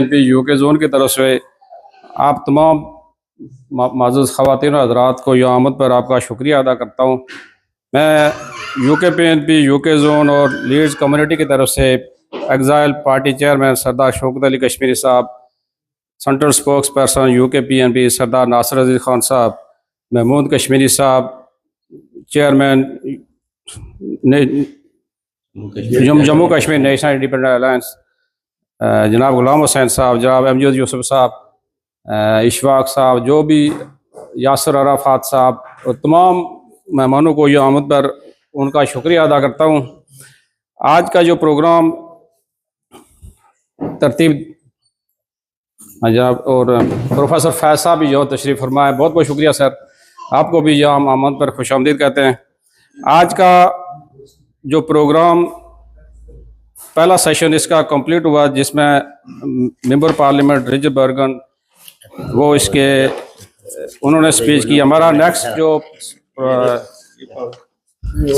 PNP UK zone की तरफ से आप तमाम माज़ूज़ ख़वातीन और हज़रात को यहाँ आमद पर आपका शुक्रिया अदा करता हूँ। मैं यूके PNP यूके जोन और लीड्स कम्युनिटी की तरफ से एग्ज़ाइल पार्टी चेयरमैन सरदार शौकत अली कश्मीरी साहब, central spokes person UK PNP सरदार नासिर अजीज़ खान साहब, महमूद कश्मीरी साहब, chairman Jammu Kashmir national independent alliance जनाब गुलाम हुसैन साहब, जनाब अमजद यूसुफ साहब, इशफाक साहब, जो भी यासर अराफात साहब और तमाम मेहमानों को यह आमद पर उनका शुक्रिया अदा करता हूँ। आज का जो प्रोग्राम तरतीब जनाब और प्रोफेसर फैज़ साहब भी जो तशरीफ़ फरमाए, बहुत बहुत शुक्रिया सर, आपको भी यहाँ आमद पर खुशामदीद कहते हैं। आज का जो प्रोग्राम पहला सेशन इसका कंप्लीट हुआ, जिसमें मेंबर पार्लियामेंट रिचर्ड बर्गन वो इसके उन्होंने स्पीच की। हमारा नेक्स्ट जो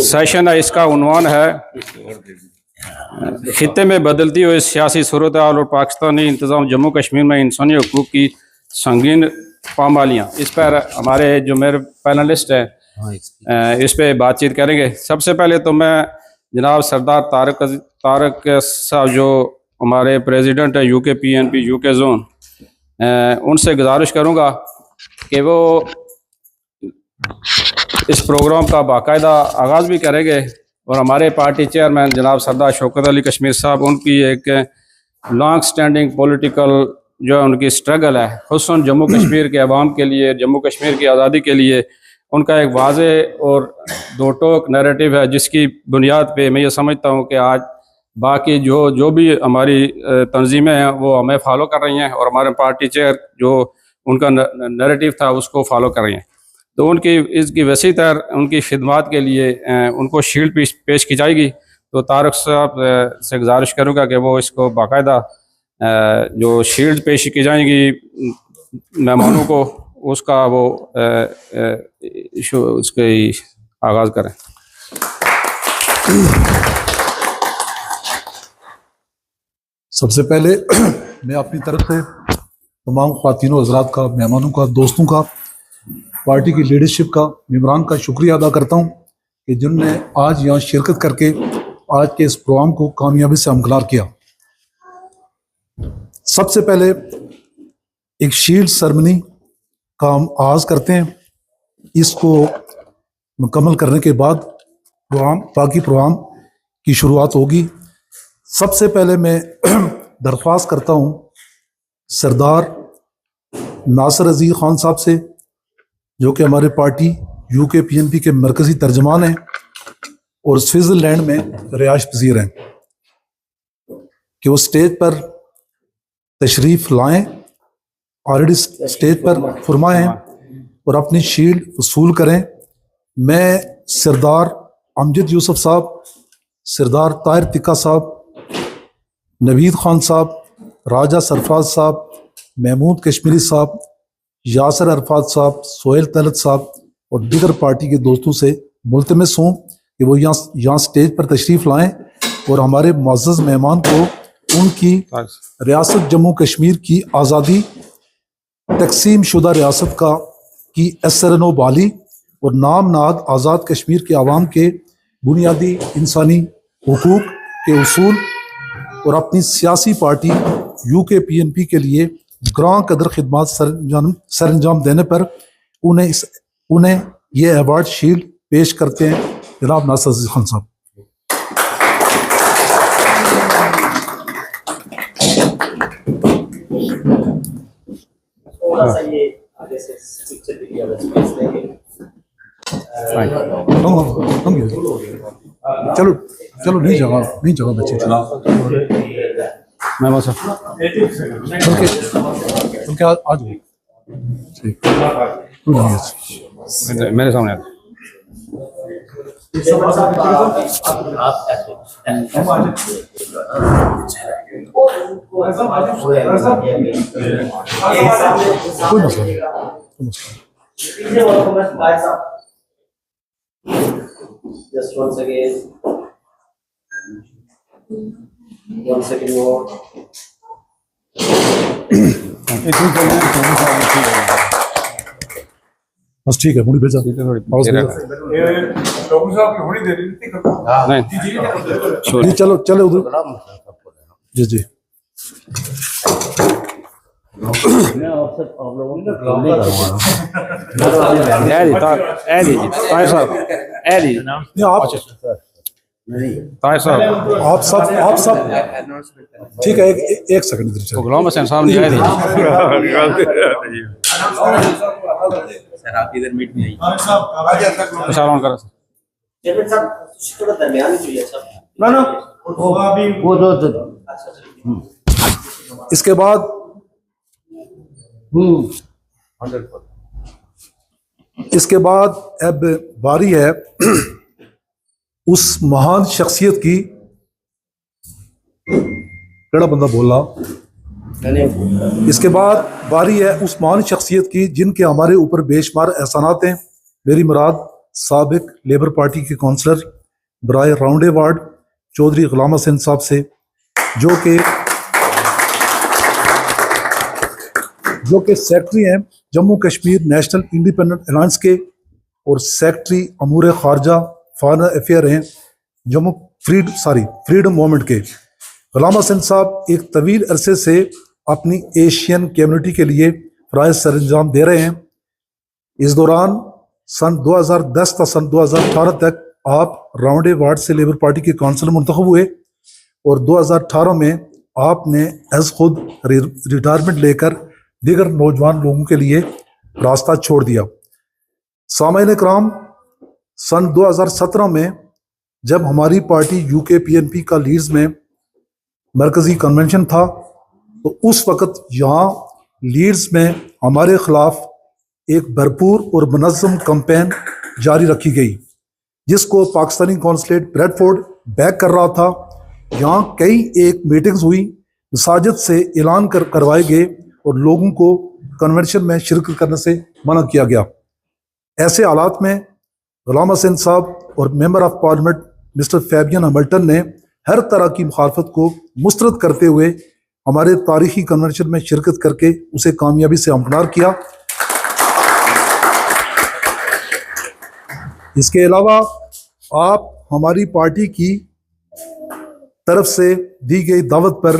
सेशन है इसका उन्वान है खित्ते में बदलती हुई सियासी सूरत हाल और पाकिस्तानी इंतज़ाम जम्मू कश्मीर में इंसानी हकूक़ की संगीन पामालियाँ। इस पर हमारे जो मेरे पैनलिस्ट हैं इस पर बातचीत करेंगे। सबसे पहले तो मैं जनाब सरदार तारक साहब जो हमारे प्रेसिडेंट है यूके PNP यूके जोन, उनसे गुजारिश करूंगा कि वो इस प्रोग्राम का बाकायदा आगाज़ भी करेंगे और हमारे पार्टी चेयरमैन जनाब सरदार शौकत अली कश्मीर साहब, उनकी एक लॉन्ग स्टैंडिंग पॉलिटिकल जो उनकी स्ट्रगल है खुसूसन जम्मू कश्मीर के अवाम के लिए, जम्मू कश्मीर की आज़ादी के लिए, उनका एक वाज़े और दो टोक नैरेटिव है, जिसकी बुनियाद पे मैं ये समझता हूँ कि आज बाकी जो भी हमारी तंजीमें हैं वो हमें फॉलो कर रही हैं और हमारे पार्टी चेयर जो उनका नैरेटिव था उसको फॉलो कर रही हैं। तो उनकी इसकी वसी तर उनकी खिदमत के लिए उनको शील्ड पेश की जाएगी। तो तारक साहब से गुजारिश करूँगा कि वो इसको बाकायदा जो शील्ड पेश की जाएंगी मेहमानों को, उसका वो उसके आगाज़ करें। सबसे पहले मैं अपनी तरफ से तमाम ख्वातीनों हज़रात का, मेहमानों का, दोस्तों का, पार्टी की लीडरशिप का, मेंबरान का शुक्रिया अदा करता हूं कि जिनने आज यहाँ शिरकत करके आज के इस प्रोग्राम को कामयाबी से हमकलार किया। सबसे पहले एक शील्ड सेरेमनी का हम आगाज़ करते हैं। इसको मुकम्मल करने के बाद बाकी प्रोग्राम की शुरुआत होगी। सबसे पहले मैं दरख्वास्त करता हूँ सरदार नासिर अजीज़ खान साहब से, जो कि हमारे पार्टी यूके PNP के मरकज़ी तर्जमान हैं और स्विट्ज़रलैंड में रिहाइश पज़ीर हैं, कि वो स्टेज पर तशरीफ़ लाएँ, ऑलरेडी स्टेज पर फरमाए हैं, और अपनी शील्ड वसूल करें। मैं सरदार अमजद यूसुफ साहब, सरदार ताहिर तिक्का साहब, नवीद खान साहब, राजा सरफराज साहब, महमूद कश्मीरी साहब, यासर अरफात साहब, सोहेल तलत साहब और दीगर पार्टी के दोस्तों से मुल्तमस हूँ कि वो यहाँ स्टेज पर तशरीफ़ लाएँ और हमारे मुअज़्ज़ज़ मेहमान को उनकी रियासत जम्मू कश्मीर की आज़ादी, तकसीम शुदा रियासत की असरनो बाली और नाम नाद आज़ाद कश्मीर के आवाम के बुनियादी इंसानी हुकूक के उसूल और अपनी सियासी पार्टी यूके PNP के लिए ग्रां कदर खिदमत सरंजाम देने पर उन्हें ये अवार्ड शील्ड पेश करते हैं जनाब नासिर अजीज़ खान साहब। चलो चलो नहीं जगह बच्चे मैं बस उनके आज मेरे सामने कोई मसला नहीं। Just once again more. बस ठीक है मुड़ी भेजा आवाज भेजा। नहीं जी चलो चलो उधर जी जी ऐदी ताहिर साहब ऐदी नहीं ताहिर साहब आप सब ठीक है एक सेकंड इधर चलो। गुलाम हसन साहब ने ऐदी सर आप इधर मीट में आइए। इशारा ऑन करो चेयरमैन साहब थोड़ा दरमियान में चाहिए सब। वो दो अच्छा इसके बाद अब बारी है उस महान शख्सियत की, केड़ा बंदा बोला, इसके बाद बारी है उस महान शख्सियत की जिनके हमारे ऊपर बेशुमार एहसानात हैं। मेरी मुराद साबिक लेबर पार्टी के काउंसलर बराए राउंडे वार्ड चौधरी गुलाम हसन साहब से, जो कि सेक्रेटरी हैं Jammu Kashmir national independent alliance के और सेक्रेटरी अमूर खारजा फॉरेन अफेयर हैं जम्मू फ्रीडम मूवमेंट के। गुलाम हसन साहब एक तवील अरसे से अपनी एशियन कम्युनिटी के लिए फ़राइज़ सरअंजाम दे रहे हैं। इस दौरान सन 2010 से सन 2018 तक आप राउंडे वार्ड से लेबर पार्टी के काउंसलर मुंतखब हुए और 2018 में आपने एज खुद रिटायरमेंट लेकर दीगर नौजवान लोगों के लिए रास्ता छोड़ दिया। सामाईन इकराम, सन 2017 में जब हमारी पार्टी यूके पीएनपी का लीड्स में मरकज़ी कन्वेंशन था तो उस वक़्त यहाँ लीड्स में हमारे ख़िलाफ़ एक भरपूर और मुनज़्ज़म कैंपेन जारी रखी गई जिसको पाकिस्तानी कौंसलेट ब्रेडफोर्ड बैक कर रहा था। यहाँ कई एक मीटिंग्स हुई, मसाजिद से ऐलान करवाए गए और लोगों को कन्वेंशन में शिरकत करने से मना किया गया। ऐसे हालात में गुलाम हसन साहब और member of parliament mister Fabian Hamilton ने हर तरह की मुखालफत को मुस्तरद करते हुए हमारे तारीखी कन्वेंशन में शिरकत करके उसे कामयाबी से हमकिनार किया। इसके अलावा आप हमारी पार्टी की तरफ से दी गई दावत पर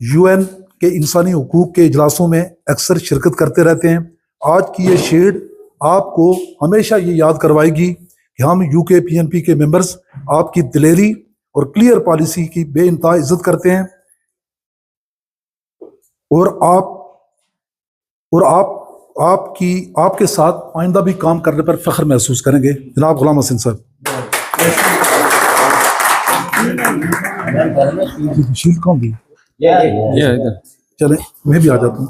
यूएन के इंसानी हुकूक के इजलासों में अक्सर शिरकत करते रहते हैं। आज की ये शेड आपको हमेशा ये याद करवाएगी कि हम यूके पीएनपी के मेंबर्स आपकी दिलेरी और क्लियर पॉलिसी की बेइंतहा इज्जत करते हैं और आपके साथ आइंदा भी काम करने पर फख्र महसूस करेंगे। जनाब गुलाम हसन साहब। शील्ड कौन दी? ये इधर चले मैं भी आ जाता हूँ।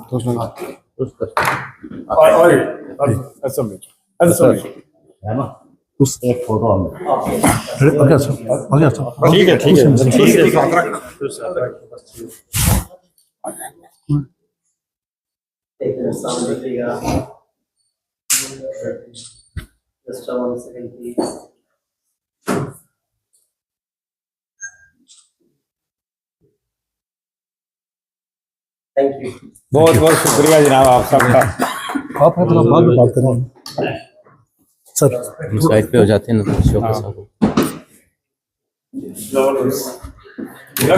एक फोटो ठीक है सामने देखिएगा। Just 1 second please. Thank you. बहुत बहुत शुक्रिया जनाब आप सबका। आप अपना बाद में बात करें सर। साइड पे हो जाते हैं ना तो शो के साथ। मैं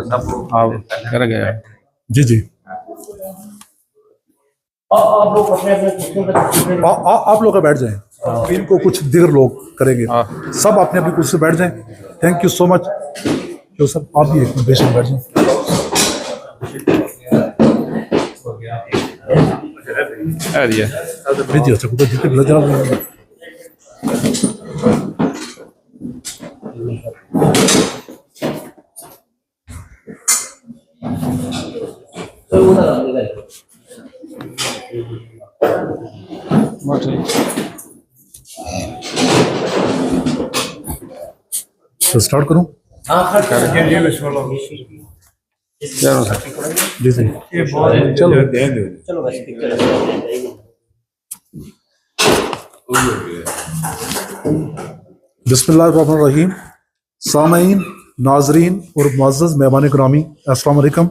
आपको हाँ कर गया जी जी। आप लोग बैठ जाएं, इनको कुछ दीगर लोग करेंगे। सब अपने अपनी कुर्सी बैठ जाएं। Thank you so much. जो सब आप भी एक बेशक बैठ जाएं। जितने लगा तो स्टार्ट करूं? जी जी चलो बस पिक्चर बिस्मिल्लाहिर्रहमानिर्रहीम। सामईन, नाजरीन और मुअज़्ज़ज़ मेहमान गिरामी, अस्सलाम वालेकुम।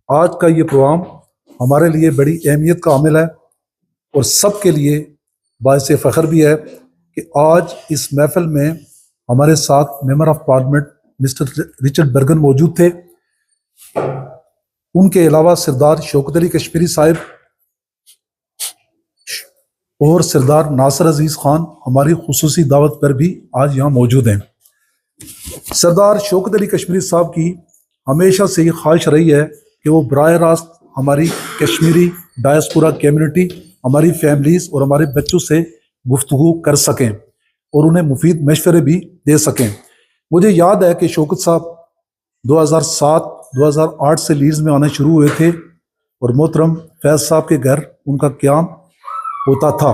आज का ये प्रोग्राम हमारे लिए बड़ी अहमियत का हामिल है और सबके लिए बाइस फ़ख्र भी है कि आज इस महफ़िल में हमारे साथ member of parliament mister Richard Bergen मौजूद थे। उनके अलावा सरदार शौकत अली कश्मीरी साहिब और सरदार नासिर अजीज़ ख़ान हमारी खुसूसी दावत पर भी आज यहाँ मौजूद हैं। सरदार शौकत अली कश्मीरी साहब की हमेशा से ये ख्वाहिश रही है कि वो बराह रास्त हमारी कश्मीरी डायस्पोरा कम्युनिटी, हमारी फैमिलीज़ और हमारे बच्चों से गुफ्तगू कर सकें और उन्हें मुफीद मशवरे भी दे सकें। मुझे याद है कि शौकत साहब 2007-2008 से लीड्स में आना शुरू हुए थे और मोहतरम फैज़ साहब के घर उनका क़याम होता था।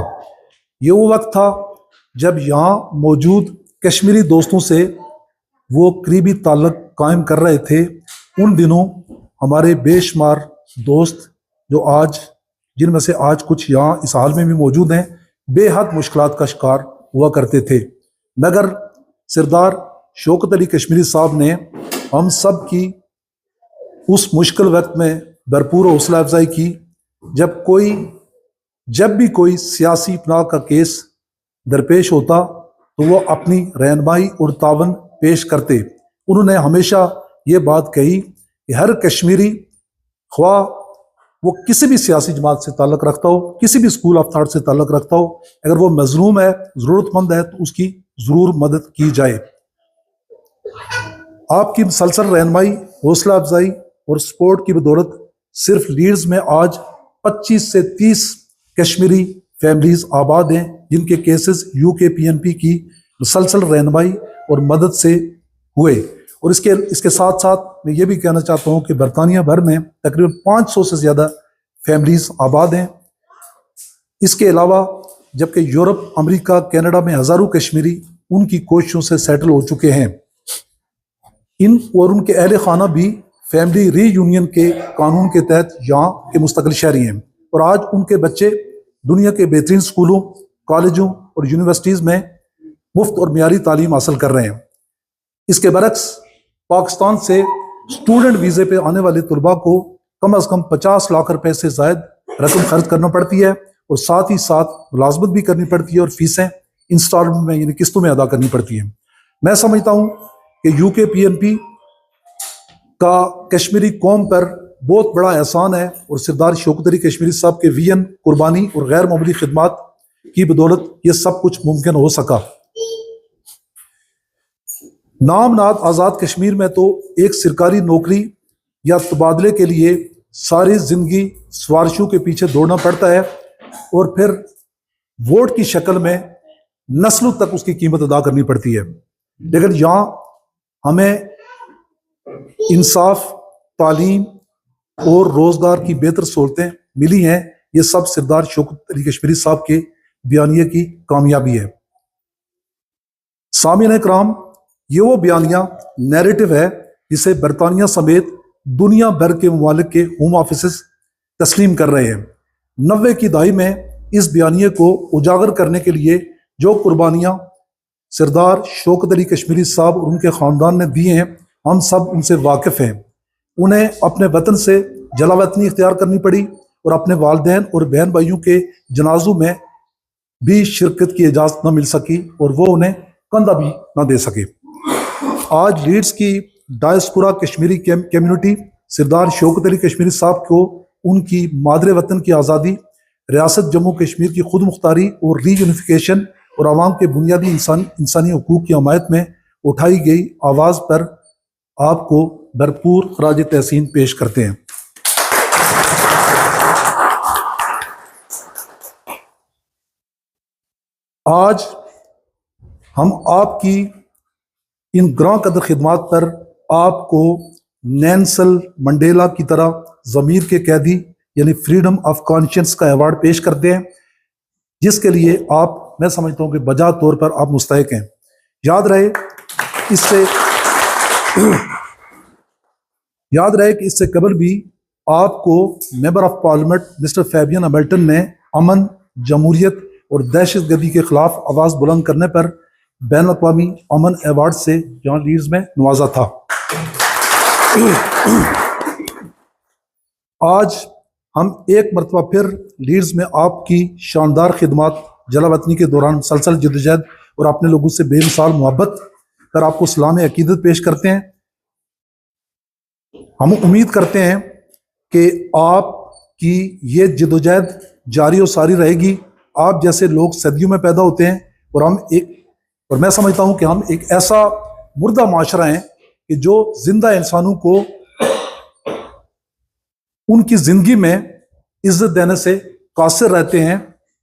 ये वो वक्त था जब यहाँ मौजूद कश्मीरी दोस्तों से वो करीबी ताल्लुक़ कायम कर रहे थे। उन दिनों हमारे बेशुमार दोस्त जो आज, जिनमें से आज कुछ यहाँ इस हाल में भी मौजूद हैं, बेहद मुश्किलात का शिकार हुआ करते थे, मगर सरदार शौकत अली कश्मीरी साहब ने हम सब की उस मुश्किल वक्त में भरपूर हौसला अफजाई की। जब भी कोई सियासी पनाह का केस दरपेश होता तो वो अपनी रहनुमाई और तावन पेश करते। उन्होंने हमेशा ये बात कही कि हर कश्मीरी, ख्वाह वो किसी भी सियासी जमात से ताल्लुक़ रखता हो, किसी भी स्कूल ऑफ थाट से ताल्लुक़ रखता हो, अगर वो मजलूम है, ज़रूरतमंद है, तो उसकी ज़रूर मदद की जाए। आपकी मुसलसल रहनुमाई, हौसला अफजाई और सपोर्ट की बदौलत सिर्फ लीड्स में आज 25 से 30 कश्मीरी फैमिलीज़ आबाद हैं, जिनके केसेस UKPNP की मुसलसल रहनुमाई और मदद से हुए। और इसके साथ साथ मैं ये भी कहना चाहता हूँ कि बरतानिया भर में तकरीबन 500 से ज़्यादा फैमिलीज़ आबाद हैं। इसके अलावा जबकि यूरोप, अमेरिका, कनाडा में हज़ारों कश्मीरी उनकी कोशिशों से सेटल हो चुके हैं। उनके अहले खाना भी फैमिली रीयूनियन के कानून के तहत यहाँ के मुस्तकिल शहरी हैं और आज उनके बच्चे दुनिया के बेहतरीन स्कूलों, कॉलेजों और यूनिवर्सिटीज़ में मुफ्त और मियारी तालीम हासिल कर रहे हैं। इसके बरक्स पाकिस्तान से स्टूडेंट वीज़े पे आने वाले तलबा को कम अज़ कम 50 लाख रुपए से ज़ायद रकम खर्च करना पड़ती है और साथ ही साथ मुलाजमत भी करनी पड़ती है और फीसें इंस्टॉलमेंट में यानी किस्तों में अदा करनी पड़ती हैं। मैं समझता हूँ कि UKPNP का कश्मीरी कौम पर बहुत बड़ा एहसान है और सरदार शौकत अली कश्मीरी साहब के विजन, कुर्बानी और गैर मामूली खिदमात की बदौलत ये सब कुछ मुमकिन हो सका। नामनाद आज़ाद कश्मीर में तो एक सरकारी नौकरी या तबादले के लिए सारी ज़िंदगी सिफारिशों के पीछे दौड़ना पड़ता है और फिर वोट की शक्ल में नस्लों तक उसकी कीमत अदा करनी पड़ती है। लेकिन यहाँ हमें इंसाफ, तालीम और रोज़गार की बेहतर सहूलतें मिली हैं। ये सब सरदार शौकत अली कश्मीरी साहब के बयानिया की कामयाबी है। सामीन इकराम, ये वो बयानिया नैरेटिव है जिसे बरतानिया समेत दुनिया भर के ममालिक के होम ऑफिस तस्लीम कर रहे हैं। 90 की दहाई में इस बयानिए को उजागर करने के लिए जो कुर्बानियाँ सरदार शौकत अली कश्मीरी साहब और उनके ख़ानदान ने दी हैं, हम सब उनसे वाकिफ़ हैं। उन्हें अपने वतन से जलावतनी इख्तियार करनी पड़ी और अपने वालिदैन और बहन भाइयों के जनाजों में भी शिरकत की इजाज़त न मिल सकी और वो उन्हें कंधा भी न दे सके। आज लीड्स की डायस्पोरा कश्मीरी कम्युनिटी सरदार शौकत अली कश्मीरी साहब को उनकी मादरे वतन की आज़ादी, रियासत जम्मू कश्मीर की खुद मुख्तारी और रीयूनिफिकेशन और आवाम के बुनियादी इंसानी हकूक़ की हमायत में उठाई गई आवाज़ पर आपको भरपूर खराज तहसीन पेश करते हैं। आज हम आपकी इन ग्रां कदर खिदमात पर आपको नेल्सन मंडेला की तरह ज़मीर के कैदी यानी फ्रीडम ऑफ कॉन्शियंस का अवार्ड पेश करते हैं, जिसके लिए आप, मैं समझता हूँ कि बजा तौर पर आप मुस्तहिक हैं। याद रहे कि इससे कबल भी आपको member of parliament mister Fabian Hamilton ने अमन, जमहूरियत और दहशतगर्दी के खिलाफ आवाज़ बुलंद करने पर बैन अवी अमन अवार्ड से यहाँ लीड्स में नवाजा था। आज हम एक मरतबा फिर लीड्स में आपकी शानदार खिदमत जलावतनी के दौरान मुसलसल जद्दोजहद और अपने लोगों से बेमिसाल मोहब्बत कर आपको सलाम अकीदत पेश करते हैं। हम उम्मीद करते हैं कि आपकी ये जद्दोजहद जारी और सारी रहेगी। आप जैसे लोग सदियों में पैदा होते हैं और मैं समझता हूं कि हम एक ऐसा मुर्दा माशरा है कि जो जिंदा इंसानों को उनकी जिंदगी में इज्जत देने से कासिर रहते हैं,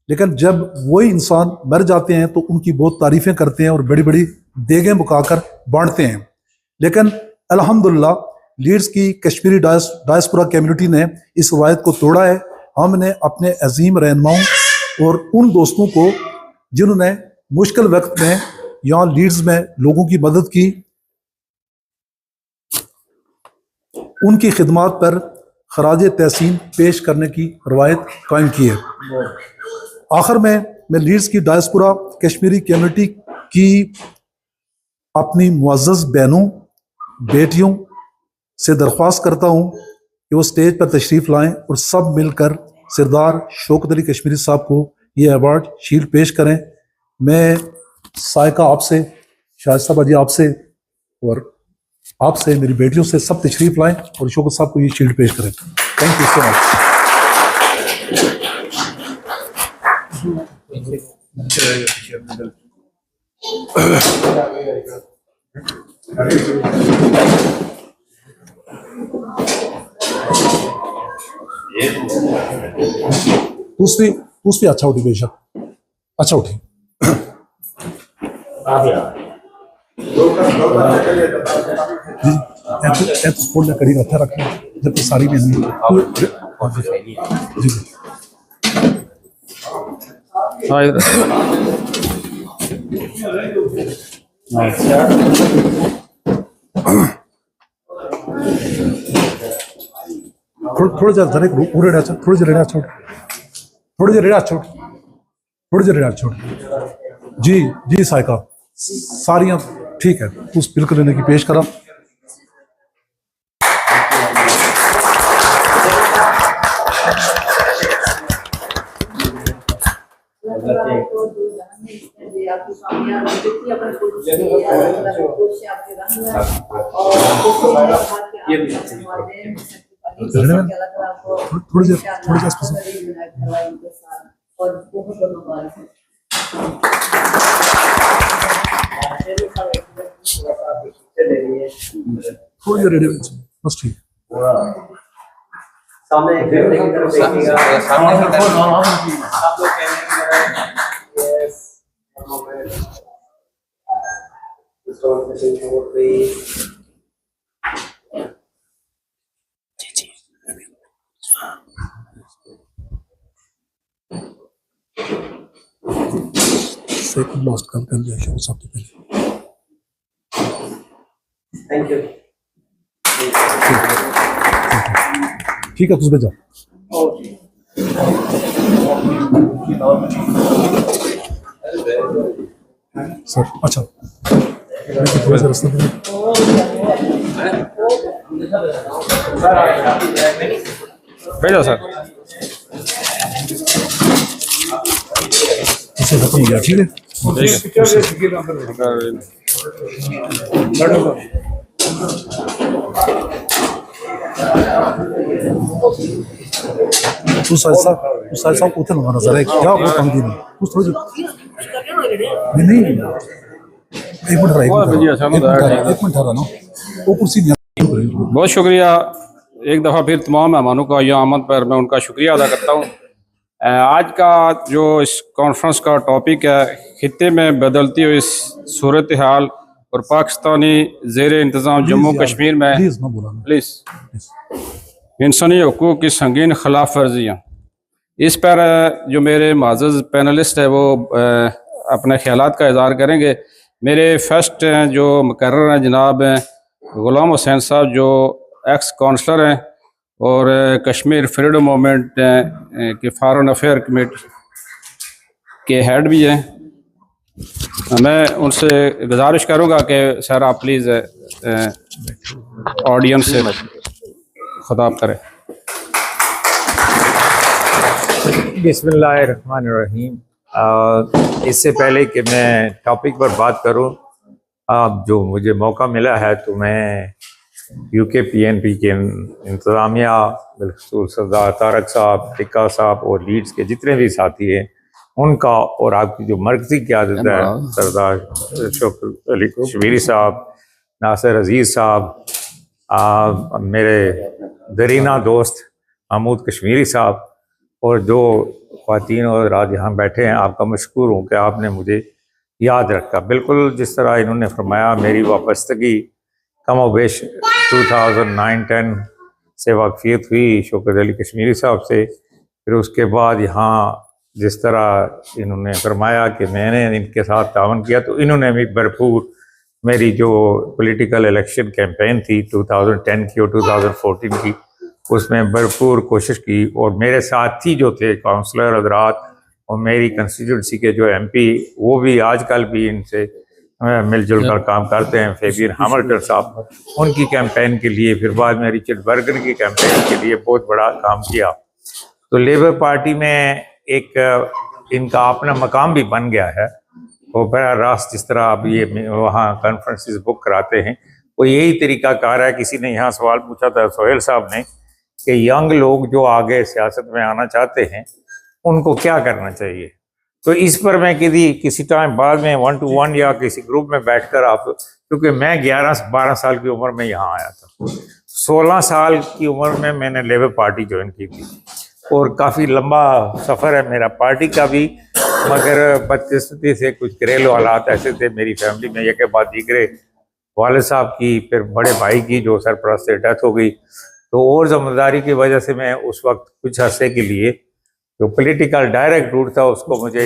लेकिन जब वही इंसान मर जाते हैं तो उनकी बहुत तारीफें करते हैं और बड़ी बड़ी देगें मुकाकर बांटते हैं। लेकिन अल्हम्दुलिल्लाह लीड्स की कश्मीरी डायस्पोरा कम्युनिटी ने इस रवायत को तोड़ा है। हमने अपने अजीम रहनुमाओं और उन दोस्तों को जिन्होंने मुश्किल वक्त में यहाँ लीड्स में लोगों की मदद की, उनकी खिदमत पर खराज तहसीन पेश करने की रवायत कायम की है। आखिर में मैं लीड्स की डायस्पोरा कश्मीरी कम्युनिटी की अपनी मुअज़्ज़ज़ बहनों बेटियों से दरख्वास्त करता हूँ कि वो स्टेज पर तशरीफ़ लाएं और सब मिलकर सरदार शौकत अली कश्मीरी साहब को ये अवार्ड शील्ड पेश करें। मैं सायका आपसे, शाइस्ता बाजी आपसे और आपसे, मेरी बेटियों से सब तशरीफ़ लाएं और शौकत साहब को ये शील्ड पेश करें। Thank you so much. दूसरी अच्छा उठी बेशक, अच्छा उठी। जी कड़ी रखा रखना जब तो सारी भी नहीं। जी हाँ इधर थोड़ा जरा रेड़ा छोड़, थोड़ी जरा रेड़ा छोड़, थोड़ी जरा रेड़ा छोड़, थोड़ी जरा रेड़ा छोड़। जी जी सायका सारियां ठीक है, उस बिल्कुल लेने की पेश करा। थोड़ी रेडी बस ठीक। सामने कैमरे की तरफ देखिएगा, सामने की तरफ आप लोग कैमरे की तरफ। यस मोमेंट स्टोर में शो प्लीज। जी सेकंड लास्ट कल कर दिया शो सबसे पहले। Thank you. ठीक है, तुझ पे जा। सर अच्छा थोड़ा सा रास्ता भेजो सर। इसे खत्म हो गया, ठीक है। तू साहब उठे ना नजर है क्या वो काम दी तू थोड़ी नहीं एक मिनट रहा ना वो कुर्सी बहुत शुक्रिया एक दफ़ा फिर तमाम मेहमानों का यहाँ आमद पर मैं उनका शुक्रिया अदा करता हूँ। आज का जो इस कॉन्फ्रेंस का टॉपिक है खित्ते में बदलती हुई सूरत हाल और पाकिस्तानी ज़ेर इंतज़ाम जम्मू कश्मीर में प्लीज़ इंसानी हकूक़ की संगीन खिलाफ वर्जियाँ। इस पर जो मेरे माज़ज़ पैनलिस्ट है वो अपने ख्यालात का इज़हार करेंगे। मेरे फर्स्ट जो मुकर्रर हैं जनाब ग़ुलाम हुसैन साहब जो एक्स काउंसलर हैं और कश्मीर फ्रीडम मूवमेंट के फॉरेन अफेयर कमेटी के हेड भी हैं। मैं उनसे गुजारिश करूंगा कि सर आप प्लीज़ ऑडियंस से खिताब करें। बिस्मिल्लाहिर्रहमानिर्रहीम। इससे पहले कि मैं टॉपिक पर बात करूं, अब जो मुझे मौका मिला है तो मैं यूके पीएनपी के इंतज़ामिया, बिलखसूस सरदार तारक साहब, टिक्का साहब और लीड्स के जितने भी साथी हैं उनका, और आपकी जो मरकज़ी क़यादत है सरदार शौकत अली कश्मीरी साहब, नासिर अजीज़ साहब, मेरे दरीना दोस्त महमूद कश्मीरी साहब और जो ख़वातीन और आज यहाँ बैठे हैं, आपका मशकूर हूँ कि आपने मुझे याद रखा। बिल्कुल जिस तरह इन्होंने फरमाया, मेरी वाबस्तगी कमोबेश 2009-10 से वाकफियत हुई शौकत अली कश्मीरी साहब से। फिर उसके बाद यहाँ जिस तरह इन्होंने फरमाया कि मैंने इनके साथ तावन किया, तो इन्होंने भी भरपूर मेरी जो पॉलिटिकल इलेक्शन कैंपेन थी 2010 की और 2014 की, उसमें भरपूर कोशिश की। और मेरे साथी जो थे काउंसलर हजरात और मेरी कंस्टिट्यूंसी के जो एमपी, वो भी आजकल भी इनसे मिलजुल कर काम करते हैं। फेबियन हैमिल्टन साहब, उनकी कैंपेन के लिए, फिर बाद में रिचर्ड बर्गर की कैंपेन के लिए बहुत बड़ा काम किया। तो लेबर पार्टी में एक इनका अपना मकाम भी बन गया है। वो बड़ा रास्त जिस तरह अब ये वहाँ कॉन्फ्रेंसेस बुक कराते हैं, वो यही तरीका कार है। किसी ने यहाँ सवाल पूछा था सोहेल साहब ने कि यंग लोग जो आगे सियासत में आना चाहते हैं उनको क्या करना चाहिए। तो इस पर मैं किसी टाइम बाद में 1-to-1 या किसी ग्रुप में बैठकर आप, क्योंकि मैं 11-12 साल की उम्र में यहाँ आया था, 16 साल की उम्र में मैंने लेबर पार्टी ज्वाइन की थी और काफ़ी लंबा सफ़र है मेरा पार्टी का भी। मगर बदकिस्मती से कुछ घरेलू हालात ऐसे थे मेरी फैमिली में, एक के बाद दीगरे, वाले साहब की, फिर बड़े भाई की जो सरपरस्त से डेथ हो गई, तो और ज़िम्मेदारी की वजह से मैं उस वक्त कुछ अरसे के लिए जो पॉलिटिकल डायरेक्ट रूट था उसको मुझे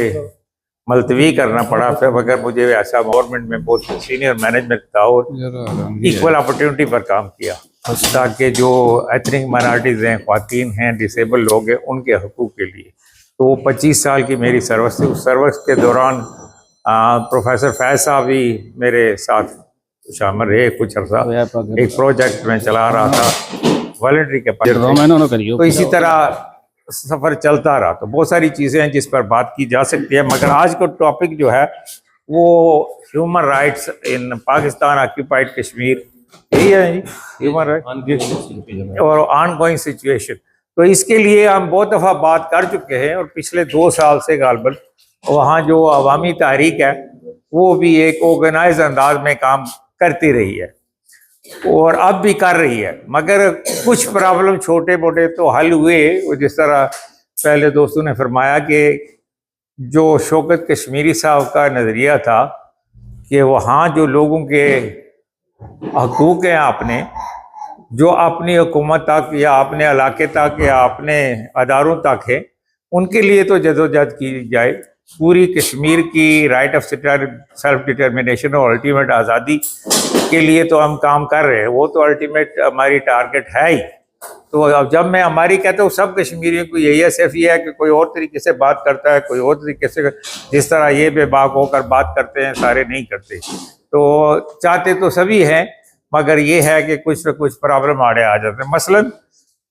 मुलतवी करना पड़ा। फिर मगर मुझे ऐसा गवर्नमेंट में बहुत सीनियर मैनेजमेंट था और इक्वल अपॉर्चुनिटी पर काम किया ताकि जो एथनिक माइनॉरिटीज़ हैं, ख्वातीन हैं, डिसेबल लोग हैं, उनके हकूक़ के लिए। तो 25 साल की मेरी सर्विस थी। उस सर्विस के दौरान प्रोफेसर फैज़ साहब भी मेरे साथ शामिल रहे कुछ अर्सा। एक प्रोजेक्ट में चला रहा था वॉलंटरी के पास, तो इसी तरह सफ़र चलता रहा। तो बहुत सारी चीज़ें हैं जिस पर बात की जा सकती है, मगर आज का टॉपिक जो है वो ह्यूमन राइट्स इन पाकिस्तान ऑक्यूपाइड कश्मीर, यही है जी, ह्यूमन राइट और ऑन गोइंग सिचुएशन। तो इसके लिए हम बहुत दफ़ा बात कर चुके हैं और पिछले 2 साल से गालबन वहाँ जो अवामी तहरीक है वो भी एक ऑर्गेनाइज अंदाज में काम करती रही है और अब भी कर रही है। मगर कुछ प्रॉब्लम छोटे मोटे तो हल हुए। जिस तरह पहले दोस्तों ने फरमाया कि जो शौकत कश्मीरी साहब का नज़रिया था कि वहाँ जो लोगों के हकूक़ हैं, आपने जो अपनी हुकूमत तक या अपने इलाके तक या अपने अदारों तक है, उनके लिए तो जदोजहद की जाए। पूरी कश्मीर की राइट ऑफ सेल्फ डिटर्मिनेशन और अल्टीमेट आज़ादी के लिए तो हम काम कर रहे हैं, वो तो अल्टीमेट हमारी टारगेट है ही। तो अब जब मैं हमारी कहता हूँ, सब कश्मीरियों को यही है, सिर्फ ये है कि कोई और तरीके से बात करता है, कोई और तरीके से, जिस तरह ये बेबाक होकर बात करते हैं, सारे नहीं करते। तो चाहते तो सभी हैं, मगर ये है कि कुछ न कुछ प्रॉब्लम आड़े आ जाते हैं। मसलन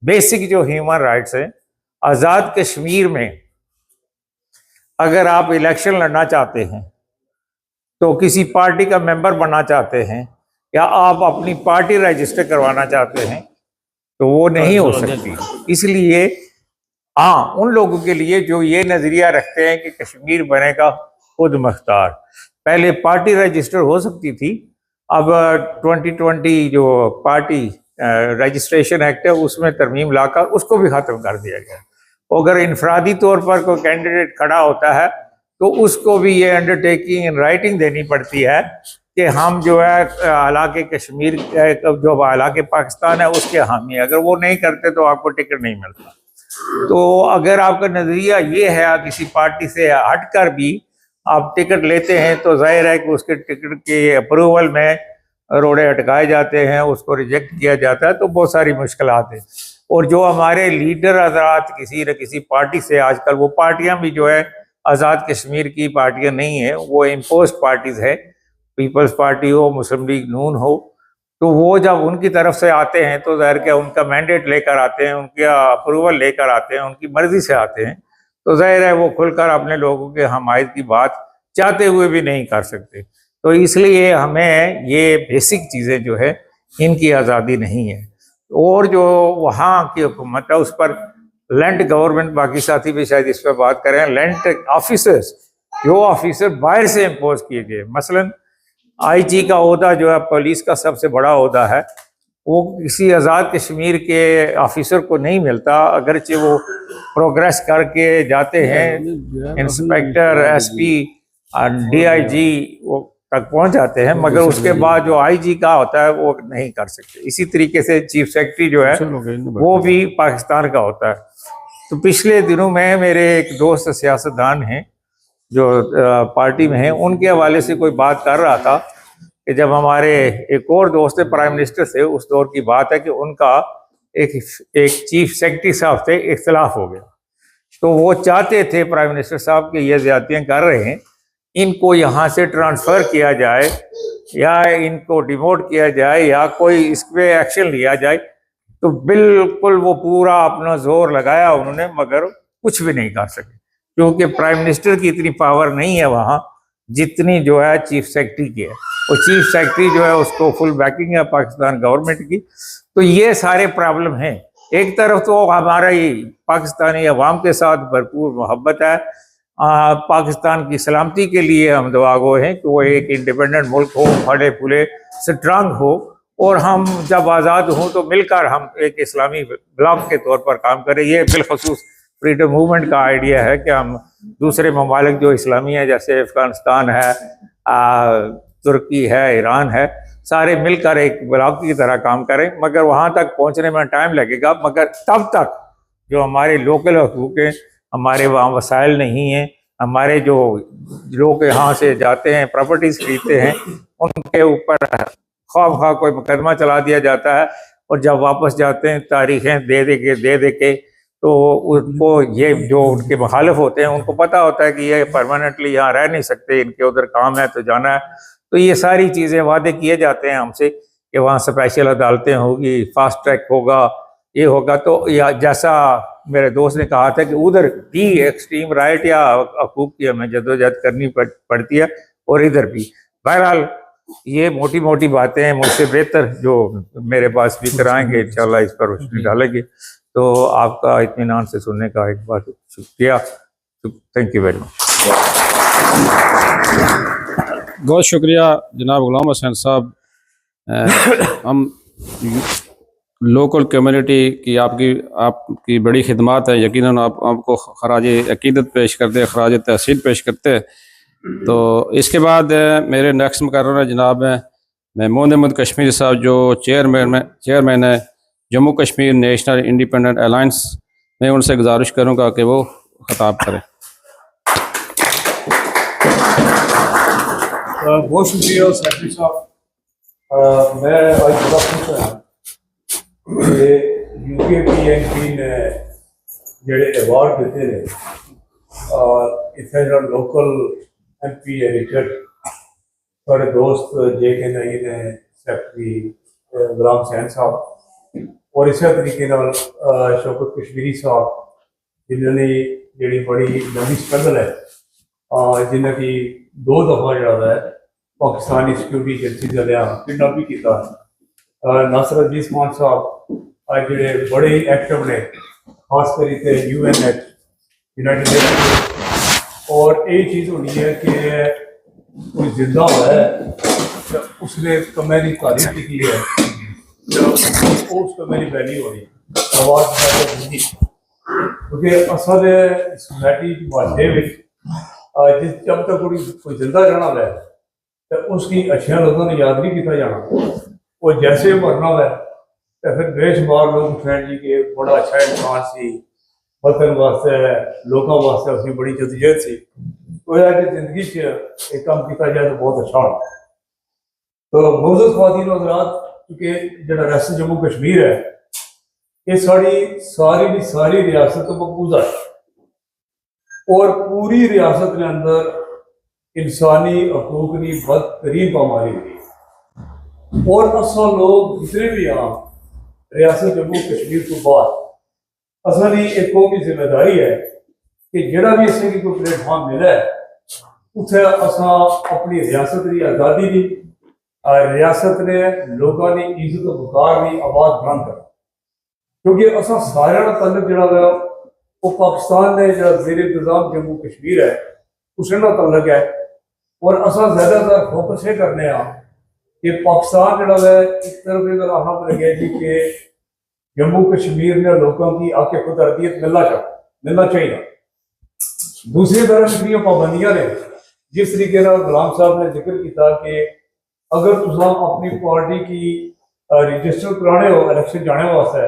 बेसिक जो ह्यूमन राइट्स हैं, आज़ाद कश्मीर में अगर आप इलेक्शन लड़ना चाहते हैं, तो किसी पार्टी का मेंबर बनना चाहते हैं या आप अपनी पार्टी रजिस्टर करवाना चाहते हैं, तो वो नहीं हो सकती। इसलिए हाँ, उन लोगों के लिए जो ये नज़रिया रखते हैं कि कश्मीर बनेगा खुद मुख्तार, पहले पार्टी रजिस्टर हो सकती थी, अब 2020 जो पार्टी रजिस्ट्रेशन एक्ट है उसमें तरमीम लाकर उसको भी ख़त्म कर दिया गया। अगर इनफरादी तौर पर कोई कैंडिडेट खड़ा होता है तो उसको भी ये अंडरटेकिंग इन राइटिंग देनी पड़ती है कि हम जो है इलाके कश्मीर जो इलाके पाकिस्तान है उसके हामी, अगर वो नहीं करते तो आपको टिकट नहीं मिलता। तो अगर आपका नज़रिया ये है किसी पार्टी से हटकर भी आप टिकट लेते हैं, तो जाहिर है कि उसके टिकट के अप्रूवल में रोड़े अटकाए जाते हैं, उसको रिजेक्ट किया जाता है, तो बहुत सारी मुश्किलात हैं। और जो हमारे लीडर हजरात किसी न किसी पार्टी से, आजकल वो पार्टियां भी जो है आज़ाद कश्मीर की पार्टियां नहीं है, वो इम्पोज्ड पार्टीज है। पीपल्स पार्टी हो, मुस्लिम लीग नून हो, तो वो जब उनकी तरफ से आते हैं तो ज़ाहिर क्या उनका मैंडेट लेकर आते हैं, उनका अप्रूवल लेकर आते हैं, उनकी मर्जी से आते हैं, तो जाहिर है वो खुलकर अपने लोगों के हमायत की बात चाहते हुए भी नहीं कर सकते। तो इसलिए हमें ये बेसिक चीज़ें जो है इनकी आज़ादी नहीं है। और जो वहाँ की हुकूमत है उस पर लैंड गवर्नमेंट, बाकी साथी भी शायद इस पर बात करें, लैंड ऑफिसर्स, जो ऑफिसर बाहर से इम्पोज किए गए, मसलन आईजी का ओहदा जो है पुलिस का सबसे बड़ा ओहदा है, वो किसी आज़ाद कश्मीर के ऑफिसर को नहीं मिलता, अगरचे वो प्रोग्रेस करके जाते हैं इंस्पेक्टर, एसपी, डीआईजी तक पहुंच जाते हैं, मगर उसके बाद जो आईजी का होता है वो नहीं कर सकते। इसी तरीके से चीफ सेक्रेटरी जो है वो भी पाकिस्तान का होता है। तो पिछले दिनों में मेरे एक दोस्त सियासतदान हैं जो पार्टी में हैं, उनके हवाले से कोई बात कर रहा था कि जब हमारे एक और दोस्त प्राइम मिनिस्टर से, उस दौर की बात है कि उनका एक चीफ सेक्रेटरी साहब से इख्तिलाफ हो गया, तो वो चाहते थे प्राइम मिनिस्टर साहब कि ये ज्यादतियाँ कर रहे हैं, इनको यहाँ से ट्रांसफ़र किया जाए या इनको डिमोट किया जाए या कोई इस पर एक्शन लिया जाए। तो बिल्कुल वो पूरा अपना जोर लगाया उन्होंने, मगर कुछ भी नहीं कर सके, क्योंकि प्राइम मिनिस्टर की इतनी पावर नहीं है वहाँ जितनी जो है चीफ सेक्रेटरी की है। और चीफ सेक्रेटरी जो है उसको फुल बैकिंग है पाकिस्तान गवर्नमेंट की। तो ये सारे प्रॉब्लम हैं। एक तरफ तो हमारा ही पाकिस्तानी अवाम के साथ भरपूर मोहब्बत है, पाकिस्तान की सलामती के लिए हम दुआ गो हैं कि वो एक इंडिपेंडेंट मुल्क हो, फले फूले स्ट्रांग हो, और हम जब आज़ाद हों तो मिलकर हम एक इस्लामी ब्लॉक के तौर पर काम करें। ये बिलखसूस फ्रीडम मूवमेंट का आइडिया है कि हम दूसरे ममालिक जो इस्लामी है, जैसे अफ़गानिस्तान है, तुर्की है, ईरान है, सारे मिलकर एक ब्लॉक की तरह काम करें। मगर वहाँ तक पहुँचने में टाइम लगेगा, मगर तब तक जो हमारे लोकल हकूक़ हैं, हमारे वहाँ वसाइल नहीं हैं, हमारे जो लोग यहाँ से जाते हैं प्रॉपर्टीज़ खरीदते हैं, उनके ऊपर ख्वाह कोई मुकदमा चला दिया जाता है, और जब वापस जाते हैं तारीखें दे के तो उनको ये जो उनके मुखालिफ होते हैं उनको पता होता है कि ये परमानेंटली यहाँ रह नहीं सकते, इनके उधर काम है तो जाना है। तो ये सारी चीज़ें वादे किए जाते हैं हमसे कि वहाँ स्पेशल अदालतें होगी, फास्ट ट्रैक होगा, ये होगा। तो या जैसा मेरे दोस्त ने कहा था कि उधर भी एक्सट्रीम राइट या हकूक़ की हमें जदोजहद करनी पड़ती है, और इधर भी। बहरहाल ये मोटी मोटी बातें हैं, मुझसे बेहतर जो मेरे पास स्पीकर आएंगे इंशाल्लाह इस पर रोशनी डालेंगे। तो आपका इत्मीनान से सुनने का एक बार शुक्रिया। Thank you very much. बहुत शुक्रिया जनाब गुलाम हुसैन साहब। हम लोकल कम्युनिटी की आपकी बड़ी खिदमत है, यकीनन आपको खराज अकीदत पेश करते, खराज तहसीन पेश करते। तो इसके बाद मेरे नेक्स्ट मुकर्रर है जनाब महमूद अहमद कश्मीरी साहब, जो चेयरमैन है Jammu Kashmir national independent alliance. मैं उनसे गुजारिश करूंगा कि वो खिताब करें। बहुत शुक्रिया सेक्रेटरी साहब। मैं आज बड़ा खुश हूँ कि UKPNP ने जेडे अवार्ड दिते ने इतने जो लोकल MP एडिटर थोड़े दोस्त JK नईन ने सेक्रेटरी गुलाम हुसैन साहब, और इस तरीके शौकत कश्मीरी साहब, जिन्होंने जी बड़ी लंबी स्ट्रगल है, जिन्हें की 2 दफ़ा जो है पाकिस्तानी सिक्योरिटी एजेंसी का किडनैप भी किया। नासर अजीज खान साहब जोड़े बड़े एक्टिव ने, खासकर इतने UN यूनाइटेड नेशन, और ये चीज़ होनी है कि कोई जिंदा हुआ है तो उसने कमेरी तारीफ की है, उसको मेरी वैल्यू हो रही आवाज़, क्योंकि असल सोसाइटी माशरे में जिस जब तक कोई जिंदा रहना है तो उसकी अच्छिया लोगों ने याद नहीं किया जाना, वो जैसे मरना है तो फिर बेशुमार लोग उठें जी के बड़ा अच्छा इंसान सी, वतन वास्ते लोगों वास्ते उसकी बड़ी जदोजहद सी, तो यह कि जिंदगी एक काम किया जाए तो बहुत अच्छा होगा। तो मौजूद ख्वातीन हज़रात, क्योंकि जो रियासत जम्मू कश्मीर है ये सारी की सारी रियासत तो मकबूजा है, और पूरी रियासत के अंदर इंसानी हकूक की बदतरीन पामारी हुई और असा लोग जितने भी हाँ रियासत जम्मू कश्मीर तो बाद असानी एक कौमी जिम्मेदारी है कि जड़ा भी असें कोई प्लेटफॉर्म मिला है उत्थे असा अपनी रियासत की आज़ादी की रियासत ने लोगों की इज्जत वकार की आवाज़ बुलंद करना, क्योंकि असा सारे तल्लक जड़ा है वो पाकिस्तान ने जो ज़ेर इंतज़ाम जम्मू कश्मीर है उससे ना तल्लक है। और असा ज़्यादातर फोकस ये करने कि पाकिस्तान जड़ा है एक तरफ ये गल आखना लगे जी कि जम्मू कश्मीर ने लोगों की आके खुद अर्दियत मिलना चाहिए। दूसरी तरफ इतनी पाबंदियां ने जिस तरीके गुलाम साहब ने जिक्र किया कि अगर तुम अपनी पार्टी की रजिस्टर कराने हो इलेक्शन जाने वास्ते,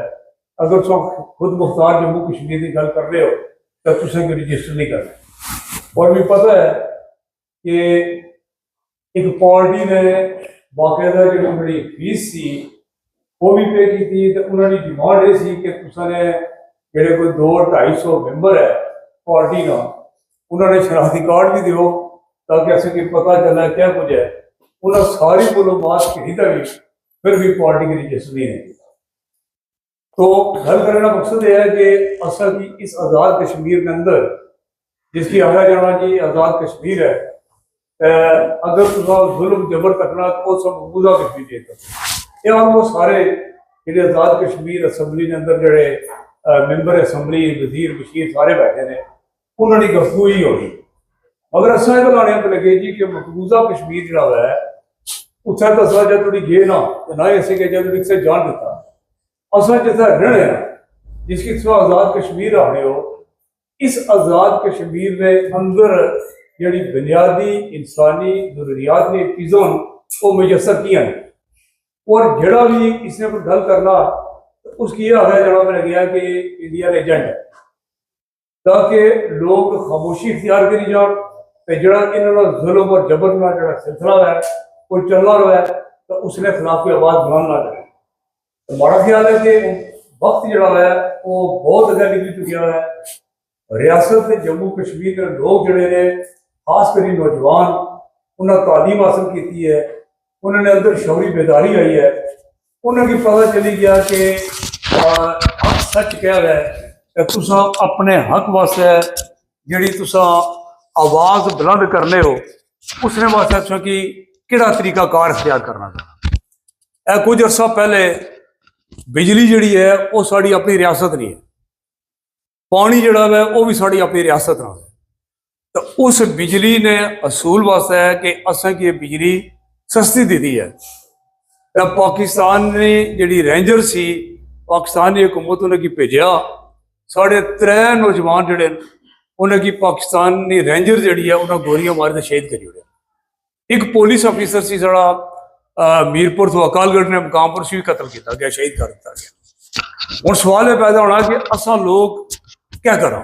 अगर तुम खुद मुख्तार जम्मू कश्मीर की गल कर रहे हो तो तुसें कोई रजिस्टर नहीं करना। और भी पता है कि एक पार्टी ने बाकायदा जी बड़ी फीस सी वो भी पे की थी, तो उन्होंने डिमांड ये सी कि तुसाने जेडे कोई 200-250 मैंबर है पार्टी का उन्होंने शनाख्ती कार्ड भी दो ताकि असें पता चला क्या कुछ है। उन्हें सारी मालूमात खरीदा भी फिर भी पार्टी की रजिस्टर नहीं है। तो गल करने का मकसद यह है कि असा की इस आज़ाद कश्मीर के अंदर जिसकी आगा जाना जी आज़ाद कश्मीर है, अगर तुम जुल्म जबर तकना तो सब मकबूजा कश्मीर चाहिए या वो सारे जो आज़ाद कश्मीर असम्बली के अंदर जड़े मैंबर असम्बली वजीर बशीर सारे बैठे ने उन्होंने गफ्तगू ही होगी। मगर असा ये लाने पर लगे जी कि मकबूजा कश्मीर जड़ा है उत्थे तो असा जब थोड़ी गे ना ही असें जब से जान दिता असा जितना ऋण है जिसकी तुम आज़ाद कश्मीर आने हो, इस आज़ाद कश्मीर के अंदर जी बुनियादी इंसानी जरूरियात ने चीज़ों वो मुयसर किया है। और जड़ा भी इसने कोई गल करना तो उसकी यह आगे जाना मैंने गया कि इंडिया एजेंट है ताकि लोग खामोशी इख्तियार करी जान तो जड़ा इन्होंने जुल्म और जबर का जो सिलसिला है कोई चलना रहा है तो उसने खिलाफ कोई आवाज़ बुलंद ना करे। तो हमारा ख्याल है कि वक्त जड़ा है वो बहुत अगर निकल चुका है। रियासत के जम्मू कश्मीर के लोग जड़े ने खासकर नौजवान उन्हें तालीम हासिल की है, उन्होंने अंदर शौरी बेदारी आई है, उन्हें पता चली गया कि हक सच क्या है तुसा अपने हक वास्ते जी तुसा आवाज़ बुलंद करने हो उसने वास्ते अच्छा कि किहड़ा तरीका कार इख्तियार करना चाहिए। कुछ अर्सा पहले बिजली जी है वो साड़ी अपनी रियासत नहीं है, पानी जड़ा है वो भी साड़ी अपनी रियासत ना है। तो उस बिजली ने असूल वास्ते है कि असें की बिजली सस्ती दी दी है। तो पाकिस्तान ने जी रेंजर सी पाकिस्तानी हुकूमत उन्हें भेजा 3.5 नौजवान जड़े उन्हें पाकिस्तानी रेंजर जी है उन्हें गोलियां मार के शहीद करी ओड़े। एक पुलिस ऑफिसर से जरा मीरपुर तो अकालगढ़ ने मुकाम पर उसी भी कत्ल किया गया, शहीद कर दिया गया। और सवाल यह पैदा होना कि असा लोग क्या करा,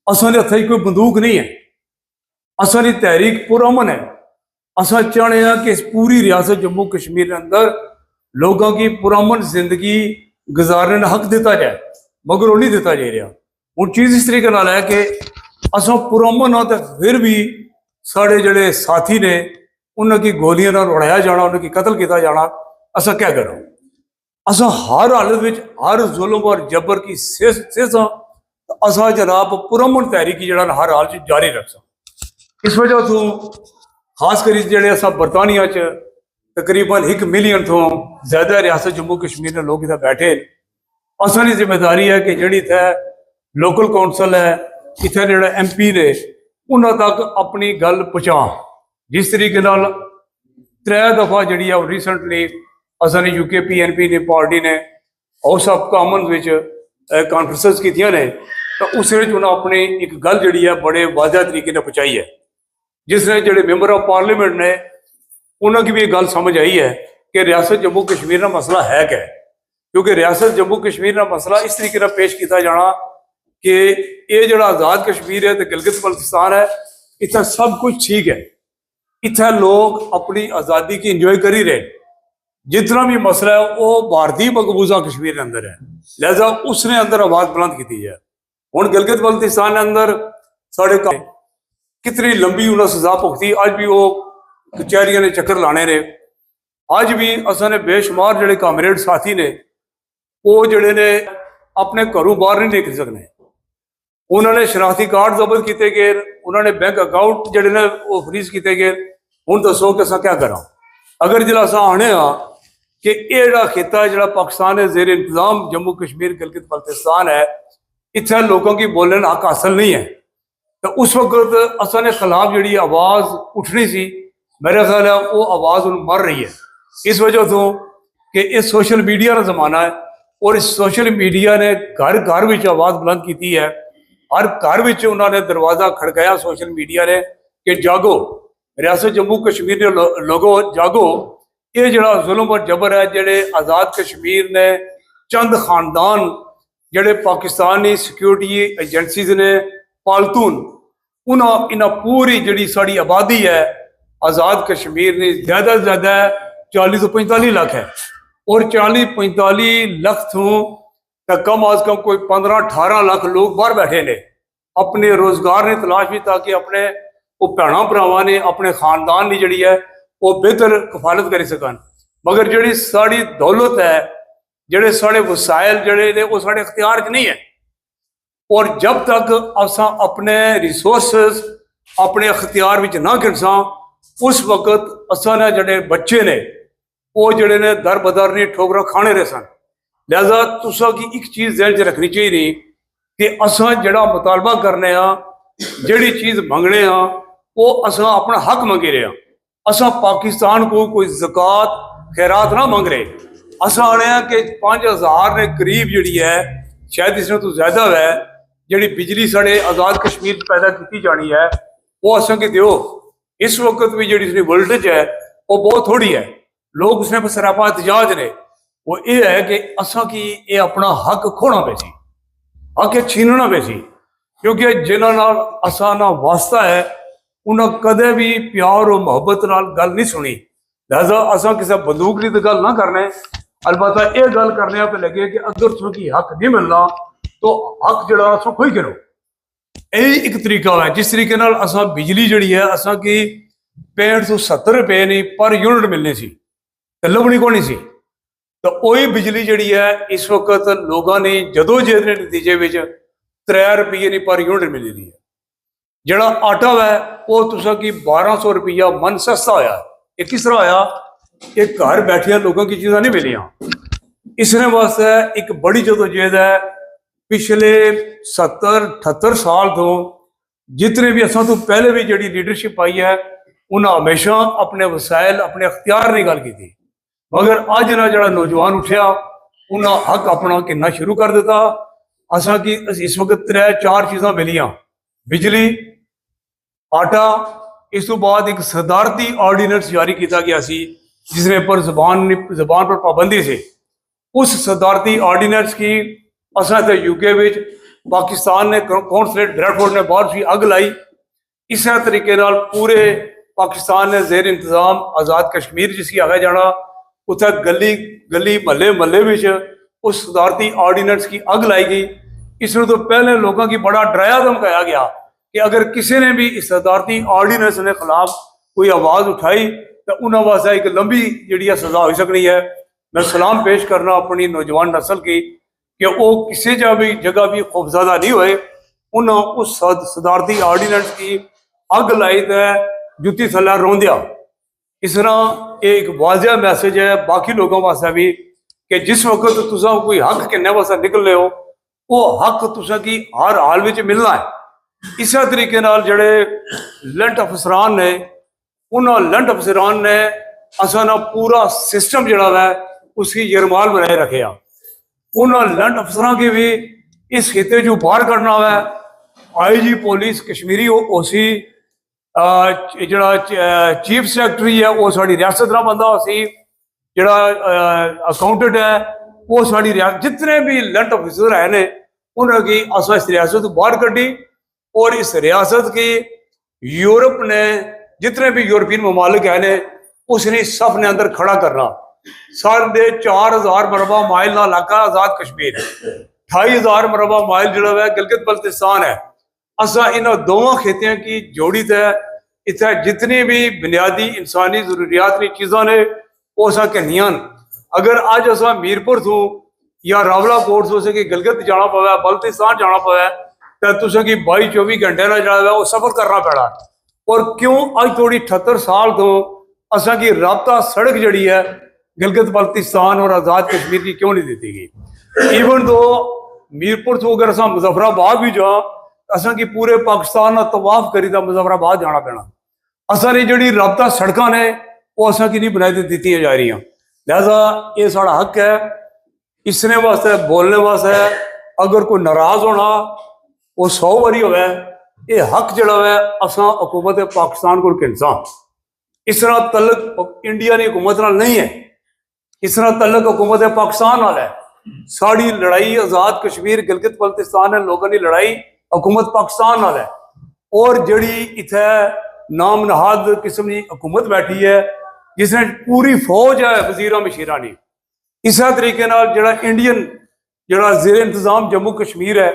असा ने हथा कोई बंदूक नहीं है, असा की तहरीक पुरअमन है। असा चाहते हैं कि इस पूरी रियासत जम्मू कश्मीर के अंदर लोगों की पुरअमन जिंदगी गुजारने का हक दिता जाए, मगर वो नहीं दिता जा रहा। हूँ चीज़ इस तरीके है कि असा पुरअमन हो तो फिर भी साढ़े जड़े साथी ने उन्होंने गोलियां नाल उड़ाया जाना, उन्होंने कत्ल किया जाना, असा क्या करो। असा हर हालत में हर जुल्म और जबर की सेसा असा जनाब पुरअमन तहरीकी जड़ा हर हाल च जारी रखसा। इस वजह तो खासकर जोड़े असा बरतानिया च तकरीबन 1 मिलियन तो ज़्यादा रियासत जम्मू कश्मीर के लोग इतना बैठे। असानी जिम्मेदारी है कि जी इतने लोकल कौंसल है इतने जो MP ने उन्होंने तक अपनी गल पहुँचा। जिस तरीके 3 दफ़ा जी रिसेंटली असानी UK PNP ने पार्टी ने हाउस ऑफ कॉमन कॉन्फ्रेंस की ने तो उस उन्हें अपनी एक गल जी है बड़े वाजह तरीके ने पहुँचाई है, जिसने जोड़े मैंबर ऑफ पार्लीमेंट ने उन्होंने भी गल समझ आई है कि रियासत जम्मू कश्मीर का मसला है क्या। क्योंकि रियासत जम्मू कश्मीर का मसला इस तरीके से पेश किया जाना कि ये जो आज़ाद कश्मीर है तो गिलगित बल्तिस्तान है, इतना सब कुछ ठीक है, इतना लोग अपनी आज़ादी की इंजॉय कर ही रहे। जितना भी मसला है वो भारतीय मकबूजा कश्मीर के अंदर है, लिहाजा उसने अंदर आवाज़ बुलंद की है। हूँ गिलगित बल्तिस्तान के अंदर साढ़े कितनी लंबी उन्हें सजा भुगती, अज भी वो कचहरियां ने चक्कर लाने ने। अज भी असां बेशुमार जिहड़े कामरेड साथी ने वो जिहड़े ने अपने घरों बाहर नहीं निकल सकने। उन्होंने शनाख्ती कार्ड जब्त किए गए, उन्होंने बैंक अकाउंट जिहड़े ने वो फ्रीज किए गए। हुण दसो कि असां क्या करा। अगर जिहड़ा असां आने कि ये जिहड़ा खिता है जिहड़ा पाकिस्तान है जेर इंतजाम जम्मू कश्मीर गिलगित बल्तिस्तान है, इत्थे लोगों की बोलने का हक हासिल नहीं है, तो उस वक्त असां ने खिलाफ जिहड़ी आवाज़ उठनी सी, मेरे ख्याल है वो आवाज़ हुण मर रही है इस वजह तो कि ये सोशल मीडिया का जमाना है और इस सोशल मीडिया ने घर घर में आवाज़ बुलंद की है। हर घर में उन्होंने दरवाज़ा खड़काया सोशल मीडिया ने कि जागो, रियासत जम्मू कश्मीर के लोगो जागो, ये जड़ा जुल्म और जबर है जेडे आज़ाद कश्मीर ने चंद खानदान जेडे पाकिस्तानी सिक्योरिटी एजेंसीज ने पालतून इन्हें पूरी जी साड़ी आबादी है आज़ाद कश्मीर ने ज़्यादा से ज़्यादा 40 तो 45 लाख है और 40-45 लाख तो कम अज कम कोई 15-18 लाख लोग बाहर बैठे ने अपने रोजगार ने तलाश भी, ताकि अपने वो भैन भरावां ने अपने खानदान की जी है वो बेहतर कफालत कर सकन। मगर जी साड़ी दौलत है, जोड़े साढ़े वसायल जोड़े ने वो साढ़े अख्तियार च नहीं है और जब तक असा अपने रिसोर्सिस अपने अख्तियार में ना गिनसा उस वक्त असा ने जोड़े बच्चे ने वो जोड़े ने दर बदर नहीं ठोकर खाने रहे सन। लिहाजा तुसा की एक चीज़ ध्यान च रखनी चाहिए कि असा जड़ा मुतालबा करने जड़ी चीज़ मंगने वो असा अपना हक मंगे रहे। असा पाकिस्तान को कोई ज़कात खैरात ना मंग रहे। असा आने कि 5000 ने करीब जी है, शायद इसमें तो ज़्यादा है, जी बिजली साढ़े आज़ाद कश्मीर पैदा की जानी है वो असा के दो। इस वक्त भी जी वोल्टेज है वो बहुत थोड़ी है, लोग उसमें सरापा एहतजाज ने। वो ये है कि असा की ये अपना हक खोना पे सी, हक छीनना पे सी, क्योंकि जिन्होंने असा ना वास्ता है उन्हें कदे भी प्यार और मुहब्बत नाल गल नहीं सुनी। लिहाजा असा किसी बंदूक की तो गल ना करने, अलबत्ता ये गल करने पे लगे कि अगर तुझे हक नहीं मिलना तो हक जड़ा अस खोई करो। यही एक तरीका है जिस तरीके नाल असा बिजली जी है असा की 65 तो 70 रुपए नहीं पर यूनिट मिलनी सी ते लभनी को नहीं सी। तो वही बिजली जी है इस वक्त लोगों ने जदोजहद के नतीजे में 3 रुपये नहीं पर यूनिट मिली रही है। जड़ा आटा है वो तुसा की 1200 रुपया मन सस्ता होया। ये किस तरह होया? एक घर बैठिया लोगों की चीज़ा नहीं मिलियां। इसने वास्ते एक बड़ी जदोजहद है पिछले 70-78 साल तो जितने भी असा तो पहले भी जी लीडरशिप आई है उन्हें हमेशा अपने वसायल अपने अख्तियार ने गल की थी। मगर अज ना जड़ा नौजवान उठा उन्हें हक अपना कितना शुरू कर दिता। असा की इस वक्त 3-4 चीज़ा मिलियां, बिजली, आटा, इस तो बाद एक सदारती ऑर्डीनेंस जारी किया गया सी जिसने पर जबान पर पाबंदी से उस सदारती ऑर्डीनेंस की असा तो यूके में पाकिस्तान ने कौंसलेट ब्रैडफोर्ड ने बाहर सी अग लाई। इस तरीके नाल पूरे पाकिस्तान ने जेर इंतजाम आज़ाद कश्मीर जिसकी आगे जाना उतना गली गली महल्ले महल्ले में उस सदारती ऑर्डीनेंस की अग लाई गई। इसमें तो पहले लोगों की बड़ा डराया धमकाया गया कि अगर किसी ने भी इस सदारती ऑर्डीनेंस के खिलाफ कोई आवाज़ उठाई तो उन्होंने वास्ते एक लंबी जी सजा हो सकनी है। मैं सलाम पेश करना अपनी नौजवान नस्ल की कि वो किसी जगह भी खौफजदा नहीं हुए। उन्होंने उस सदारती ऑर्डीनेंस की अग लाई तो जुत्ती थल्ला रोंदिया। इस तरह एक वाजिया मैसेज है बाकी लोगों वास्ते भी कि जिस वक्त तुसा कोई हक किन्ने वास्ते निकल रहे हो वो हक तुसा की हर हाल में मिलना है। इस तरीके नाल जड़े लंट अफसरान ने उन्होंने लंट अफसरान ने असा ना पूरा सिस्टम जड़ा है उसकी यरमाल बनाए रखे। उन्होंने लंट अफसरान की भी इस खिते जो बाहर करना है। IG पुलिस कश्मीरी ओसी जड़ा चीफ सैकटरी है वो साड़ी रियासत का बंदा सी, जड़ा अकाउंटेंट है वो साड़ी रियासत, जितने भी लंट अफसर है ने उन्होंने असा इस रियासत को बाहर कटी और इस रियासत की यूरोप ने जितने भी यूरोपियन ममालिक है ने उसने सफ ने अंदर खड़ा करना। 4,500 मरबा माइल ना इलाका आज़ाद कश्मीर, 28,000 मरबा माइल जो है गिलगित बल्तिस्तान है। असा इन दोवां खेतियां की जोड़ी ते इत्थे जितनी भी बुनियादी इंसानी जरूरियात दी चीज़ां ने वो असा कहनियां अगर अज असा मीरपुर तो या रावलाकोट तो कि गलगत जाना पवे बल्तिस्तान जाना पवे तो तुसें कि 22-24 घंटे ना जो वो सफर करना पैना। और क्यों अज थोड़ी 78 साल तो असा की राबता सड़क जड़ी है गिलगित बल्तिस्तान और आज़ाद कश्मीर की क्यों नहीं दी गई। इवन तो मीरपुर तो अगर असा मुजफ्फराबाद भी जा असा की पूरे पाकिस्तान का तवाफ करी तो मुजफ्फराबाद जाना पैना। असा ने जी राबता सड़क ने वो असा की नहीं बनाई दी जा रही। लिहाजा ये साड़ा हक है इसने वास्ते बोलने वास्ते अगर कोई नाराज होना वो 100 बारी हो ये हक जड़ा है असा हुकूमत पाकिस्तान को घिनसा। इस तरह तलक इंडिया की हुकूमत नाल नहीं है, इस तरह तलक हुकूमत पाकिस्तान नाल है। साड़ी लड़ाई आज़ाद कश्मीर गिलगित बल्तिस्तान है लोगों की लड़ाई हुकूमत पाकिस्तान नाल है। और जड़ी इत्थे नाम नहाद किस्म की हुकूमत बैठी है जिसने पूरी फौज है वजीरा मशीरा ने। इस तरीके नाल जड़ा इंडियन जड़ा ज़ेर इंतजाम जम्मू कश्मीर है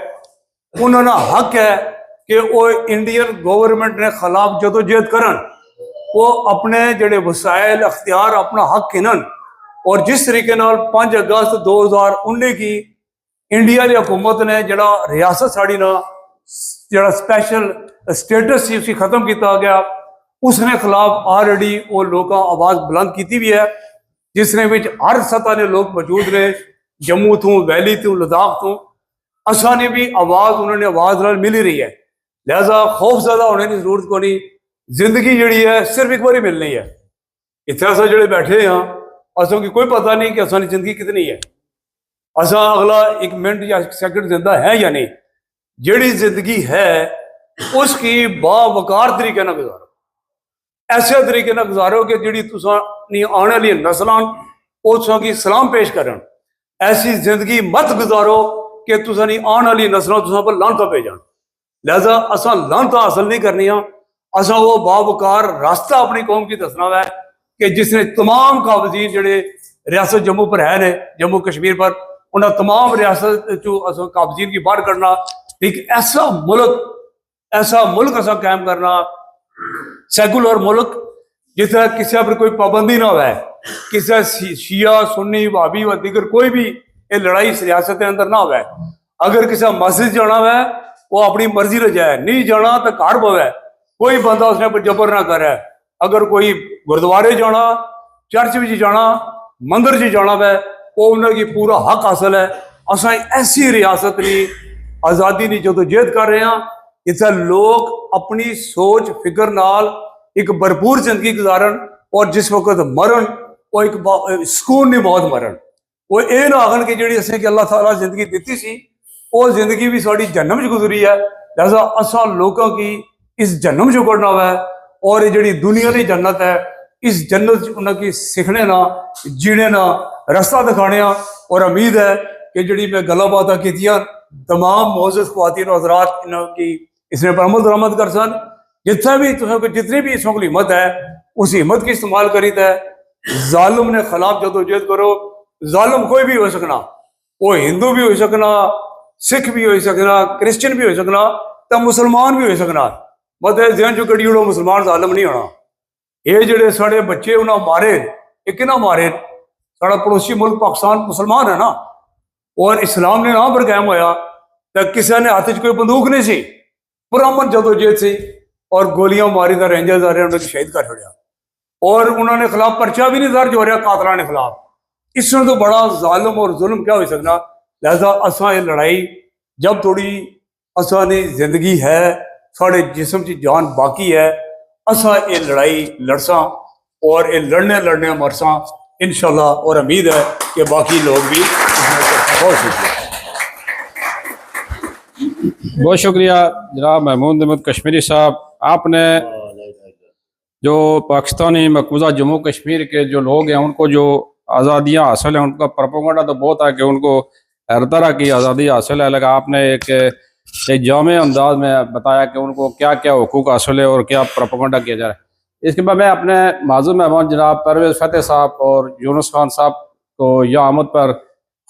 उन्होंने हक है कि वो इंडियन गवर्नमेंट ने खिलाफ जदोजहद करन वो अपने जड़े वसाइल अख्तियार अपना हक गिनन। और जिस तरीके नाल 5 अगस्त 2019 की इंडिया की हुकूमत ने जड़ा रियासत साड़ी ना जड़ा स्पैशल स्टेटस सी उसी खत्म किया गया उसने खिलाफ ऑलरेडी वो लोग आवाज़ बुलंद की भी है जिसने विच हर सतह ने लोग मौजूद ने जम्मू तो वैली तो लद्दाख तो असा ने भी आवाज़ उन्होंने आवाज़ नाल मिल रही है। लिहाजा खौफजदा होने की जरूरत को नहीं, जिंदगी जी है सिर्फ एक बार मिलनी है। इतने असा जो बैठे हाँ असों की कोई पता नहीं कि असानी जिंदगी कितनी है, असा अगला 1 मिनट या सेकंड जिंदा है या नहीं। जिहड़ी जिंदगी है उसकी बावकार तरीके ना गुजारो, ऐसे तरीके ना गुजारो कि जिहड़ी तुसां आने वाली नस्लां उसों की सलाम पेश करन। ऐसी जिंदगी मत गुजारो कि तुसां आने वाली नस्लां तुसां पर लानतां भेजन। लिहाजा असा लानतां हासिल नहीं करनियां, असा वो बावकार रास्ता अपनी कौम की दसना है कि जिसने तमाम काबजीन जड़े रियासत जम्मू पर है ने जम्मू कश्मीर पर उन्हें तमाम रियासत चो असा काबजीन की बाहर करना, एक ऐसा मुल्क असा कायम करना सैकुलर मुल्क जिससे किसी पर कोई पाबंदी ना हो, किसी शिया सुन्नी भाभी व दीगर कोई भी ये लड़ाई इस रियासत के अंदर ना हो। अगर किसी मस्जिद जाना है वो अपनी मर्जी से जाए, नहीं जाना तो घर पवे, कोई बंदा उसने पर जबर ना करे। अगर कोई गुरुद्वारे जाना चर्च में जाना मंदिर च जाना वै वो उन्होंने पूरा हक हासिल है। असा ऐसी रियासत की आज़ादी की जदोजहद कर रहे हैं इतने लोग अपनी सोच फिक्र नाल एक भरपूर जिंदगी गुजारन और जिस वक्त मरन वो एक सुकून की मौत मरन। वो ये ना आखन कि जी असें कि अल्लाह ताला जिंदगी दी सी वो जिंदगी भी साड़ी जन्म च गुजरी है। लिहाजा असा लोगों की इस जन्म च करना है और ये जी दुनिया की जन्नत है इस जन्नत उन्होंने सीखने ना जीने ना रास्ता दिखाने। और उम्मीद है कि जी मैं गल्लां बातां कीतियां तमाम मोअज़्ज़ज़ ख़वातीन और हज़रात इनकी इसने पर अमल दरामद कर सन। जितना भी जितनी भी इसमें हिम्मत है उस हिम्मत की इस्तेमाल करी है। जालिम ने खिलाफ जदोजहद करो, जालिम कोई भी हो सकना, वो हिंदू भी हो सकना, सिख भी हो सकना, क्रिश्चियन भी हो सकना, तो मुसलमान भी हो सकना। मतलब जहन चो कड़ी उड़ो मुसलमान जालिम नहीं होना। ये जोड़े साढ़े बच्चे उन्हें मारे ये कि मारे, साड़ा पड़ोसी मुल्क पाकिस्तान मुसलमान है ना और इस्लाम ने यहाँ पर कायम होया तो किसी ने हाथ च कोई बंदूक नहीं सी, पुरअमन जदोजहद सी और गोलियां मारी तो रेंजर्स आ रहे उन्हें शहीद कर छोड़ा और उन्होंने खिलाफ पर्चा भी नहीं दर्ज हो रहा कातला ने खिलाफ। इसमें तो बड़ा जालिम और जुल्म क्या हो सकना। लिहाजा असा ये लड़ाई जब थोड़ी असा ने जिंदगी है साढ़े जिस्म की जान बाकी है असा ये लड़ाई लड़सा और ये लड़ने मरसा इंशाल्लाह। और उम्मीद है कि बाकी लोग भी बहुत शुक्रिया। बहुत शुक्रिया जनाब महमूद अहमद कश्मीरी साहब। आपने जो पाकिस्तानी मकबूजा जम्मू कश्मीर के जो लोग हैं उनको जो आज़ादियाँ हासिल हैं उनका प्रोपेगेंडा तो बहुत है कि उनको हर तरह की आज़ादी हासिल है, लेकिन आपने एक जामे अंदाज में बताया कि उनको क्या क्या हुकूक हासिल है और क्या प्रोपेगेंडा किया जा रहा है। इसके बाद मैं अपने माज़ूम मेहमान जनाब परवेज़ फ़तेह साहब और यूनुस खान साहब को यह आमद पर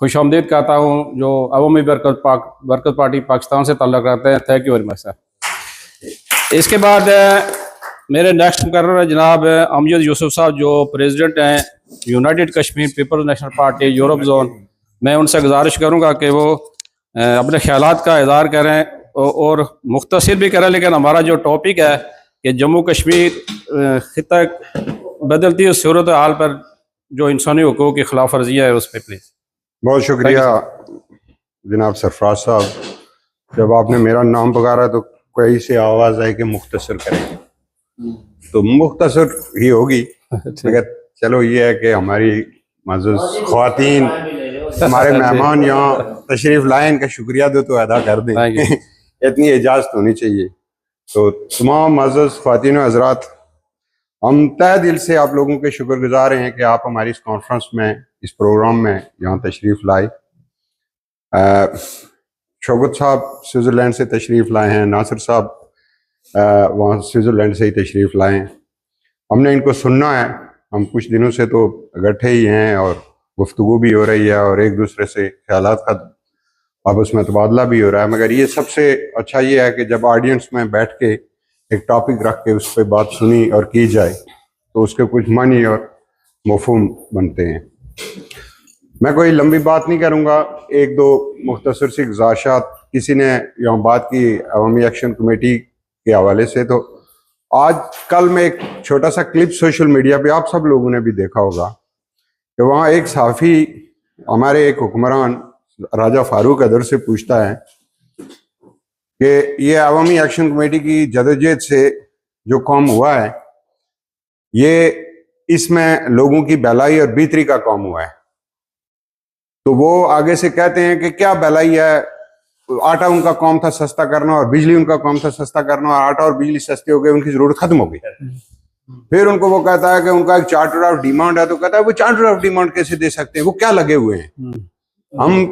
खुशामदीद कहता हूँ जो अवामी बरकत पार्टी पाकिस्तान से ताल्लुक़ रखते हैं। Thank you very much sir. इसके बाद मेरे नेक्स्ट मुकर्रर है जनाब अमजद यूसुफ साहब, जो प्रेसिडेंट हैं United Kashmir peoples National Party Europe zone. मैं उनसे गुजारिश करूंगा कि वो अपने ख्यालात का इज़हार करें और मुख्तसर भी करें, लेकिन हमारा जो टॉपिक है कि जम्मू कश्मीर खिता बदलती हुई सूरत हाल पर जो इंसानी हुकूक़ की खिलाफ वर्जियाँ है उस पर प्लीज़। बहुत शुक्रिया जनाब सरफराज साहब। जब आपने मेरा नाम पुकारा तो कोई से आवाज़ आई कि मुख्तसर करें, तो मुख्तसर ही होगी। मगर चलो ये है कि हमारी मज़ूज़ ख़वातीन हमारे मेहमान यहाँ तशरीफ़ लाए, इनका शुक्रिया दो तो अदा कर दें। इतनी इजाज़त होनी चाहिए। तो तमाम मज़ूज़ ख़वातीन व हज़रात, हम तहे दिल से आप लोगों के शुक्रगुजार हैं कि आप हमारी इस कॉन्फ्रेंस में, इस प्रोग्राम में यहाँ तशरीफ़ लाए। शौकत साहब स्विट्ज़रलैंड से तशरीफ़ लाए हैं, नासिर साहब वहाँ स्विट्ज़रलैंड से ही तशरीफ़ लाए हैं। हमने इनको सुनना है। हम कुछ दिनों से तो इकट्ठे ही हैं और गुफ्तगू भी हो रही है और एक दूसरे से ख्यालात का आपस में तबादला भी हो रहा है। मगर ये सबसे अच्छा ये है कि जब ऑडियंस में बैठ के एक टॉपिक रख के उस पर बात सुनी और की जाए तो उसके कुछ मानी और मफ़हूम बनते हैं। मैं कोई लंबी बात नहीं करूँगा, एक दो मुख्तसर सी गुज़ारिशात। किसी ने यहाँ बात की अवामी एक्शन कमेटी के हवाले से, तो आज कल में एक छोटा सा क्लिप सोशल मीडिया पे आप सब लोगों ने भी देखा होगा कि वहाँ एक सहाफ़ी हमारे एक हुक्मरान राजा फारूक अदर से पूछता है कि ये अवामी एक्शन कमेटी की जदोजहद से जो काम हुआ है, ये इसमें लोगों की भलाई और बेहतरी का काम हुआ है। तो वो आगे से कहते हैं कि क्या भलाई है, आटा उनका काम था सस्ता करना और बिजली उनका काम था सस्ता करना, और आटा और बिजली सस्ते हो गए, उनकी जरूरत खत्म हो गई। फिर उनको वो कहता है कि उनका एक चार्टर ऑफ डिमांड है, तो कहता है वो चार्टर ऑफ डिमांड कैसे दे सकते हैं, वो क्या लगे हुए हैं, हम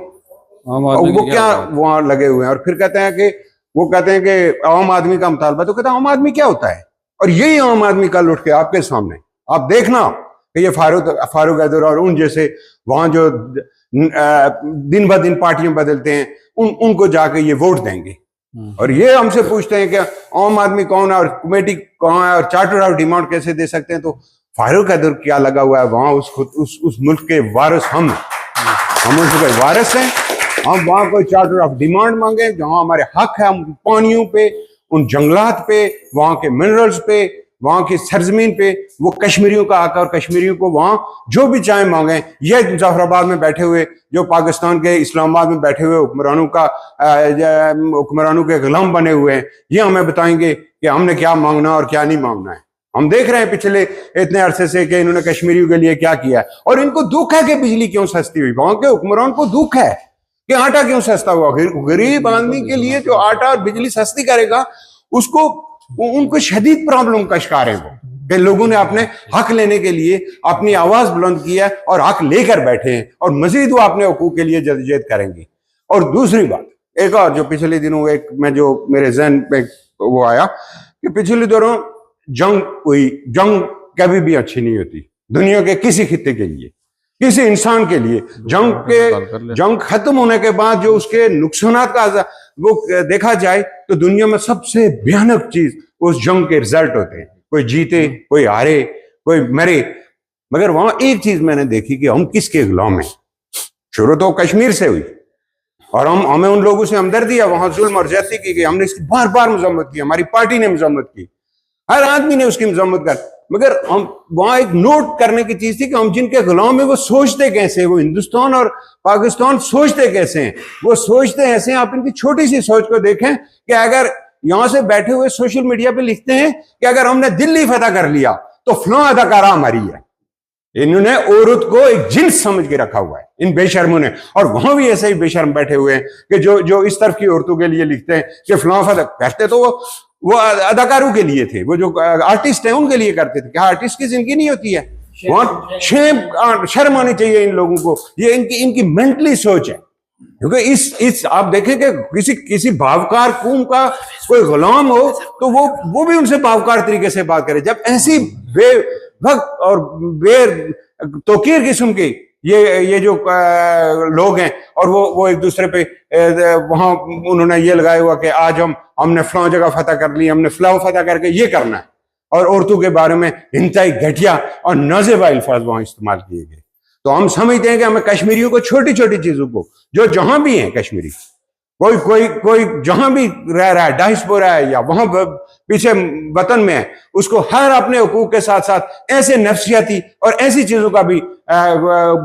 वो क्या वहां लगे हुए हैं। और फिर कहते हैं कि वो कहते हैं कि आम आदमी का मुतालबा, तो कहता है आम आदमी क्या होता है। और यही आम आदमी कल उठ के आपके सामने आप देखना कि ये फारूक अदर और उन जैसे वहां जो दिन ब दिन पार्टियां बदलते हैं उनको जाके ये वोट देंगे। और ये हमसे पूछते हैं कि आम आदमी कौन है और कमेटी कौन है और चार्टर ऑफ डिमांड कैसे दे सकते हैं। तो फारूक अदर क्या लगा हुआ है वहां, उस मुल्क के वारिस हम उसके वारिस हैं। हम वहां कोई चार्टर ऑफ डिमांड मांगे जहां हमारे हक है, हम पानियों पे, उन जंगलात पे, वहां के मिनरल्स पे, वहां की सरजमीन पे, वो कश्मीरियों का हक है और कश्मीरियों को वहां जो भी चाहे मांगे। ये मुजफ्फराबाद में बैठे हुए जो पाकिस्तान के इस्लामाबाद में बैठे हुए हुक्मरानों के गुलाम बने हुए हैं, ये हमें बताएंगे कि हमने क्या मांगना और क्या नहीं मांगना है। हम देख रहे हैं पिछले इतने अरसे से कि इन्होंने कश्मीरियों के लिए क्या किया है। और इनको दुख है कि बिजली क्यों सस्ती हुई, वहां के हुक्मरान को दुख है कि आटा क्यों सस्ता हुआ। गरीब आदमी के लिए जो आटा और बिजली सस्ती करेगा उसको, उनको शदीद प्रॉब्लम का शिकार है वो, कि लोगों ने अपने हक लेने के लिए अपनी आवाज बुलंद की है और हक लेकर बैठे हैं और मजीद वो अपने हकूक के लिए जदोजहद करेंगे। और दूसरी बात एक और जो पिछले दिनों एक मैं जो मेरे जहन में वो आया कि पिछले दिनों जंग हुई, जंग कभी भी अच्छी नहीं होती दुनिया के किसी खित्ते के लिए, किसी इंसान के लिए। जंग खत्म होने के बाद जो उसके नुकसान का वो देखा जाए तो दुनिया में सबसे भयानक चीज उस जंग के रिजल्ट होते हैं। कोई जीते, कोई हारे, कोई मरे। मगर वहां एक चीज मैंने देखी कि हम किसके गुलाम हैं। शुरू तो कश्मीर से हुई और हमें उन लोगों से हमदर्दी है, वहां जुल्म और ज्यादती की गई, हमने इसकी बार बार मजम्मत की, हमारी पार्टी ने मजम्मत की, हर आदमी ने उसकी मजम्मत कर। मगर हम वहां एक नोट करने की चीज थी कि हम जिनके गुलाम हैं वो सोचते कैसे, वो हिंदुस्तान और पाकिस्तान सोचते कैसे हैं, वो सोचते ऐसे हैं। आप इनकी छोटी सी सोच को देखें कि अगर यहां से बैठे हुए सोशल मीडिया पे लिखते हैं कि अगर हमने दिल्ली फतह कर लिया तो फलां अदाकारा हमारी है। इन्होंने औरत को एक जिन्स समझ के रखा हुआ है इन बेशर्मों ने। और वहां भी ऐसे ही बेशर्म बैठे हुए हैं कि जो इस तरफ की औरतों के लिए लिखते हैं कि फलां फतह करते, तो वो अदाकारों के लिए थे, वो जो आर्टिस्ट हैं उनके लिए करते थे। क्या आर्टिस्ट की जिंदगी नहीं होती है? वहां शर्म आनी चाहिए इन लोगों को। ये इनकी मेंटली सोच है। क्योंकि इस आप देखें कि किसी भावकार कौम का कोई गुलाम हो तो वो भी उनसे भावकार तरीके से बात करे। जब ऐसी बेवक्त और तोकीर किस्म की ये जो लोग हैं और वो एक दूसरे पे वहां उन्होंने ये लगाया हुआ कि आज हमने फलां जगह फतह कर ली, हमने फलां फतह करके ये करना है, और औरतों के बारे में इंतहाई घटिया और नाज़ेबा अल्फाज वहां इस्तेमाल किए गए। तो हम समझते हैं कि हमें कश्मीरियों को छोटी छोटी चीजों को, जो जहां भी हैं कश्मीरी, कोई जहां भी रह रहा है, डायस्पोरा है या वहां पीछे वतन में है, उसको हर अपने हुकूक के साथ साथ ऐसे नफ्सियाती और ऐसी चीजों का भी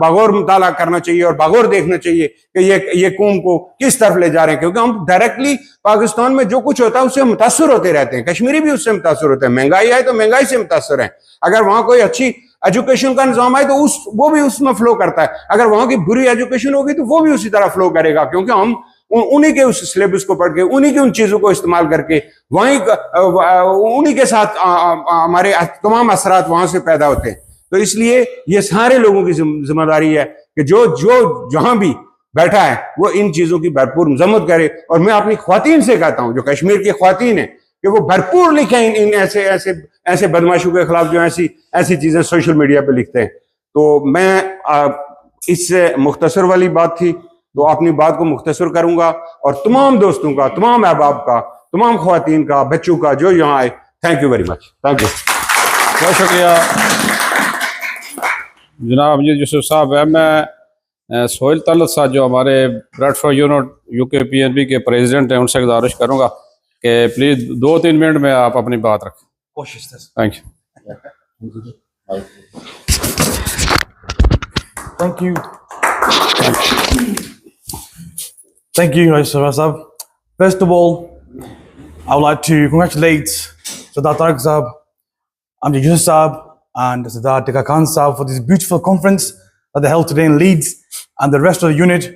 बागौर मुताला करना चाहिए और बागौर देखना चाहिए कि ये कौम को किस तरफ ले जा रहे हैं। क्योंकि हम डायरेक्टली पाकिस्तान में जो कुछ होता है उससे मुतासर होते रहते हैं, कश्मीरी भी उससे मुतासर होते हैं। महंगाई आए तो महंगाई से मुतासर है, अगर वहां कोई अच्छी एजुकेशन का निजाम आए तो वो भी उसमें फ्लो करता है, अगर वहां की बुरी एजुकेशन होगी तो वो भी उसी तरह फ्लो करेगा। क्योंकि हम उन्हीं के उस सिलेबस को पढ़ के, उन्हीं की उन चीजों को इस्तेमाल करके वहीं उन्हीं के साथ हमारे तमाम असरात वहां से पैदा होते हैं। तो इसलिए ये सारे लोगों की जिम्मेदारी है कि जो जहां भी बैठा है वो इन चीजों की भरपूर मजम्मत करे। और मैं अपनी ख्वातीन से कहता हूं, जो कश्मीर की ख्वातीन है, कि वो भरपूर लिखें इन ऐसे बदमाशों के खिलाफ जो ऐसी चीजें सोशल मीडिया पे लिखते हैं। तो मैं इससे मुख्तसर वाली बात थी, तो अपनी बात को मुख्तसर करूंगा और तमाम दोस्तों का, तमाम अहबाब का, तमाम ख्वातीन का, बच्चों का जो यहाँ आए, thank you very much. Thank you, बहुत शुक्रिया जनाब जी यूसुफ साहब है। मैं सोहेल तलत साहब जो हमारे ब्रेडफोर्ड यूनिट UKPNP के प्रेसिडेंट हैं, उनसे गुजारिश करूंगा कि प्लीज़ 2-3 मिनट में आप अपनी बात रखें। कोशिश है। Thank you. Thank you, Saab. First of all, I would like to congratulate Sardar Tariq Saab, Amjad Yusuf Saab, and Sardar Tika Khan Saab for this beautiful conference that they held today in Leeds, and the rest of the unit,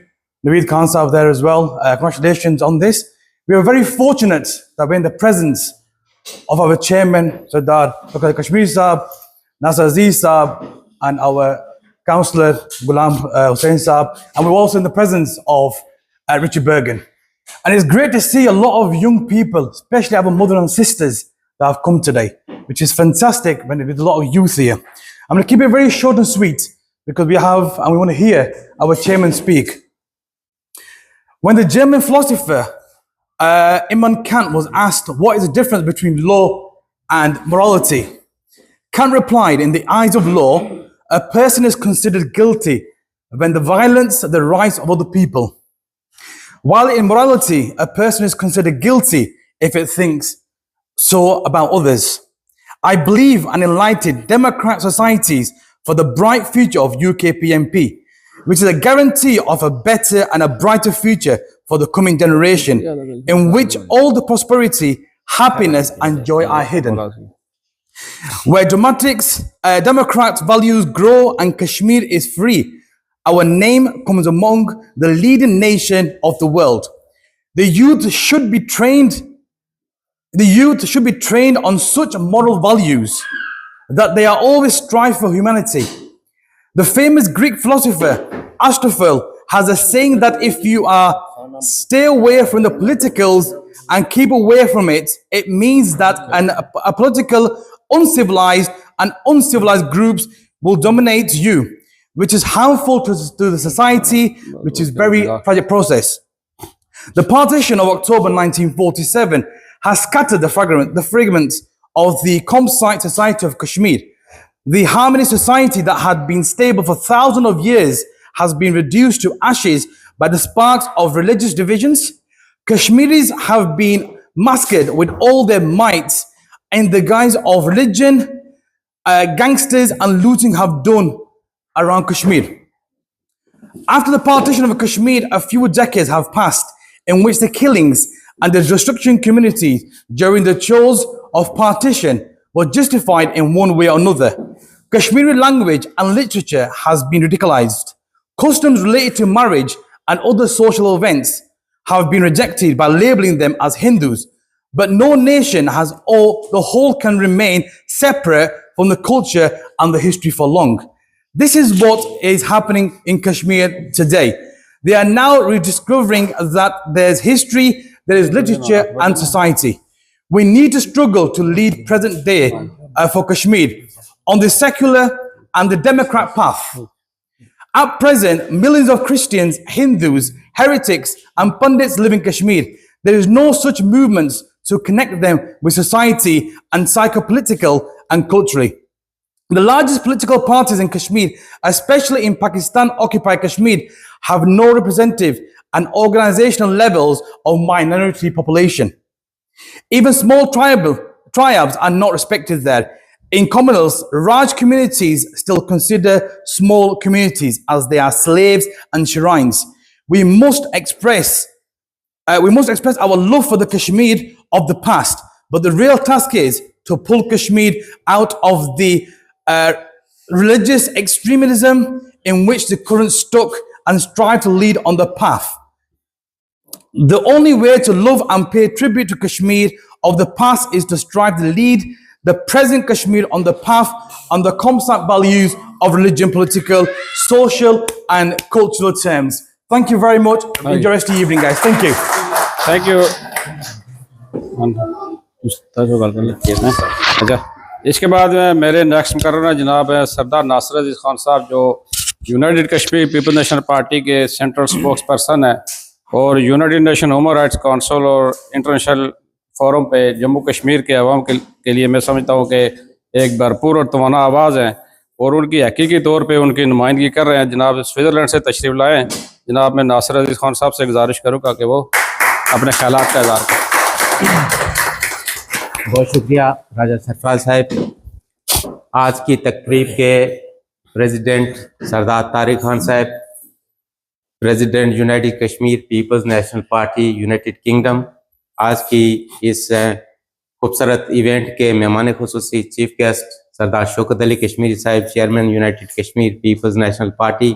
Naveed Khan Saab there as well. Congratulations on this. We are very fortunate that we're in the presence of our chairman, Sardar Kashmir Saab, Nasser Aziz Saab, and our councillor, Ghulam Hussain Saab, and we're also in the presence of Richard Bergen. And it's great to see a lot of young people, especially our mothers and sisters that have come today, which is fantastic when with a lot of youth here. I'm going to keep it very short and sweet because we want to hear our chairman speak. When the German philosopher Immanuel Kant was asked what is the difference between law and morality, Kant replied, in the eyes of law, a person is considered guilty when the violates the rights of other people, while in morality, a person is considered guilty if it thinks so about others. I believe in enlightened democratic societies for the bright future of UKPNP, which is a guarantee of a better and a brighter future for the coming generation, in which all the prosperity, happiness and joy are hidden. Where democrat values grow and Kashmir is free, our name comes among the leading nation of the world. The youth should be trained on such moral values that they are always strive for humanity. The famous Greek philosopher Aristotle has a saying that if you stay away from the politicals and keep away from it, it means that a political, uncivilized groups will dominate you, which is harmful to the society, which is very tragic process. The partition of October 1947 has scattered the fragments of the composite society of Kashmir. The harmony society that had been stable for thousands of years has been reduced to ashes by the sparks of religious divisions. Kashmiris have been massacred with all their might in the guise of religion, gangsters and looting have done around Kashmir. After the partition of Kashmir, a few decades have passed in which the killings and the destruction communities during the chores of partition were justified in one way or another. Kashmiri language and literature has been ridiculized. Customs related to marriage and other social events have been rejected by labeling them as Hindus. But no nation has the whole can remain separate from the culture and the history for long. This is what is happening in Kashmir today. They are now rediscovering that there's history, there is literature and society. We need to struggle to lead present day for Kashmir on the secular and the democrat path. At present, millions of Christians, Hindus, heretics, and pundits live in Kashmir. There is no such movements to connect them with society and psychopolitical and culturally. The largest political parties in Kashmir, especially in Pakistan-occupied Kashmir, have no representative and organizational levels of minority population. Even small tribes are not respected there. In Commonwealth, Raj communities still consider small communities as they are slaves and shrines. We must express our love for the Kashmir of the past, but the real task is to pull Kashmir out of the religious extremism in which the current stuck and strive to lead on the path. The only way to love and pay tribute to Kashmir of the past is to strive to lead the present Kashmir on the path on the constant values of religion, political, social, and cultural terms. Thank you very much. Enjoy the rest of the evening, guys. Thank you. Thank you. अच्छा, इसके बाद मेरे next मुकर्रर जनाब सरदार नासिर अजीज खान साहब, जो United Kashmir people national party के central spokes person है और United nation human rights council और इंटरनेशनल फोरम पे जम्मू कश्मीर के अवाम के लिए मैं समझता हूँ कि एक भरपूर और तवाना आवाज़ है और उनकी हकीकी तौर पे उनकी नुमाइंदगी कर रहे हैं। जनाब स्विट्ज़रलैंड से तशरीफ़ लाए। जनाब मैं नासिर अजीज़ खान साहब से गुजारिश करूँगा कि वो अपने ख्यालात का इज़हार करें। बहुत शुक्रिया राजा सरफराज साहब। आज की तकरीब के प्रेसिडेंट सरदार तारिक खान साहब, president United Kashmir peoples National Party United Kingdom, आज की इस खूबसूरत इवेंट के मेहमान खुसूसी चीफ गेस्ट सरदार शौकत अली कश्मीरी साहब, chairman United Kashmir peoples National Party,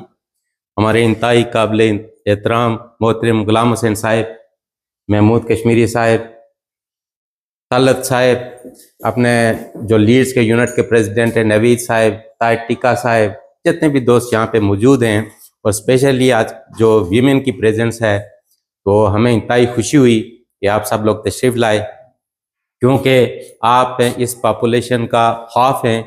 हमारे इंतहाई काबिल एहतराम मोहतरम गुलाम हुसैन साहब, महमूद कश्मीरी साहब, तलत साहब, अपने जो लीड्स के यूनिट के प्रेसिडेंट हैं नवीद साहब, ताहिर टिक्का साहब, जितने भी दोस्त यहाँ पे मौजूद हैं, और स्पेशली आज जो वीमेन की प्रेजेंस है, तो हमें इंतहाई खुशी हुई कि आप सब लोग तशरीफ़ लाए, क्योंकि आप इस पॉपुलेशन का हाफ हैं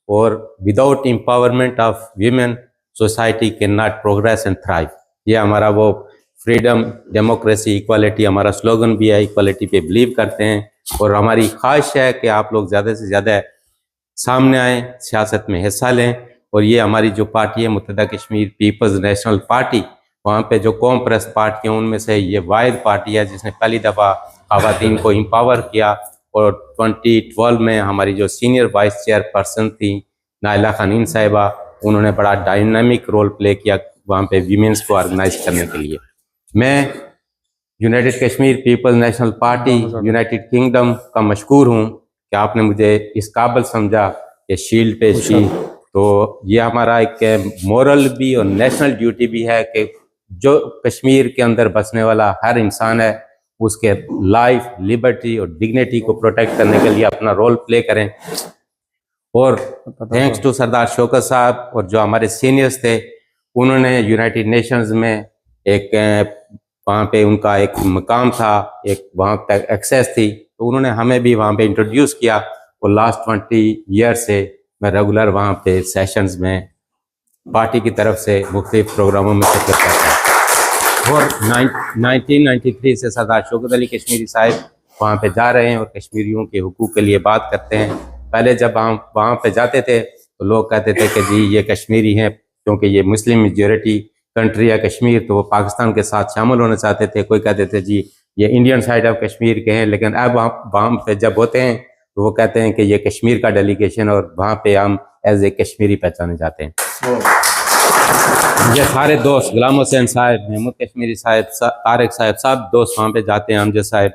और without empowerment of women society can not progress and thrive. ये हमारा वो फ्रीडम, डेमोक्रेसी, इक्वालिटी हमारा स्लोगन भी है। इक्वालिटी पे बिलीव करते हैं और हमारी ख्वाहिश है कि आप लोग ज़्यादा से ज़्यादा सामने आएँ, सियासत में हिस्सा लें। और ये हमारी जो पार्टी है मुत्तहिदा कश्मीर पीपल्स नेशनल पार्टी, वहाँ पे जो कौम परस्त पार्टियाँ उनमें से ये वाहिद पार्टी है जिसने पहली दफ़ा ख़वातीन को एम्पावर किया। और 2012 में हमारी जो सीनियर वाइस चेयरपर्सन थी नाइला खानीन साहिबा, उन्होंने बड़ा डायनामिक रोल प्ले किया वहाँ पे वीमेंस को ऑर्गेनाइज करने के लिए। मैं United Kashmir peoples National Party United Kingdom का मशकूर हूँ कि आपने मुझे इस काबिल समझा कि शील्ड पेश की। तो ये हमारा एक मोरल भी और नेशनल ड्यूटी भी है कि जो कश्मीर के अंदर बसने वाला हर इंसान है उसके लाइफ, लिबर्टी और डिग्निटी को प्रोटेक्ट करने के लिए अपना रोल प्ले करें। और थैंक्स टू सरदार शौकत साहब और जो हमारे सीनियर्स थे, उन्होंने यूनाइटेड नेशंस में एक वहाँ पे उनका एक मकाम था, एक वहाँ तक एक्सेस थी, तो उन्होंने हमें भी वहाँ पे इंट्रोड्यूस किया। और लास्ट 20 ईयर से मैं रेगुलर वहाँ पे सेशंस में पार्टी की तरफ से मुख्तलिफ प्रोग्रामों में शिरकत करता हूँ। और 1993 से सरदार शौकत अली कश्मीरी साहब वहाँ पे जा रहे हैं और कश्मीरियों के हुकूक के लिए बात करते हैं। पहले जब हम वहाँ पे जाते थे तो लोग कहते थे कि जी ये कश्मीरी हैं, क्योंकि ये मुस्लिम मेजॉरिटी कंट्री है कश्मीर, तो वो पाकिस्तान के साथ शामिल होना चाहते थे। कोई कहते थे जी ये इंडियन साइड ऑफ कश्मीर के हैं, लेकिन अब वहाँ पे जब होते हैं तो वो कहते हैं कि ये कश्मीर का डेलीगेशन और वहाँ पे हम एज ए कश्मीरी पहचाने जाते हैं। ये सारे दोस्त गुलाम हुसैन साहब, महमूद कश्मीरी साहब, तारिक साहब, सब दोस्त वहाँ पे जाते हैं। अमजद साहब,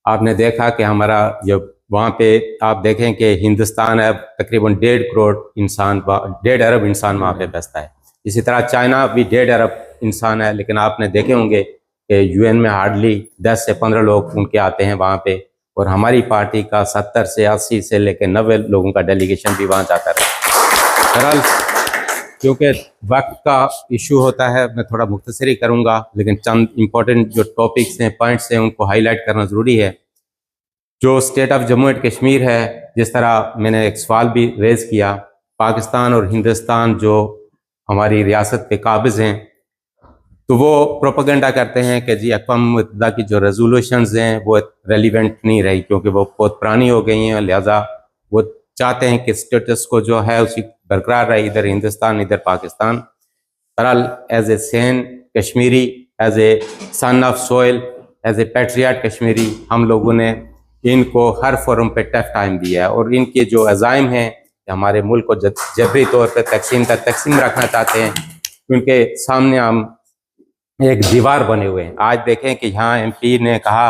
आपने देखा कि हमारा जो वहाँ पे आप देखें कि हिंदुस्तान है तकरीबन 1.5 करोड़ इंसान, 1.5 अरब इंसान वहाँ पे बसता है। इसी तरह चाइना भी 1.5 अरब इंसान है, लेकिन आपने देखे होंगे कि यूएन में हार्डली 10 से 15 लोग उनके आते हैं वहाँ पे, और हमारी पार्टी का 70 से 80 से लेकर 90 लोगों का डेलीगेशन भी वहाँ जाता है। बहरहाल क्योंकि वक्त का इशू होता है, मैं थोड़ा मुख्तसरी करूँगा, लेकिन चंद इम्पोर्टेंट जो टॉपिक्स हैं, पॉइंट्स हैं, उनको हाईलाइट करना ज़रूरी है। जो state of Jammu and Kashmir है, जिस तरह मैंने एक सवाल भी रेज़ किया, पाकिस्तान और हिंदुस्तान जो हमारी रियासत के काबिज हैं, तो वो प्रोपेगेंडा करते हैं कि जी अक़वाम मुत्तहिदा की जो रेजोल्यूशंस हैं वो रेलिवेंट नहीं रही क्योंकि वो बहुत पुरानी हो गई हैं, लिहाजा वो चाहते हैं कि स्टेटस को जो है उसी बरकरार रहे, इधर हिंदुस्तान इधर पाकिस्तान। बहरहाल as a son Kashmiri, as a son of soil, as a patriot Kashmiri, हम लोगों ने इनको हर फोरम पे टफ टाइम दिया है और इनके जो अज़ाइम हैं कि हमारे मुल्क को जबरी तौर पर तकसीम रखना चाहते हैं, उनके सामने हम एक दीवार बने हुए हैं। आज देखें कि यहाँ MP ने कहा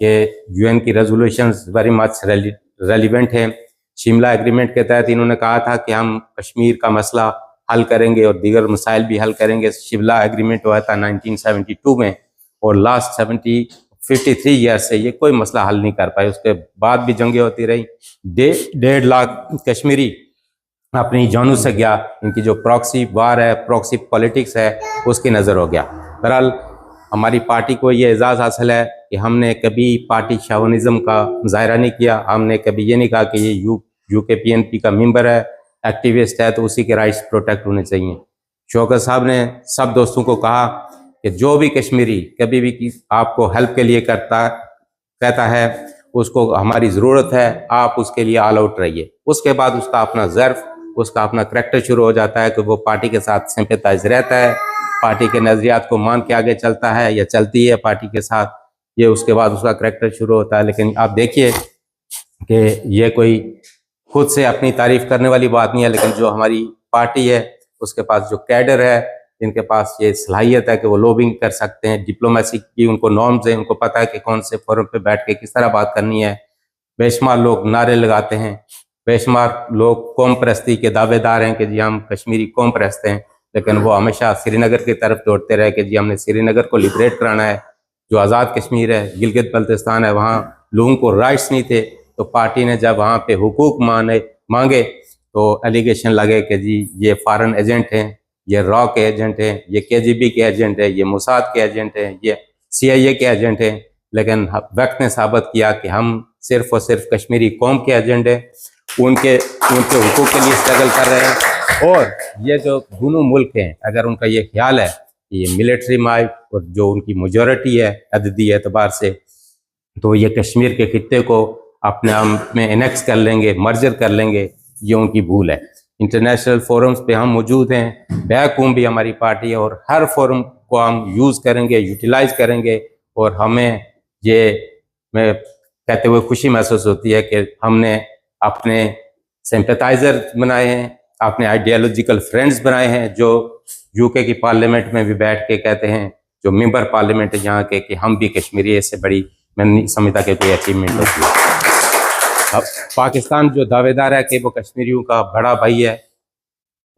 कि UN की रेजोल्यूशंस वेरी मच रेलिवेंट हैं। शिमला एग्रीमेंट के तहत इन्होंने कहा था कि हम कश्मीर का मसला हल करेंगे और दीगर मसाइल भी हल करेंगे। शिमला एग्रीमेंट हुआ था 1972 में और लास्ट 53 ईयर से ये कोई मसला हल नहीं कर पाए। उसके बाद भी जंगें होती रही। 1.5 लाख कश्मीरी अपनी जानों से गया। इनकी जो प्रॉक्सी वार है, प्रॉक्सी पॉलिटिक्स है, उसकी नज़र हो गया। बहरहाल हमारी पार्टी को ये एजाज़ हासिल है कि हमने कभी पार्टी शावनिज़म का मुजाहरा नहीं किया। हमने कभी ये नहीं कहा कि ये UK PNP का मेंबर है, एक्टिविस्ट है, तो उसी के राइट्स प्रोटेक्ट होने चाहिए। शौकत साहब ने सब दोस्तों को कहा कि जो भी कश्मीरी कभी भी आपको हेल्प के लिए कहता है, उसको हमारी ज़रूरत है, आप उसके लिए ऑल आउट रहिए। उसके बाद उसका अपना ज़र्फ, उसका अपना करैक्टर शुरू हो जाता है कि वो पार्टी के साथ सिंपैथाइज रहता है, पार्टी के नज़रियात को मान के आगे चलता है या चलती है पार्टी के साथ, ये उसके बाद उसका करैक्टर शुरू होता है। लेकिन आप देखिए कि ये कोई खुद से अपनी तारीफ करने वाली बात नहीं है, लेकिन जो हमारी पार्टी है उसके पास जो कैडर है, जिनके पास ये सलाहियत है कि वो लॉबिंग कर सकते हैं, डिप्लोमेसी की उनको नॉर्म्स हैं, उनको पता है कि कौन से फोरम पे बैठ के किस तरह बात करनी है। बेशुमार लोग नारे लगाते हैं, बेशुमार लोग कौम परस्ती के दावेदार हैं कि जी हम कश्मीरी कौम परस्त हैं, लेकिन वो हमेशा श्रीनगर की तरफ दौड़ते रहे कि जी हमने श्रीनगर को लिबरेट कराना है। जो आज़ाद कश्मीर है, गिलगित बल्तिस्तान है, वहाँ लोगों को राइट्स नहीं थे, तो पार्टी ने जब वहाँ पे हुकूक मांगे तो एलिगेशन लगे कि जी ये फॉरेन एजेंट हैं, ये रॉ के एजेंट हैं, ये KGB के एजेंट हैं, ये मोसाद के एजेंट हैं, ये CIA के एजेंट हैं। लेकिन वक्त ने साबित किया कि हम सिर्फ और सिर्फ कश्मीरी कौम के एजेंट हैं, उनके हुकूक के लिए स्ट्रगल कर रहे हैं। और ये जो दोनों मुल्क हैं, अगर उनका ये ख्याल है कि ये मिलिट्री माइट और जो उनकी मेजॉरिटी है अददी एतबार से, तो ये कश्मीर के खित्ते को अपने आप में एनेक्स कर लेंगे, मर्जर कर लेंगे, ये उनकी भूल है। इंटरनेशनल फोरम्स पे हम मौजूद हैं, बैकूम भी हमारी पार्टी है और हर फोरम को हम यूज़ करेंगे, यूटिलाइज करेंगे। और हमें ये मैं कहते हुए खुशी महसूस होती है कि हमने अपने सिंपैथाइजर बनाए हैं, अपने आइडियोलॉजिकल फ्रेंड्स बनाए हैं, जो UK की पार्लियामेंट में भी बैठ के कहते हैं, जो मेंबर पार्लियामेंट है यहाँ के, कि हम भी कश्मीरी, इससे बड़ी मैं नहीं समझता कि कोई अचीवमेंट होती है। अब पाकिस्तान जो दावेदार है कि वो कश्मीरियों का बड़ा भाई है,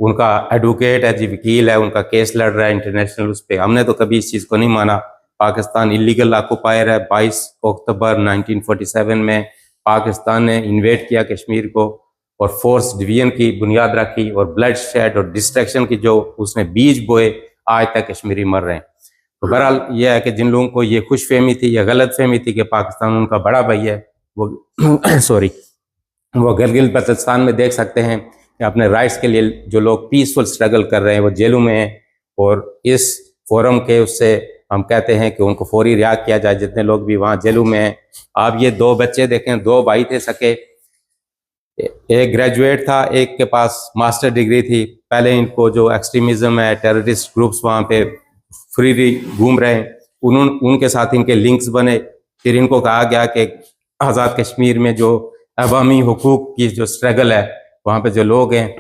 उनका एडवोकेट है जी, वकील है, उनका केस लड़ रहा है इंटरनेशनल उस पर, हमने तो कभी इस चीज़ को नहीं माना। पाकिस्तान इलीगल ऑक्युपायर है। 22 अक्टूबर 1947 में पाकिस्तान ने इन्वेड किया कश्मीर को और फोर्स डिवीजन की बुनियाद रखी और ब्लड शेड और डिस्ट्रैक्शन की जो उसने बीज बोए, आज तक कश्मीरी मर रहे हैं। तो बहरहाल यह है कि जिन लोगों को ये खुश फहमी थी या गलत फहमी थी कि पाकिस्तान उनका बड़ा भाई है, वो वो गिलगित बल्तिस्तान में देख सकते हैं कि अपने राइट्स के लिए जो लोग पीसफुल स्ट्रगल कर रहे हैं वो जेलों में हैं। और इस फोरम के उससे हम कहते हैं कि उनको फौरी रिहा किया जाए, जितने लोग भी वहाँ जेलों में हैं। आप ये 2 बच्चे देखें, 2 भाई थे सके, एक ग्रेजुएट था, एक के पास मास्टर डिग्री थी। पहले इनको जो एक्सट्रीमिज्म है, टेररिस्ट ग्रुप्स वहाँ पे फ्री घूम रहे हैं, उनके साथ इनके लिंक्स बने। फिर इनको कहा गया कि आज़ाद कश्मीर में जो अवामी हुकूक की जो स्ट्रगल है, वहाँ पे जो लोग हैं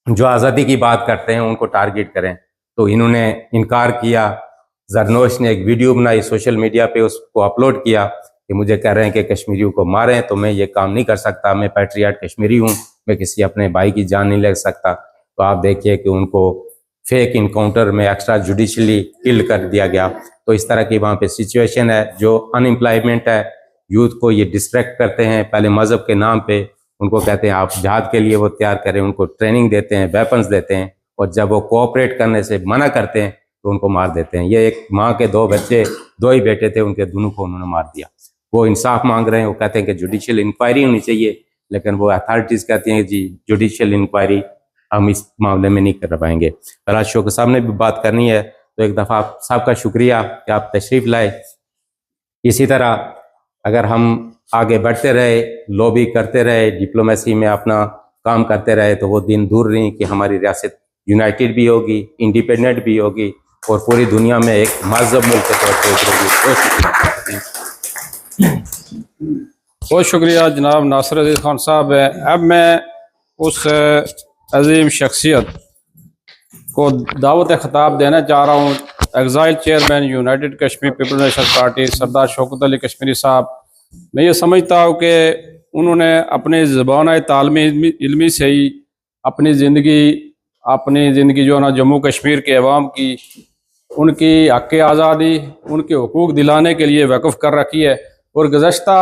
जो आज़ादी की बात करते हैं उनको टारगेट करें, तो इन्होंने इनकार किया। जरनोश ने एक वीडियो बनाई, सोशल मीडिया पे उसको अपलोड किया कि मुझे कह रहे हैं कि कश्मीरियों को मारें, तो मैं ये काम नहीं कर सकता, मैं पैट्रियाट कश्मीरी हूँ, मैं किसी अपने भाई की जान नहीं ले सकता। तो आप देखिए कि उनको फेक इनकाउंटर में एक्स्ट्रा जुडिशली किल कर दिया गया। तो इस तरह की वहाँ पे सिचुएशन है। जो अनएम्प्लॉयमेंट है, यूथ को ये डिस्ट्रैक्ट करते हैं, पहले मज़हब के नाम पे उनको कहते हैं आप जिहाद के लिए वो तैयार करें, उनको ट्रेनिंग देते हैं, वेपन्स देते हैं, और जब वो कोऑपरेट करने से मना करते हैं तो उनको मार देते हैं। ये एक माँ के 2 बच्चे, 2 ही बेटे थे, उनके दोनों को उन्होंने मार दिया। वो इंसाफ मांग रहे हैं, वो कहते हैं कि जुडिशियल इंक्वायरी होनी चाहिए, लेकिन वो अथॉरिटीज़ कहती हैं जी जुडिशियल इंक्वायरी हम इस मामले में नहीं कर पाएंगे। फराज शौकत साहब ने भी बात करनी है तो एक दफ़ा आप सबका शुक्रिया कि आप तशरीफ़ लाए। इसी तरह अगर हम आगे बढ़ते रहे, लॉबी करते रहे, डिप्लोमेसी में अपना काम करते रहे तो वो दिन दूर नहीं कि हमारी रियासत यूनाइटेड भी होगी, इंडिपेंडेंट भी होगी और पूरी दुनिया में एक महज़ब मुल्क के तौर पर उभरेगी। बहुत शुक्रिया जनाब नासिर अजीज़ खान साहब। अब मैं उस अजीम शख्सियत को दावत ख़िताब देना चाह रहा हूँ, exile chairman United Kashmir peoples National Party Sardar Shaukat Ali Kashmiri साहब। मैं ये समझता हूँ कि उन्होंने अपनी ज़बान तालीम इल्मी से ही अपनी ज़िंदगी जो है ना जम्मू कश्मीर के अवाम की, उनकी हक़ आज़ादी, उनके हुकूक दिलाने के लिए वक़्फ़ कर रखी है। और गुज़श्ता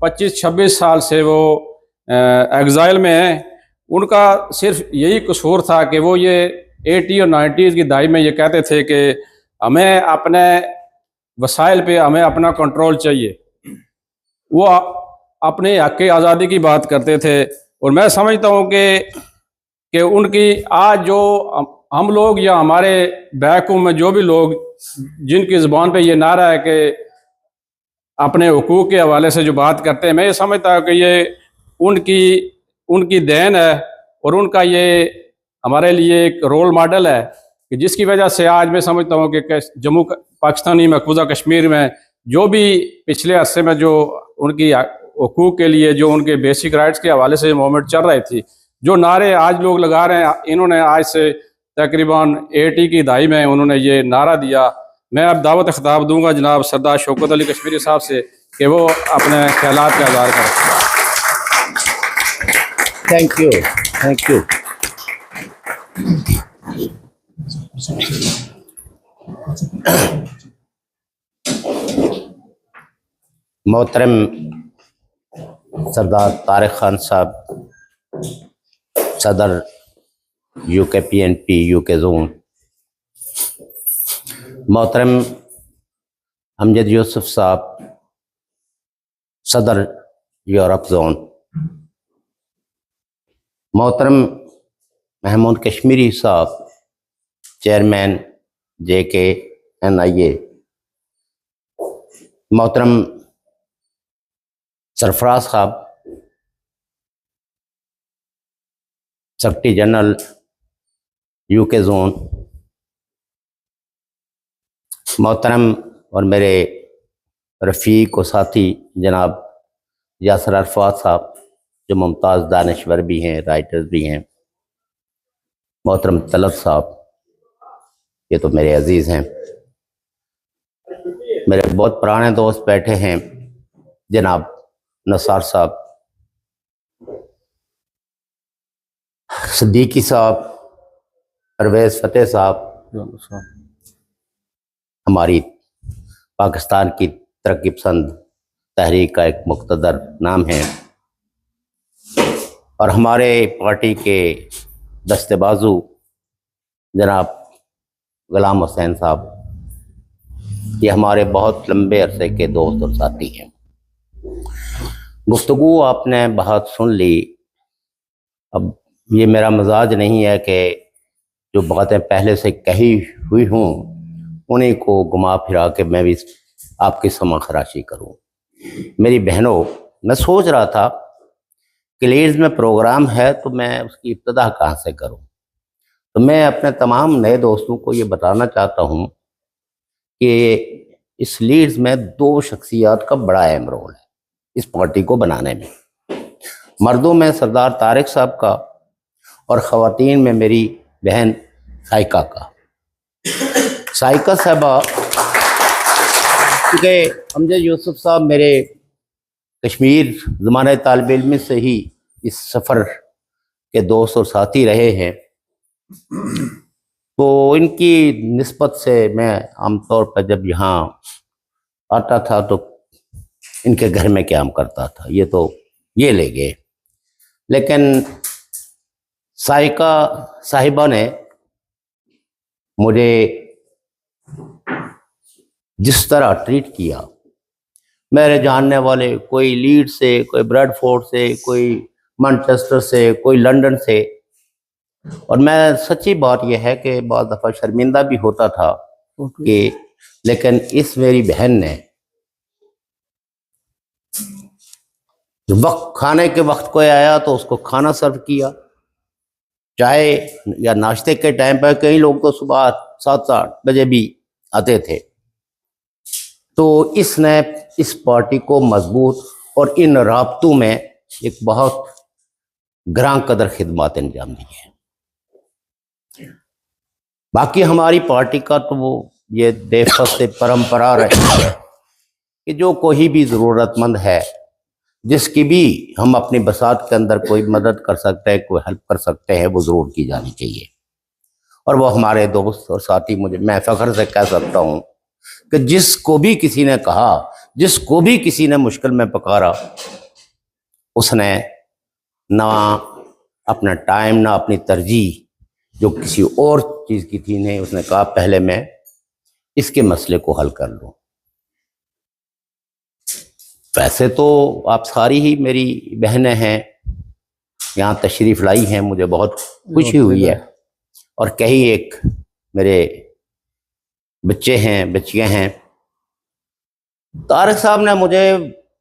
25-26 साल से वो एग्ज़ाइल में हैं। उनका सिर्फ यही कसूर था कि वो ये 80 और 90s की दहाई में ये कहते थे कि हमें अपने वसाइल पे हमें अपना कंट्रोल चाहिए। वो अपने हक़ आज़ादी की बात करते थे। और मैं समझता हूँ कि उनकी आज जो हम लोग या हमारे बैकूम में जो भी लोग जिनकी ज़ुबान पे ये नारा है कि अपने हुकूक के हवाले से जो बात करते हैं, मैं ये समझता हूँ कि ये उनकी देन है और उनका ये हमारे लिए एक रोल मॉडल है कि जिसकी वजह से आज मैं समझता हूँ कि जम्मू पाकिस्तानी मकबूजा कश्मीर में जो भी पिछले अरसे में जो उनकी हुकूक के लिए, जो उनके बेसिक राइट्स के हवाले से मूवमेंट चल रही थी, जो नारे आज लोग लगा रहे हैं, इन्होंने आज से तकरीबन 80 की दहाई में उन्होंने ये नारा दिया। मैं अब दावत ख़िताब दूंगा जनाब सरदार शौकत अली कश्मीरी साहब से कि वो अपने ख्यालात का इज़हार करें। Thank you. मोहतरम सरदार तारिक खान साहब, सदर UKPNP UK जोन, मोहतरम अमजद यूसुफ साहब, सदर यूरोप जोन, मोहतरम महमूद कश्मीरी साहब, चेयरमैन JKNIA, मोहतरम सरफराज साहब, सेक्रेटरी जनरल UK जोन, मोहतरम और मेरे रफ़ीक और साथी जनाब यासर अरफात साहब जो मुमताज़ दानिश्वर भी हैं, राइटर्स भी हैं, मोहतरम तलत साहब, ये तो मेरे अजीज़ हैं। मेरे बहुत पुराने दोस्त बैठे हैं, जनाब नसार साहब, सिद्दीकी साहब, परवेज़ फ़तेह साहब, हमारी पाकिस्तान की तरक्की पसंद तहरीक का एक मुक़्तदर नाम है, और हमारे पार्टी के दस्तेबाजू जनाब गुलाम हुसैन साहब, ये हमारे बहुत लंबे अरसे के दोस्त और साथी हैं। गुफ्तगू आपने बहुत सुन ली। अब ये मेरा मजाज नहीं है कि जो बातें पहले से कही हुई हों उन्हीं को घुमा फिरा के मैं भी आपकी समा खराशी करूँ। मेरी बहनों, मैं सोच रहा था कि लीड्स में प्रोग्राम है तो मैं उसकी इब्तदा कहाँ से करूँ। तो मैं अपने तमाम नए दोस्तों को ये बताना चाहता हूँ कि इस लीड्स में 2 शख्सियात का बड़ा अहम रोल है इस पार्टी को बनाने में। मर्दों में सरदार तारिक साहब का और ख़वातीन में मेरी बहन साइका का। साइका साहबा, क्योंकि अमजद यूसुफ साहब मेरे कश्मीर ज़माने तालिब इल्म से ही इस सफ़र के दोस्त और साथी रहे हैं, तो इनकी निस्बत से मैं आमतौर पर जब यहाँ आता था तो इनके घर में क्या करता था, ये तो ये ले गए। लेकिन साइका साहिबा ने मुझे जिस तरह ट्रीट किया, मेरे जानने वाले कोई लीड से, कोई ब्रेडफोर्ड से, कोई मैनचेस्टर से, कोई लंदन से, और मैं सच्ची बात यह है कि बहुत दफ़ा शर्मिंदा भी होता था कि लेकिन इस मेरी बहन ने वक्त खाने के वक्त कोई आया तो उसको खाना सर्व किया, चाय या नाश्ते के टाइम पर कई लोग तो सुबह 7-8 बजे भी आते थे। तो इसने इस पार्टी को मजबूत और इन राब्तों में एक बहुत ग्रां कदर खिदमत अंजाम दी है। बाकी हमारी पार्टी का तो वो ये देश से परंपरा रही है कि जो कोई भी ज़रूरतमंद है, जिसकी भी हम अपनी बसात के अंदर कोई मदद कर सकते हैं, कोई हेल्प कर सकते हैं, वो ज़रूर की जानी चाहिए। और वो हमारे दोस्त और साथी, मैं फ़ख्र से कह सकता हूँ कि जिसको भी किसी ने कहा, जिसको भी किसी ने मुश्किल में पकारा, उसने ना अपना टाइम ना अपनी तरजीह जो किसी और चीज़ की थी, नहीं, उसने कहा पहले मैं इसके मसले को हल कर लूँ। वैसे तो आप सारी ही मेरी बहनें हैं, यहाँ तशरीफ़ लाई हैं, मुझे बहुत खुशी हुई है। और कई एक मेरे बच्चे हैं, बच्चियाँ हैं। तारिक साहब ने मुझे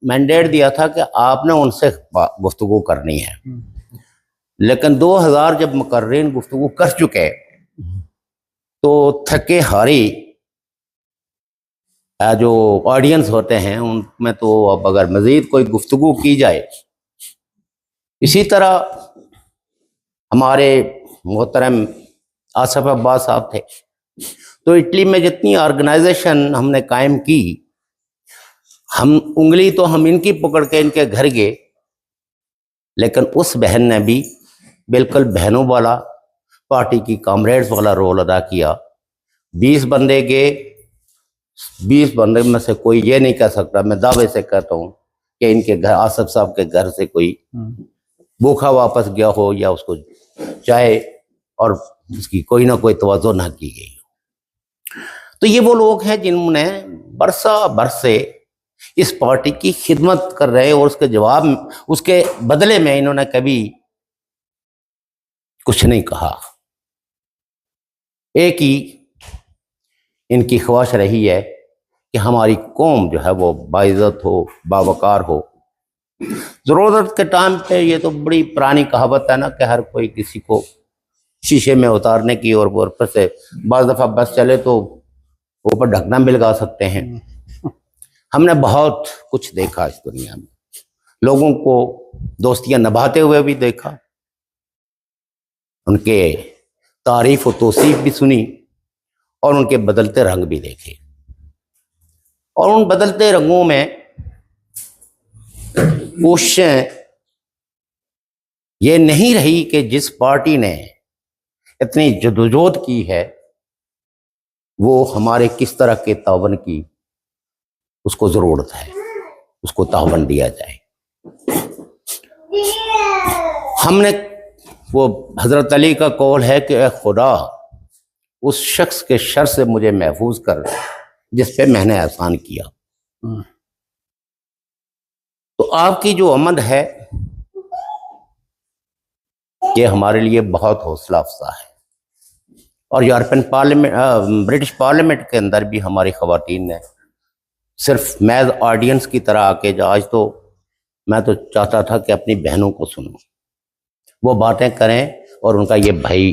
मैंडेट दिया था कि आपने उनसे गुफ्तगू करनी है, लेकिन 2000 जब मुकर्रीन गुफ्तगू कर चुके तो थके हारी जो ऑडियंस होते हैं उनमें तो अब अगर मज़ीद कोई गुफ्तगू की जाए। इसी तरह हमारे मोहतरम आसिफ अब्बास साहब थे, तो इटली में जितनी ऑर्गेनाइजेशन हमने कायम की, हम उंगली तो हम इनकी पकड़ के इनके घर गए, लेकिन उस बहन ने भी बिल्कुल बहनों वाला, पार्टी की कामरेड्स वाला रोल अदा किया। 20 बंदे गए, 20 बंदे में से कोई ये नहीं कह सकता, मैं दावे से कहता हूँ कि इनके घर, आसिफ साहब के घर से कोई भूखा वापस गया हो या उसको चाय और उसकी कोई ना कोई तवज्जो ना की गई हो। तो ये वो लोग हैं जिन्होंने बरसे इस पार्टी की खिदमत कर रहे, और उसके जवाब, उसके बदले में इन्होंने कभी कुछ नहीं कहा। एक ही इनकी ख्वाहिश रही है कि हमारी कौम जो है वो बाइज्जत हो, बावकार हो। ज़रूरत के टाइम पे, ये तो बड़ी पुरानी कहावत है ना कि हर कोई किसी को शीशे में उतारने की, और ऊपर से बाज़ दफ़ा बस चले तो ऊपर ढकना भी लगा सकते हैं। हमने बहुत कुछ देखा इस दुनिया में, लोगों को दोस्तियां निभाते हुए भी देखा, उनके तारीफ और तौसीफ भी सुनी, और उनके बदलते रंग भी देखे। और उन बदलते रंगों में कोशिशें ये नहीं रही कि जिस पार्टी ने इतनी जदोजहद की है वो हमारे किस तरह के तावन की उसको ज़रूरत है, उसको तावन दिया जाए। हमने, वो हज़रत अली का कौल है कि ए खुदा, उस शख्स के शर से मुझे महफूज कर जिस पे मैंने एहसान किया। तो आपकी जो आमद है ये हमारे लिए बहुत हौसला अफजा है। और यूरोपियन पार्लियामेंट, ब्रिटिश पार्लियामेंट के अंदर भी हमारी ख़वातीन ने सिर्फ मैज ऑडियंस की तरह आके, आज तो मैं तो चाहता था कि अपनी बहनों को सुनूं, वो बातें करें और उनका ये भाई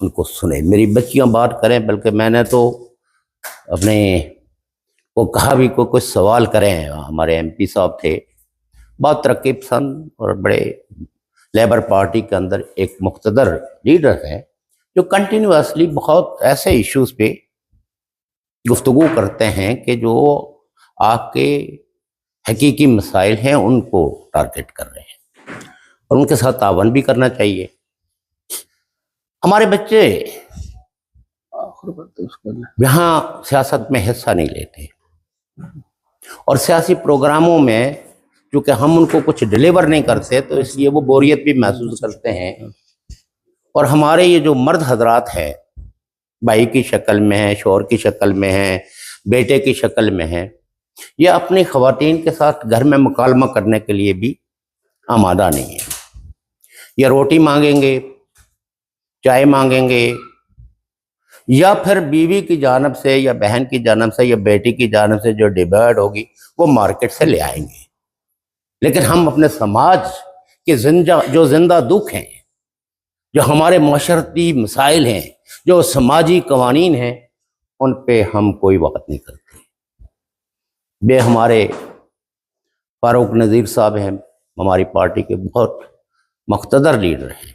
उनको सुने, मेरी बच्चियां बात करें। बल्कि मैंने तो अपने को कहा भी, कोई कुछ सवाल करें। हमारे MP साहब थे, बहुत तरक्की पसंद और बड़े लेबर पार्टी के अंदर एक मुख्तदर लीडर हैं जो कंटिन्यूसली बहुत ऐसे इश्यूज पे गुफ्तगू करते हैं कि जो आपके हकीकी मसाइल हैं उनको टारगेट कर रहे हैं, और उनके साथ तावन भी करना चाहिए। हमारे बच्चे यहाँ सियासत में हिस्सा नहीं लेते, और सियासी प्रोग्रामों में चूँकि हम उनको कुछ डिलीवर नहीं करते तो इसलिए वो बोरियत भी महसूस करते हैं। और हमारे ये जो मर्द हजरात हैं, भाई की शक्ल में हैं, शौहर की शक्ल में हैं, बेटे की शक्ल में हैं, ये अपनी ख़वातीन के साथ घर में मुकालमा करने के लिए भी आमादा नहीं है। ये रोटी मांगेंगे, चाय मांगेंगे, या फिर बीवी की जानब से या बहन की जानब से या बेटी की जानब से जो डिमांड होगी वो मार्केट से ले आएंगे। लेकिन हम अपने समाज के जिंदा दुख हैं, जो हमारे माशरती मसाइल हैं, जो समाजी कवानीन हैं, उन पे हम कोई बात नहीं करते। वे हमारे फारूक नज़ीर साहब हैं, हमारी पार्टी के बहुत मुक़्तदर लीडर हैं,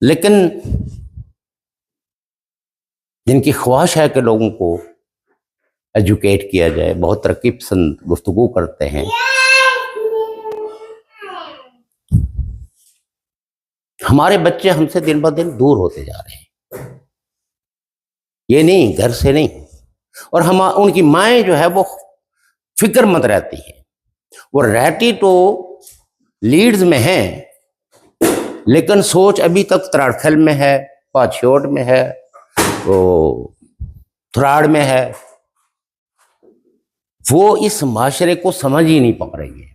लेकिन जिनकी ख्वाहिश है कि लोगों को एजुकेट किया जाए, बहुत तरक्की पसंद गुफ्तगू करते हैं। हमारे बच्चे हमसे दिन ब दिन दूर होते जा रहे हैं, ये नहीं, घर से नहीं। और हम उनकी माएँ जो है वो फिक्रमंद रहती हैं, वो रहती तो लीड्स में हैं, लेकिन सोच अभी तक तराड़खल में है, पाछोट में है, वो थराड़ में है। वो इस माशरे को समझ ही नहीं पा रही है।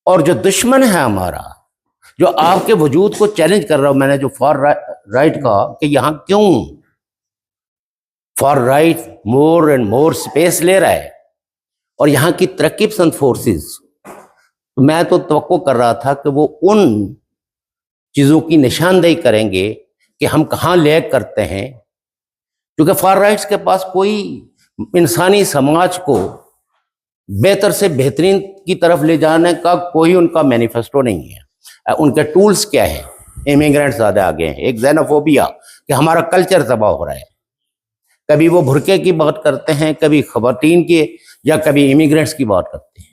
और जो दुश्मन है हमारा, जो आपके वजूद को चैलेंज कर रहा हूं, मैंने जो फॉर राइट कहा कि यहां क्यों for right more and more space ले रहा है और यहां की तरक्की पसंद फोर्सेस, मैं तो तवक्को कर रहा था कि वो उन चीज़ों की निशानदेही करेंगे कि हम कहाँ लैग करते हैं, क्योंकि फार राइट्स के पास कोई इंसानी समाज को बेहतर से बेहतरीन की तरफ ले जाने का कोई उनका मैनिफेस्टो नहीं है। उनके टूल्स क्या है? इमिग्रेंट्स ज़्यादा आगे हैं, एक xenophobia कि हमारा कल्चर तबाह हो रहा है। कभी वो भुरके की बात करते हैं, कभी ख़वातीन की, या कभी इमिग्रेंट्स की बात करते हैं।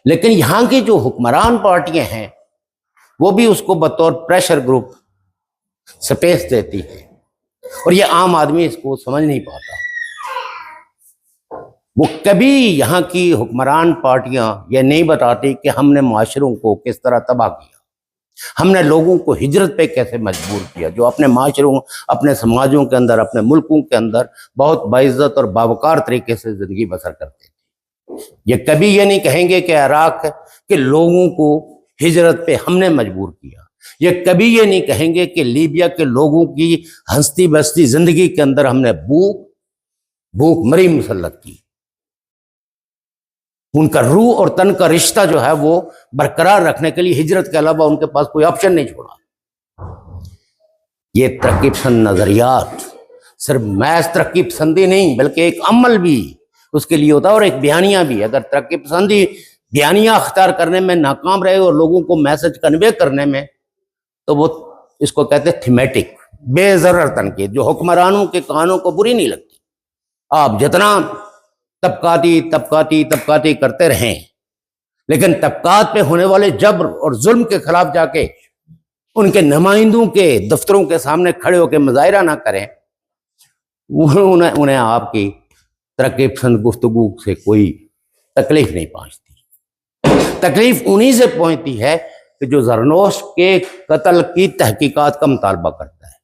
लेकिन यहाँ की जो हुक्मरान पार्टियां हैं वो भी उसको बतौर प्रेशर ग्रुप स्पेस देती है, और ये आम आदमी इसको समझ नहीं पाता। वो कभी यहाँ की हुक्मरान पार्टियां ये नहीं बताती कि हमने माशरों को किस तरह तबाह किया, हमने लोगों को हिजरत पे कैसे मजबूर किया, जो अपने माशरों, अपने समाजों के अंदर, अपने मुल्कों के अंदर बहुत बाइज्जत और बावकार तरीके से ज़िंदगी बसर करते थे। ये कभी ये नहीं कहेंगे कि इराक के लोगों को हिजरत पे हमने मजबूर किया। ये कभी ये नहीं कहेंगे कि लीबिया के लोगों की हंसती बसती जिंदगी के अंदर हमने भूख मरी मुसल्लत की। उनका रूह और तन का रिश्ता जो है वो बरकरार रखने के लिए हिजरत के अलावा उनके पास कोई ऑप्शन नहीं छोड़ा। ये तरक्की पसंद नजरियात सिर्फ महज तरक्की पसंदी नहीं, बल्कि एक अमल भी उसके लिए होता है और एक बयानिया भी। अगर तरक्की पसंदी बयानिया अख्तियार करने में नाकाम रहे और लोगों को मैसेज कन्वे करने में, तो वो इसको कहते हैं थीमेटिक, बेजरर तनकीद, जो हुक्मरानों के कानों को बुरी नहीं लगती। आप जितना तबकाती करते रहें, लेकिन तबकात पे होने वाले जबर और जुल्म के खिलाफ जाके उनके नुमाइंदों के दफ्तरों के सामने खड़े होकर मुजाहिरा ना करें, उन्हें आपकी तरक्की पसंद गुफ्तगू से कोई तकलीफ नहीं पहुंचती। तकलीफ उन्हीं से पहुंचती है कि जो जरनोश के कत्ल की तहकीकात का मुतालबा करता है।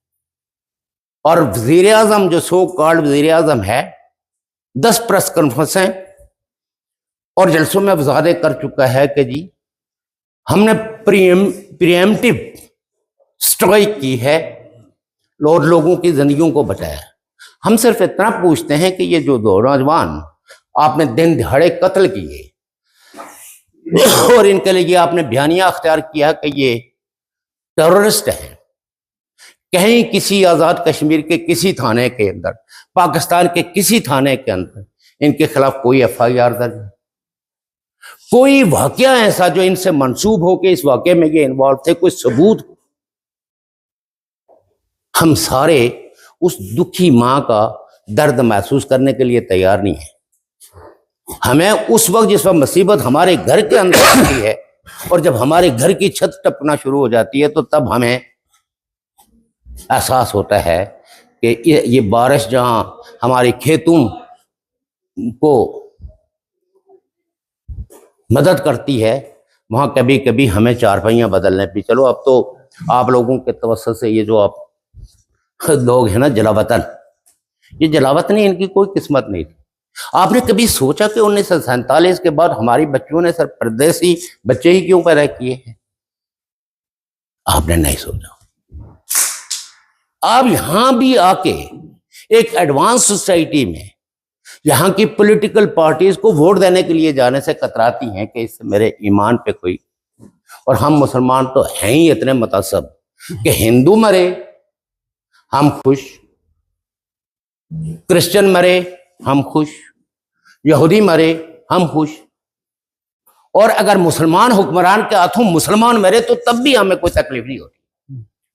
और वज़ीर आज़म जो सो कॉल्ड वज़ीर आज़म है, 10 प्रेस कॉन्फ्रेंसें और जलसों में वज़ाहत कर चुका है कि जी हमने प्रीएम्प्टिव स्ट्राइक की है और लोगों की जिंदगियों को बचाया। हम सिर्फ इतना पूछते हैं कि ये जो दो नौजवान आपने दिन दिहाड़े कत्ल किए और इनके लिए आपने बयानिया अख्तियार किया कि ये टेररिस्ट हैं, कहीं किसी आज़ाद कश्मीर के किसी थाने के अंदर, पाकिस्तान के किसी थाने के अंदर इनके खिलाफ कोई FIR दर्ज है? कोई वाकया ऐसा जो इनसे मंसूब हो कि इस वाकये में ये इन्वॉल्व थे, कोई सबूत? हम सारे उस दुखी माँ का दर्द महसूस करने के लिए तैयार नहीं है। हमें उस वक्त जिस वक्त मुसीबत हमारे घर के अंदर आती है और जब हमारे घर की छत टपकना शुरू हो जाती है, तो तब हमें एहसास होता है कि ये बारिश जहां हमारे खेतों को मदद करती है, वहां कभी कभी हमें चारपाइयां बदलने भी। चलो अब तो आप लोगों के तवज्जो से ये जो आप लोग हैं ना जलावतन, ये जलावतन इनकी कोई किस्मत नहीं थी। आपने कभी सोचा कि 1947 के बाद हमारी बच्चियों ने सिर्फ परदेसी बच्चे ही क्यों पैदा किए हैं? आपने नहीं सोचा। आप यहां भी आके एक एडवांस सोसाइटी में यहाँ की पॉलिटिकल पार्टीज को वोट देने के लिए जाने से कतराती हैं कि इससे मेरे ईमान पे कोई, और हम मुसलमान तो हैं ही इतने मुतासब कि हिंदू मरे हम खुश, क्रिश्चियन मरे हम खुश, यहूदी मरे हम खुश, और अगर मुसलमान हुक्मरान के हाथों मुसलमान मरे तो तब भी हमें कोई तकलीफ नहीं होती।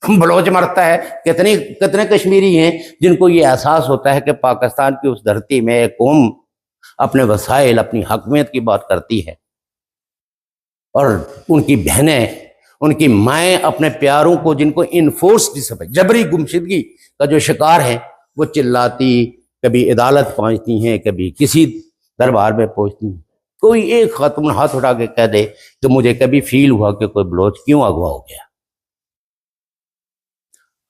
बलोच मरता है, कितने कश्मीरी हैं जिनको ये एहसास होता है कि पाकिस्तान की उस धरती में एक कौम अपने वसाइल, अपनी हकमियत की बात करती है, और उनकी बहनें, उनकी माएँ अपने प्यारों को, जिनको इनफोर्स जबरी गुमशुदगी का जो शिकार है, वो चिल्लाती, कभी अदालत पहुंचती हैं, कभी किसी दरबार में पहुंचती हैं। कोई एक खातून हाथ उठा के कह दे कि मुझे कभी फील हुआ कि कोई बलोच क्यों अगवा हो गया।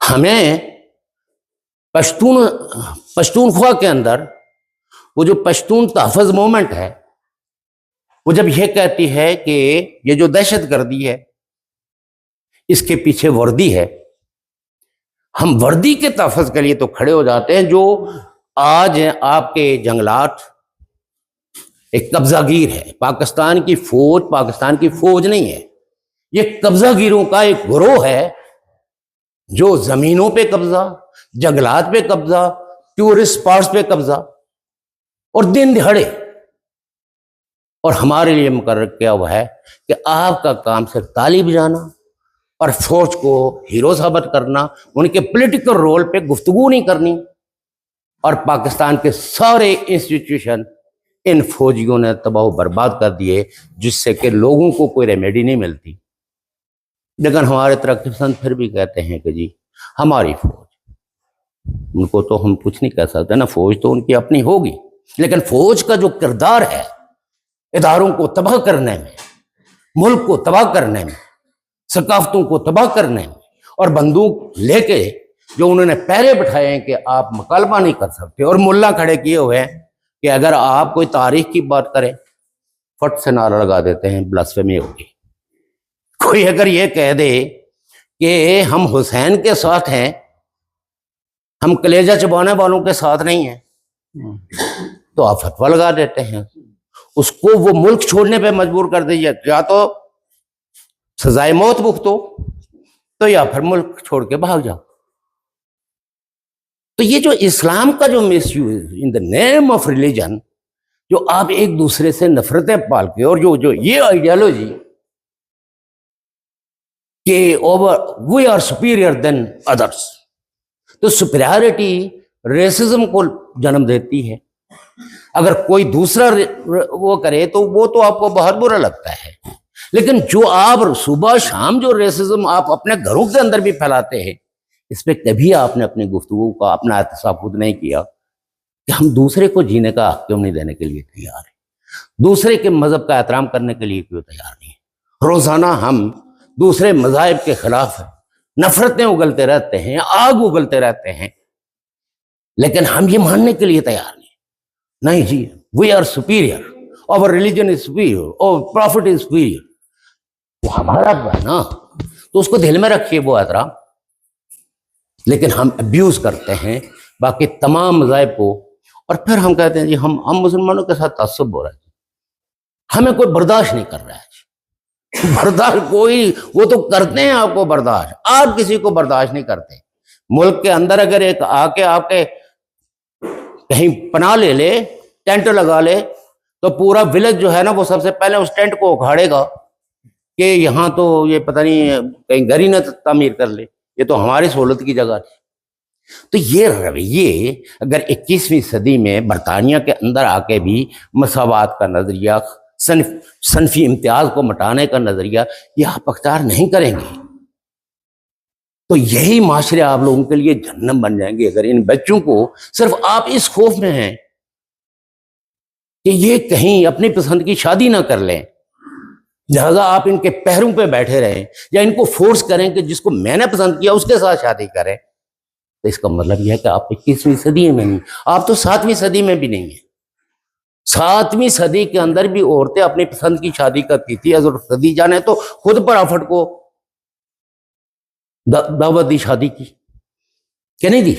हमें पश्तूनख्वा के अंदर वो जो पश्तून तहफ़्फ़ुज़ मूवमेंट है, वो जब यह कहती है कि ये जो दहशतगर्दी है इसके पीछे वर्दी है, हम वर्दी के तहफ़्फ़ुज़ के लिए तो खड़े हो जाते हैं। जो आज आपके जंगलात एक कब्जागीर है, पाकिस्तान की फौज नहीं है, ये कब्जागीरों का एक गिरोह है जो जमीनों पे कब्जा, जंगलात पे कब्जा, टूरिस्ट स्पॉट्स पे कब्जा, और दिन दिहाड़े। और हमारे लिए मुकर्रर किया हुआ है कि आपका काम सिर्फ ताली बजाना और फौज को हीरो साबित करना, उनके पॉलिटिकल रोल पे गुफ्तगू नहीं करनी, और पाकिस्तान के सारे इंस्टीट्यूशन इन फौजियों ने तबाह बर्बाद कर दिए, जिससे कि लोगों को कोई रेमेडी नहीं मिलती। लेकिन हमारे तरक्की पसंद फिर भी कहते हैं कि जी हमारी फौज, उनको तो हम कुछ नहीं कह सकते ना, फौज तो उनकी अपनी होगी, लेकिन फौज का जो किरदार है इदारों को तबाह करने में, मुल्क को तबाह करने में, सकाफतों को तबाह करने में, और बंदूक लेके जो उन्होंने पहरे बिठाए हैं कि आप मुकालमा नहीं कर सकते, और मुल्ला खड़े किए हुए हैं कि अगर आप कोई तारीख की बात करें फट से नारा लगा देते हैं, ब्लास्फेमी होगी। कोई अगर ये कह दे कि हम हुसैन के साथ हैं, हम कलेजा चबाने वालों के साथ नहीं हैं, तो आप फतवा लगा देते हैं, उसको वो मुल्क छोड़ने पे मजबूर कर दीजिए, या तो सजाए मौत भुगतो तो या फिर मुल्क छोड़ के भाग जाओ। तो ये जो इस्लाम का जो misuse in the name of religion, जो आप एक दूसरे से नफरतें पाल के, और जो ये आइडियोलॉजी कि over we are superior than others, तो सुपीरियरिटी रेसिज्म को जन्म देती है। अगर कोई दूसरा वो करे तो वो तो आपको बहुत बुरा लगता है, लेकिन जो आप सुबह शाम जो रेसिज्म आप अपने घरों के अंदर भी फैलाते हैं, इस पे कभी आपने अपनी गुफ्तगू का अपना एहतसाब खुद नहीं किया कि हम दूसरे को जीने का हक क्यों नहीं देने के लिए तैयार है, दूसरे के मजहब का एहतराम करने के लिए क्यों तैयार नहीं है। रोजाना हम दूसरे मज़ाहिब के खिलाफ नफरतें उगलते रहते हैं, आग उगलते रहते हैं, लेकिन हम ये मानने के लिए तैयार नहीं जी we are superior, our religion is superior, और प्रॉफिट इज सुपीरियर। वो हमारा है ना, तो उसको दिल में रखिए वो एहतराम। लेकिन हम अब्यूज करते हैं बाकी तमाम मज़ाहिब को, और फिर हम कहते हैं जी हम मुसलमानों के साथ तअस्सुब हो रहा है, हमें कोई बर्दाश्त नहीं कर रहा है। बर्दाश्त कोई, वो तो करते हैं आपको बर्दाश्त, आप किसी को बर्दाश्त नहीं करते। मुल्क के अंदर अगर एक आके आपके कहीं पनाह ले ले, टेंट लगा ले, तो पूरा विलेज जो है ना वो सबसे पहले उस टेंट को उखाड़ेगा कि यहाँ तो ये पता नहीं कहीं घर ही ना तामीर कर ले, ये तो हमारी सहूलत की जगह थी। तो ये रवैये अगर 21वीं सदी में बरतानिया के अंदर आके भी मसावात का नजरिया, सनफी इम्तियाज को मिटाने का नजरिया, ये आप अख्तियार नहीं करेंगे तो यही माशरे आप लोगों के लिए जहन्नम बन जाएंगे। अगर इन बच्चों को सिर्फ आप इस खौफ में हैं कि ये कहीं अपनी पसंद की शादी ना कर लें, लिहाजा आप इनके पैरों पे बैठे रहें, या इनको फोर्स करें कि जिसको मैंने पसंद किया उसके साथ शादी करें, तो इसका मतलब यह है कि आप 21वीं सदी में नहीं, आप तो 7वीं सदी में भी नहीं है। 7वीं सदी के अंदर भी औरतें अपनी पसंद की शादी करती थी। हज़रत खदीजा ने तो खुद पर आफत को दावत दी शादी की, क्या नहीं दी?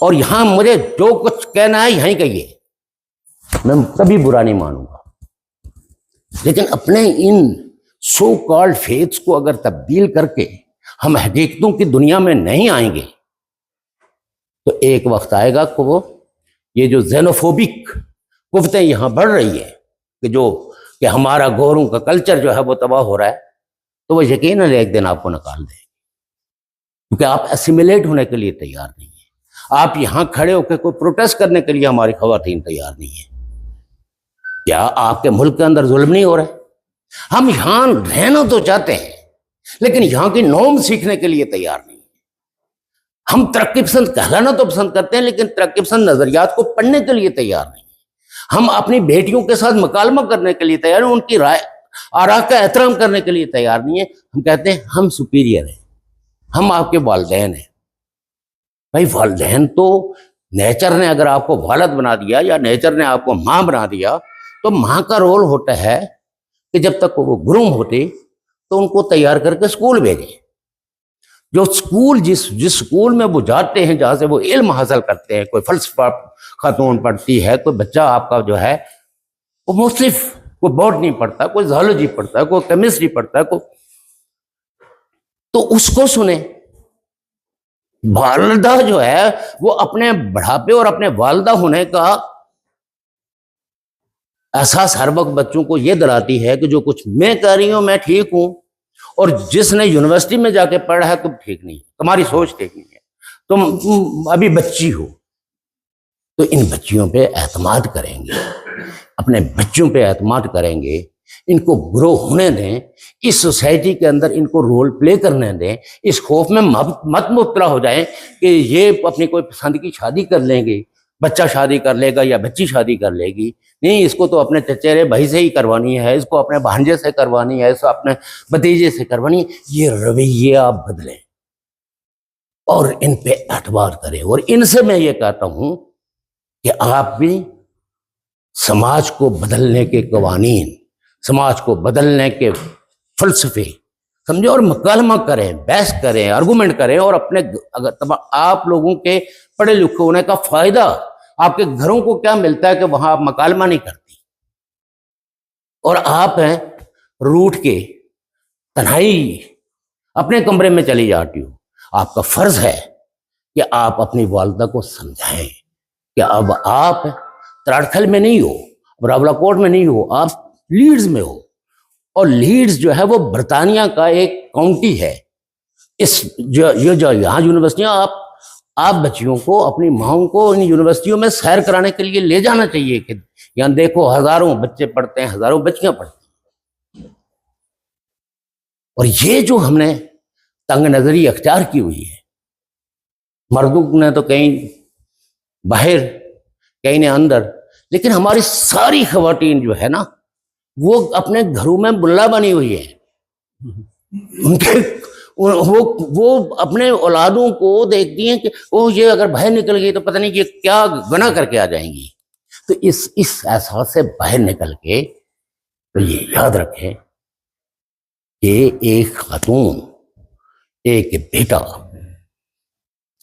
और यहां मुझे जो कुछ कहना है यहीं कहिए, मैं कभी बुरा नहीं मानूंगा। लेकिन अपने इन सो कॉल्ड फेथ्स को अगर तब्दील करके हम हकीकतों की दुनिया में नहीं आएंगे तो एक वक्त आएगा कि वो ये जो जेनोफोबिक कुफ्तें यहां बढ़ रही है कि हमारा गोरों का कल्चर जो है वो तबाह हो रहा है, तो वो यकीनन एक दिन आपको निकाल देंगे, क्योंकि आप एसिमिलेट होने के लिए तैयार नहीं है। आप यहां खड़े होकर कोई प्रोटेस्ट करने के लिए हमारी खवातीन तैयार नहीं है। क्या आपके मुल्क के अंदर जुल्म नहीं हो रहा है? हम यहां रहना तो चाहते हैं लेकिन यहां की नॉर्म सीखने के लिए तैयार नहीं है। हम तरक्की पसंद कहलाना तो पसंद करते हैं लेकिन तरक्की पसंद नजरियात को पढ़ने के लिए तैयार नहीं है। हम अपनी बेटियों के साथ मुकालमा करने के लिए तैयार हैं, उनकी राय आरा का एहतराम करने के लिए तैयार नहीं है। हम कहते हैं हम सुपीरियर हैं, हम आपके वालिदैन हैं। भाई वालिदैन तो नेचर ने अगर आपको वालिद बना दिया या नेचर ने आपको माँ बना दिया तो माँ का रोल होता है कि जब तक वो ग्रूम होते तो उनको तैयार करके स्कूल भेजें। जो स्कूल जिस स्कूल में वो जाते हैं, जहाँ से वो इल्म हासिल करते हैं, कोई फलसफा खातून पढ़ती है, कोई बच्चा आपका जो है वो मुख्तलिफ, कोई बॉटनी पढ़ता है, कोई ज़ूलॉजी पढ़ता है, कोई केमिस्ट्री पढ़ता है, तो उसको सुने। वालिदा जो है वो अपने बढ़ापे और अपने वालिदा होने का एहसास हर वक्त बच्चों को ये दिलाती है कि जो कुछ मैं कह रही हूं मैं ठीक हूं, और जिसने यूनिवर्सिटी में जाके पढ़ा है तुम ठीक नहीं है, तुम्हारी सोच ठीक नहीं है, तुम अभी बच्ची हो। तो इन बच्चियों पे एतमाद करेंगे, अपने बच्चों पे एतमाद करेंगे, इनको ग्रो होने दें, इस सोसाइटी के अंदर इनको रोल प्ले करने दें। इस खौफ में मत मुब्तला हो जाएं कि ये अपनी कोई पसंद की शादी कर लेंगे, बच्चा शादी कर लेगा या बच्ची शादी कर लेगी। नहीं, इसको तो अपने चचेरे भाई से ही करवानी है, इसको अपने भांजे से करवानी है, इसको अपने भतीजे से करवानी है। ये रवैये आप बदलें और इन पे एतबार करें। और इनसे मैं ये कहता हूं कि आप भी समाज को बदलने के कवानीन, समाज को बदलने के फलसफे समझे और मुकालमा करें, बहस करें, आर्गूमेंट करें। और अपने अगर आप लोगों के पढ़े लिखे होने का फायदा आपके घरों को क्या मिलता है कि वहां आप मुकालमा नहीं करती और आप हैं रूठ के तन्हाई अपने कमरे में चली जाती हो। आपका फर्ज है कि आप अपनी वालिदा को समझाएं कि अब आप त्राड़खल में नहीं हो, रावलाकोट में नहीं हो, आप लीड्स में हो। और लीड्स जो है वो बरतानिया का एक काउंटी है। इस जो यहाँ यूनिवर्सिटियाँ आप बच्चियों को, अपनी माओं को इन यूनिवर्सिटियों में सैर कराने के लिए ले जाना चाहिए कि यहाँ देखो हजारों बच्चे पढ़ते हैं, हजारों बच्चियां पढ़ती हैं। और ये जो हमने तंग नजरी अख्तियार की हुई है, मर्दों ने तो कहीं बाहर कहीं ने अंदर, लेकिन हमारी सारी खवातीन जो है ना वो अपने घरों में बुल्ला बनी हुई है। उनके वो अपने औलादों को देखती हैं कि वो ये अगर बाहर निकल गई तो पता नहीं ये क्या गुनाह करके आ जाएंगी। तो इस एहसास से बाहर निकल के तो ये याद रखें कि एक खातून, एक बेटा,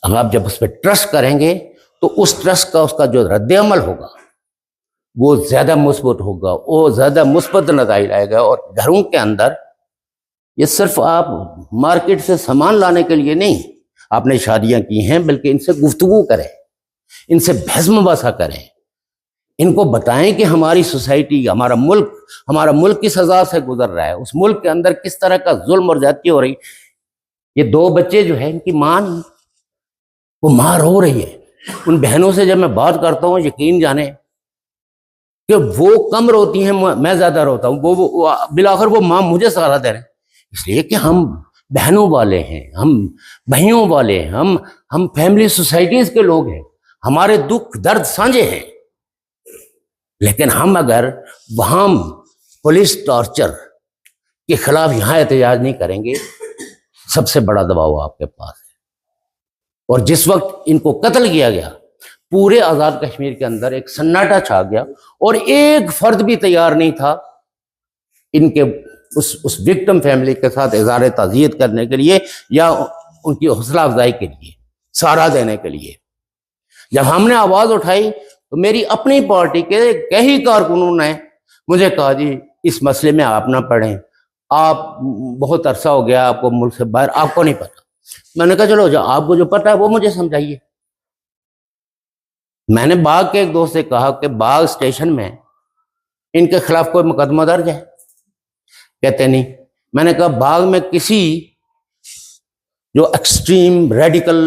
अगर आप जब उस पर ट्रस्ट करेंगे तो उस ट्रस्ट का उसका जो रद्द-ए-अमल होगा वो ज्यादा मुस्बत होगा, वो ज्यादा मुस्बत नतीजा आएगा। और घरों के अंदर ये सिर्फ आप मार्केट से सामान लाने के लिए नहीं आपने शादियां की हैं, बल्कि इनसे गुफ्तगू करें, इनसे बहस मुबासा करें, इनको बताएं कि हमारी सोसाइटी, हमारा मुल्क किस सजा से गुजर रहा है, उस मुल्क के अंदर किस तरह का जुल्म और ज्यादती हो रही। ये 2 बच्चे जो है इनकी मां, वो मां रो रही है। उन बहनों से जब मैं बात करता हूँ यकीन जाने कि वो कम रोती हैं, मैं ज्यादा रोता हूँ। वो बिलाखिर वो माँ मुझे सहारा दे रहे हैं, इसलिए कि हम बहनों वाले हैं, हम भाइयों वाले हैं, हम फैमिली सोसाइटीज के लोग हैं, हमारे दुख दर्द साझे हैं। लेकिन हम अगर वहां पुलिस टॉर्चर के खिलाफ यहाँ एहतजाज नहीं करेंगे, सबसे बड़ा दबाव आपके पास है। और जिस वक्त इनको कत्ल किया गया, पूरे आजाद कश्मीर के अंदर एक सन्नाटा छा गया और एक फर्द भी तैयार नहीं था इनके उस विक्टिम फैमिली के साथ इज़हार ताज़ियत करने के लिए या उनकी हौसला अफजाई के लिए, सहारा देने के लिए। जब हमने आवाज़ उठाई तो मेरी अपनी पार्टी के कई कारकुनों ने मुझे कहा, जी इस मसले में आप ना पढ़ें, आप बहुत अरसा हो गया आपको मुल्क से बाहर, आपको नहीं पता। मैंने कहा चलो जो आपको जो पता है वो मुझे समझाइए। मैंने बाग के एक दोस्त से कहा कि बाग स्टेशन में इनके खिलाफ कोई मुकदमा दर्ज है? कहते नहीं। मैंने कहा बाग में किसी जो एक्सट्रीम रेडिकल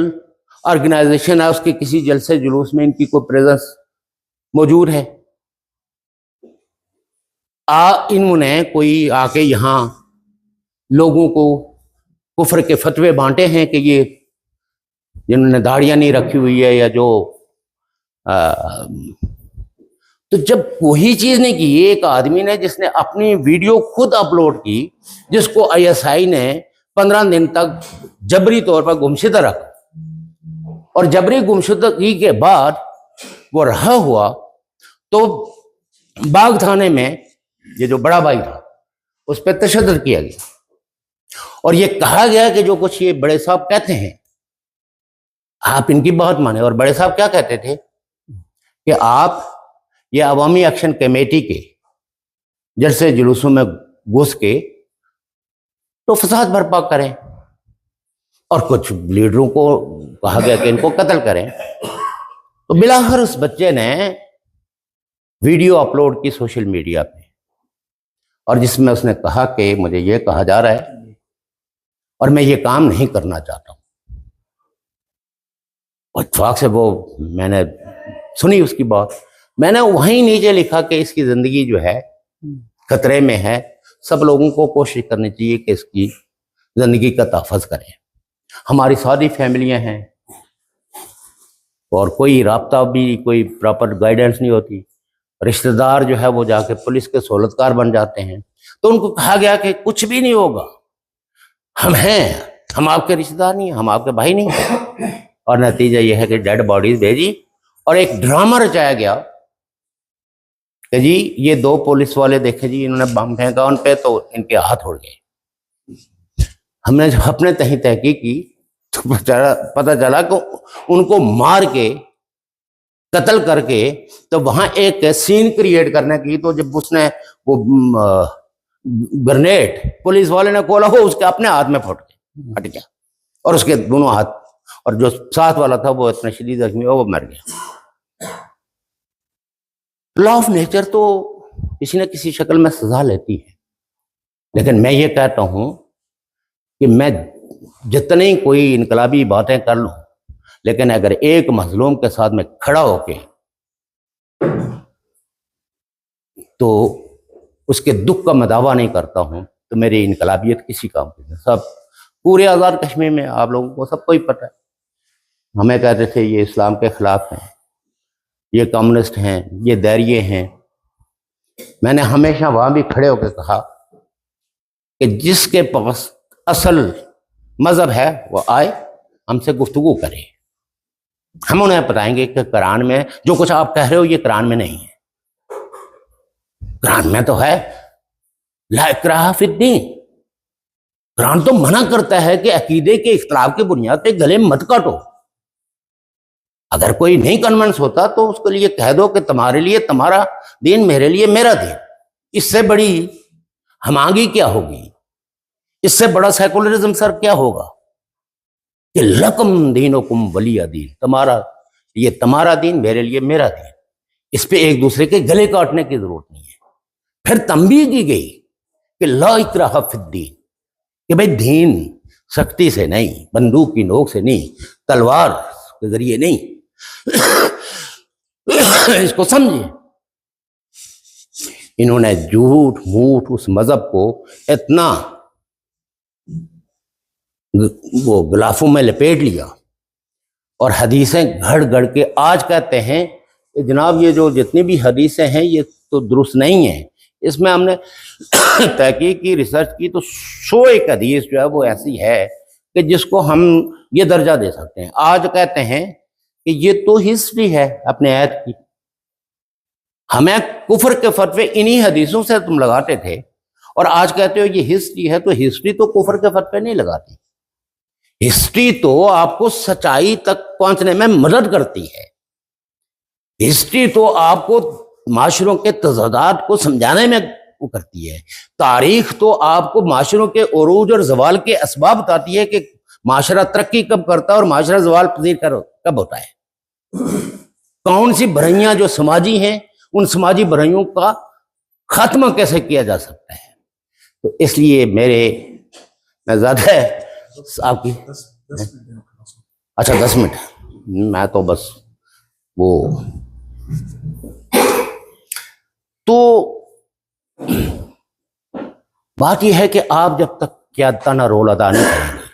ऑर्गेनाइजेशन है उसके किसी जलसे जुलूस में इनकी कोई प्रेजेंस मौजूद है? इन्होंने कोई आके यहाँ लोगों को कुफ्र के फतवे बांटे हैं कि ये जिन्होंने दाढ़ियां नहीं रखी हुई है या जो तो जब वही चीज नहीं की, एक आदमी ने जिसने अपनी वीडियो खुद अपलोड की, जिसको आईएसआई ने 15 दिन तक जबरी तौर पर गुमशुदा रखा, और जबरी गुमशुदगी के बाद वो रहा हुआ, तो बाग थाने में ये जो बड़ा भाई था उस पर तशद्दुद किया गया और ये कहा गया कि जो कुछ ये बड़े साहब कहते हैं आप इनकी बात माने। और बड़े साहब क्या कहते थे कि आप ये अवामी एक्शन कमेटी के जलसे जुलूसों में घुस के तो फसाद बर्पा करें, और कुछ लीडरों को कहा गया कि इनको कत्ल करें। तो बिलाखिर उस बच्चे ने वीडियो अपलोड की सोशल मीडिया पे, और जिसमें उसने कहा कि मुझे ये कहा जा रहा है और मैं ये काम नहीं करना चाहता हूं। और इत्तेफाक से वो मैंने सुनी उसकी बात, मैंने वहीं नीचे लिखा कि इसकी जिंदगी जो है खतरे में है, सब लोगों को कोशिश करनी चाहिए कि इसकी जिंदगी का तहफ़्फ़ुज़ करें। हमारी सारी फैमिलियां हैं और कोई राब्ता भी, कोई प्रॉपर गाइडेंस नहीं होती। रिश्तेदार जो है वो जाके पुलिस के सहूलतकार बन जाते हैं, तो उनको कहा गया कि कुछ भी नहीं होगा, हम हैं, हम आपके रिश्तेदार नहीं, हम आपके भाई नहीं। और नतीजा यह है कि डेड बॉडीज भेजी और एक ड्रामा रचाया गया कि जी ये 2 पुलिस वाले देखे जी इन्होंने बम फेंका उन पे तो इनके हाथ उड़ गए। हमने जब अपने तही तहकीक की तो पता चला कि उनको मार के कत्ल करके तो वहां एक सीन क्रिएट करने की, तो जब उसने वो ग्रेनेड पुलिस वाले ने खोला हो उसके अपने हाथ में फट गया और उसके दोनों हाथ, और जो साथ वाला था वो इतना शदीद जख्मी हो वो मर गया। लॉ ऑफ नेचर तो किसी न किसी शक्ल में सजा लेती है, लेकिन मैं ये कहता हूं कि मैं जितनी कोई इनकलाबी बातें कर लूं, लेकिन अगर एक मजलूम के साथ में खड़ा होके तो उसके दुख का मैं दावा नहीं करता हूं तो मेरी इनकलाबियत किसी काम की नहीं। सब पूरे आज़ाद कश्मीर में आप लोगों को सबको ही पता है, हमें कहते थे ये इस्लाम के खिलाफ हैं, ये कम्युनिस्ट हैं, ये दैरिये हैं। मैंने हमेशा वहां भी खड़े होकर कहा कि जिसके पास असल मजहब है वो आए हमसे गुफ्तगू करे, हम उन्हें बताएंगे कि कुरान में जो कुछ आप कह रहे हो ये कुरान में नहीं है। कुरान में तो है ला इकराहा फिद्दीन, कुरान तो मना करता है कि अकीदे के इख्तिलाफ की बुनियाद पे गले मत काटो। अगर कोई नहीं कन्विंस होता तो उसके लिए कह दो कि तुम्हारे लिए तुम्हारा दीन, मेरे लिए मेरा दीन। इससे बड़ी हमागी क्या होगी, इससे बड़ा सेकुलरिज्म सर क्या होगा कि लकुम दीनुकुम वलिया दीन, ये तुम्हारा दीन, मेरे लिए मेरा दीन। इस पे एक दूसरे के गले काटने की जरूरत नहीं है। फिर तंबीह की गई कि ला इकराहा फिद्दीन, कि भाई दीन सख्ती से नहीं, बंदूक की नोक से नहीं, तलवार के जरिए नहीं, इसको समझिए। इन्होंने झूठ मूठ उस मजहब को इतना वो गिलाफों में लपेट लिया और हदीसें घड़ घड़ के आज कहते हैं कि जनाब ये जो जितनी भी हदीसें हैं ये तो दुरुस्त नहीं है। इसमें हमने तहकीक की, रिसर्च की, तो 101 हदीस जो है वो ऐसी है कि जिसको हम ये दर्जा दे सकते हैं। आज कहते हैं कि ये तो हिस्ट्री है अपने ऐत की, हमें कुफ्र के फतवे इन्हीं हदीसों से तुम लगाते थे और आज कहते हो ये हिस्ट्री है, तो हिस्ट्री तो कुफर के फतवे नहीं लगाती। हिस्ट्री तो आपको सच्चाई तक पहुंचने में मदद करती है। हिस्ट्री तो आपको माशरों के तजादात को समझाने में वो करती है। तारीख तो आपको माशरों के उरूज और जवाल के असबाब बताती है कि माशरा तरक्की कब करता है और माशरा जवाल पजीर कब होता है। कौन सी बुराइयां जो समाजी हैं, उन समाजी बुराइयों का खात्मा कैसे किया जा सकता है। तो इसलिए मैं ज्यादा आपकी अच्छा 10 मिनट, मैं तो बस वो तो बात यह है कि आप जब तक क़यादताना रोल अदा नहीं करेंगे,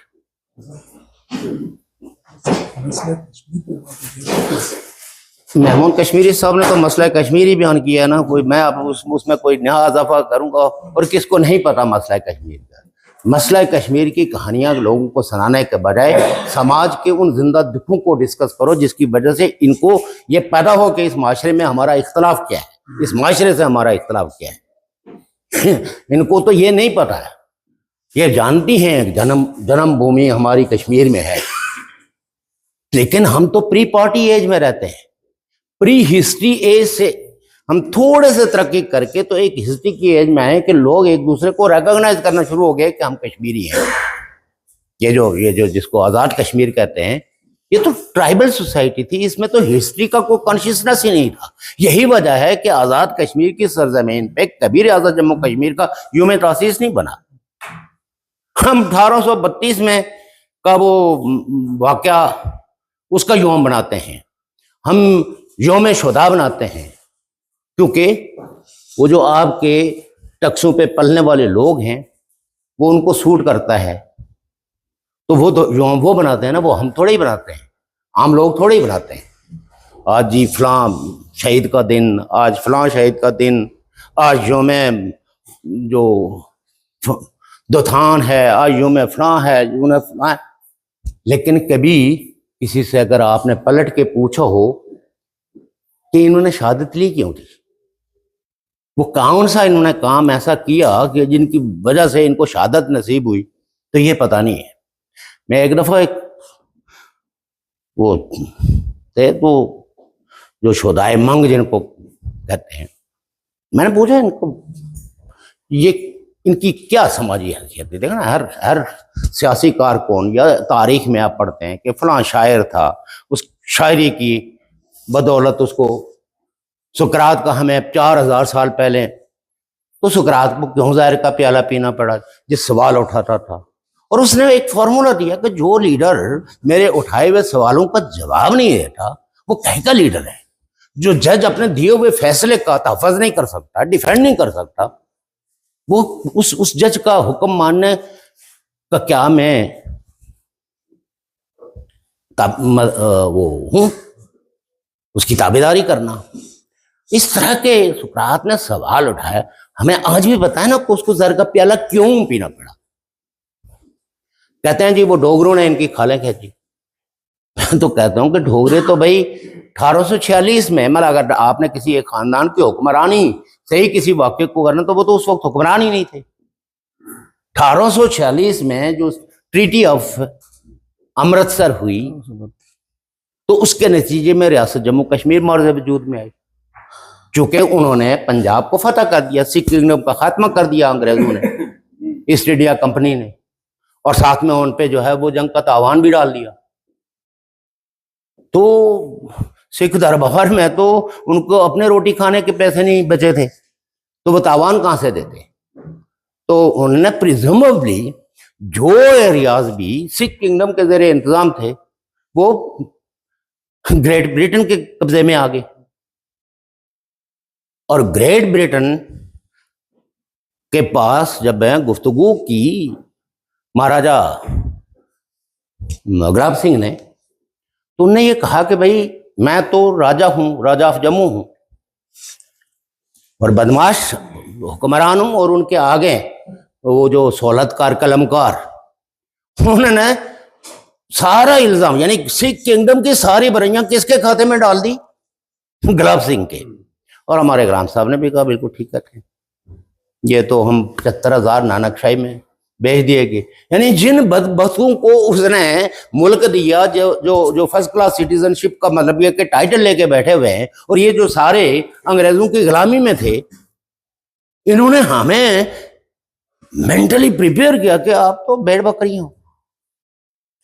महमूद कश्मीरी साहब ने तो मसला कश्मीरी बयान किया है ना, कोई मैं अब उसमें कोई नया इजाफा करूंगा। और किसको नहीं पता मसला कश्मीर का। मसला कश्मीर की कहानियां लोगों को सुनाने के बजाय समाज के उन जिंदा दुखों को डिस्कस करो जिसकी वजह से इनको ये पैदा हो कि इस माशरे में हमारा इख्तलाफ क्या है, इस माशरे से हमारा इख्तलाफ क्या है। इनको तो ये नहीं पता है। ये जानती हैं जन्मभूमि हमारी कश्मीर में है, लेकिन हम तो प्री पार्टी एज में रहते हैं। प्री हिस्ट्री एज से हम थोड़े से तरक्की करके तो एक हिस्ट्री की एज में आए कि लोग एक दूसरे को रिकॉग्नाइज करना शुरू हो गए कि हम कश्मीरी हैं। ये जो जिसको आज़ाद कश्मीर कहते हैं, ये तो ट्राइबल सोसाइटी थी, इसमें तो हिस्ट्री का कोई कॉन्शियसनेस ही नहीं था। यही वजह है कि आज़ाद कश्मीर की सरजमीन पे कभी रियासत जम्मू कश्मीर का यौम तासीस नहीं बना। हम 1832 में का वो वाक़या उसका यौम बनाते हैं, हम यौम शुदा बनाते हैं, क्योंकि वो जो आपके टक्सों पे पलने वाले लोग हैं वो उनको सूट करता है, तो वो तो यौम वो बनाते हैं ना, वो हम थोड़े ही बनाते हैं, आम लोग थोड़े ही बनाते हैं। आज जी फलां शहीद का दिन, आज फलां शहीद का दिन, आज यौम जो दोथान है, आज यौम फलां है, यूं फलां। लेकिन कभी किसी से अगर आपने पलट के पूछा हो कि इन्होंने शहादत ली क्यों थी, वो कौन सा इन्होंने काम ऐसा किया कि जिनकी वजह से इनको शहादत नसीब हुई, तो ये पता नहीं है। मैं एक दफ़ा वो थे तो जो शुदाए मंग जिनको कहते हैं, मैंने पूछा इनको ये इनकी क्या समाजी हैसियत थी। देखना हर सियासी कारकुन या तारीख में आप पढ़ते हैं कि फलां शायर था, उस शायरी की बदौलत उसको सुकरात का हमें 4000 साल पहले तो सुकरात को क्यों ज़हर का प्याला पीना पड़ा, जिस सवाल उठाता था। और उसने एक फॉर्मूला दिया कि जो लीडर मेरे उठाए हुए सवालों का जवाब नहीं देता वो कहीं का लीडर है। जो जज अपने दिए हुए फैसले का तहफ़्फ़ुज़ नहीं कर सकता, डिफेंड नहीं कर सकता, वो उस जज का हुक्म मानने का क्या मैं वो हूँ, उसकी ताबेदारी करना। इस तरह के सुकरात ने सवाल उठाया। हमें आज भी बताया ना कि उसको जहर का प्याला क्यों पीना पड़ा। कहते हैं जी वो डोगरों ने इनकी खालें खींची। मैं तो कहता हूं कि डोगरे तो भाई 1846 में, मतलब अगर आपने किसी एक खानदान की हुक्मरानी सही किसी वाक्य को करना, तो वो तो उस वक्त हुक्मरान ही नहीं थे। 1846 में जो ट्रीटी ऑफ अमृतसर हुई, तो उसके नतीजे में रियासत जम्मू कश्मीर मौजूद वजूद में आई, चूंकि उन्होंने पंजाब को फतह कर दिया, सिख किंगडम का खात्मा कर दिया अंग्रेजों ने, ईस्ट इंडिया कंपनी ने, और साथ में उन पे जो है वो जंग का तावान भी डाल दिया। तो सिख दरबार में तो उनको अपने रोटी खाने के पैसे नहीं बचे थे, तो वो तावान कहाँ से देते। तो उन्होंने प्रिजम्बली जो एरियाज भी सिख किंगडम के जरिए इंतजाम थे वो ग्रेट ब्रिटेन के कब्जे में आ गए। और ग्रेट ब्रिटेन के पास जब गुफ्तगू की महाराजा गुलाब सिंह ने, तो उन्होंने ये कहा कि भाई मैं तो राजा हूं, राजा ऑफ जम्मू हूं, और बदमाश हुक्मरान हूं, और उनके आगे वो जो सोलतकार कलमकार, उन्होंने सारा इल्जाम यानी सिख किंगडम की सारी बुराइयां किसके खाते में डाल दी, गुलाब सिंह के। और हमारे ग्राम साहब ने भी कहा बिल्कुल ठीक कहते हैं, ये तो हम 75,000 नानकशाही में भेज दिए गए। यानी जिन बदबख्तों को उसने मुल्क दिया, जो फर्स्ट क्लास सिटीजनशिप का मतलब ये कि टाइटल लेके बैठे हुए हैं, और ये जो सारे अंग्रेजों की गुलामी में थे, इन्होंने हमें मेंटली प्रिपेयर किया कि आप तो भेड़ बकरी हो।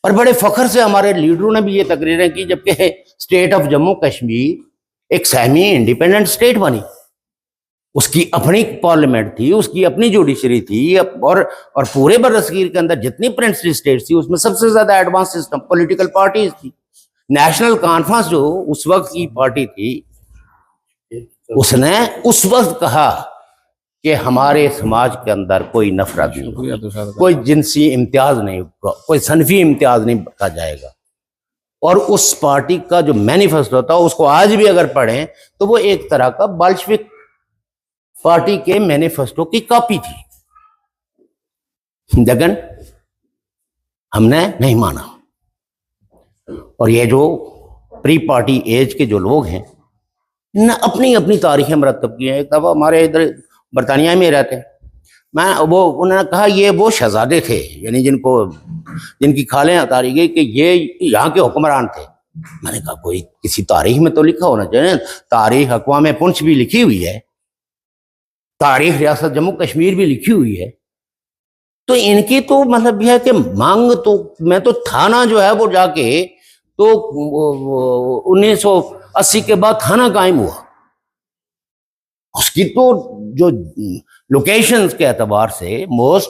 और बड़े फख्र से हमारे लीडरों ने भी ये तकरीरें की, जबकि स्टेट ऑफ जम्मू कश्मीर एक सेमी इंडिपेंडेंट स्टेट बनी, उसकी अपनी पार्लियामेंट थी, उसकी अपनी जुडिशरी थी, और पूरे बरसगीर के अंदर जितनी प्रिंसली स्टेट्स थी उसमें सबसे ज्यादा एडवांस सिस्टम पॉलिटिकल पार्टीज थी। नेशनल कॉन्फ्रेंस जो उस वक्त की पार्टी थी, उसने उस वक्त कहा कि हमारे समाज के अंदर कोई नफरत नहीं, कोई जिनसी इम्तियाज नहीं, कोई सनफी इम्तियाज नहीं रखा जाएगा। और उस पार्टी का जो मैनिफेस्टो था उसको आज भी अगर पढ़ें तो वो एक तरह का बल्शविक पार्टी के मैनिफेस्टो की कॉपी थी, लेकिन हमने नहीं माना। और ये जो प्री पार्टी एज के जो लोग हैं न अपनी अपनी तारीखें मरतब की हैं। एक दफ़ा हमारे इधर बरतानिया में रहते हैं, उन्होंने कहा ये वो शहजादे थे, यानी जिनकी खालें उतारी गई कि ये यहाँ के हुक्मरान थे। मैंने कहा कोई किसी तारीख में तो लिखा होना चाहिए, तारीख अक़वाम पुंछ भी लिखी हुई है, तारीख रियासत जम्मू कश्मीर भी लिखी हुई है, तो इनकी तो मतलब यह है कि मांग तो मैं तो थाना जो है वो जाके तो 1980 के बाद थाना कायम हुआ, उसकी तो जो लोकेशंस के एतबार से मोस्ट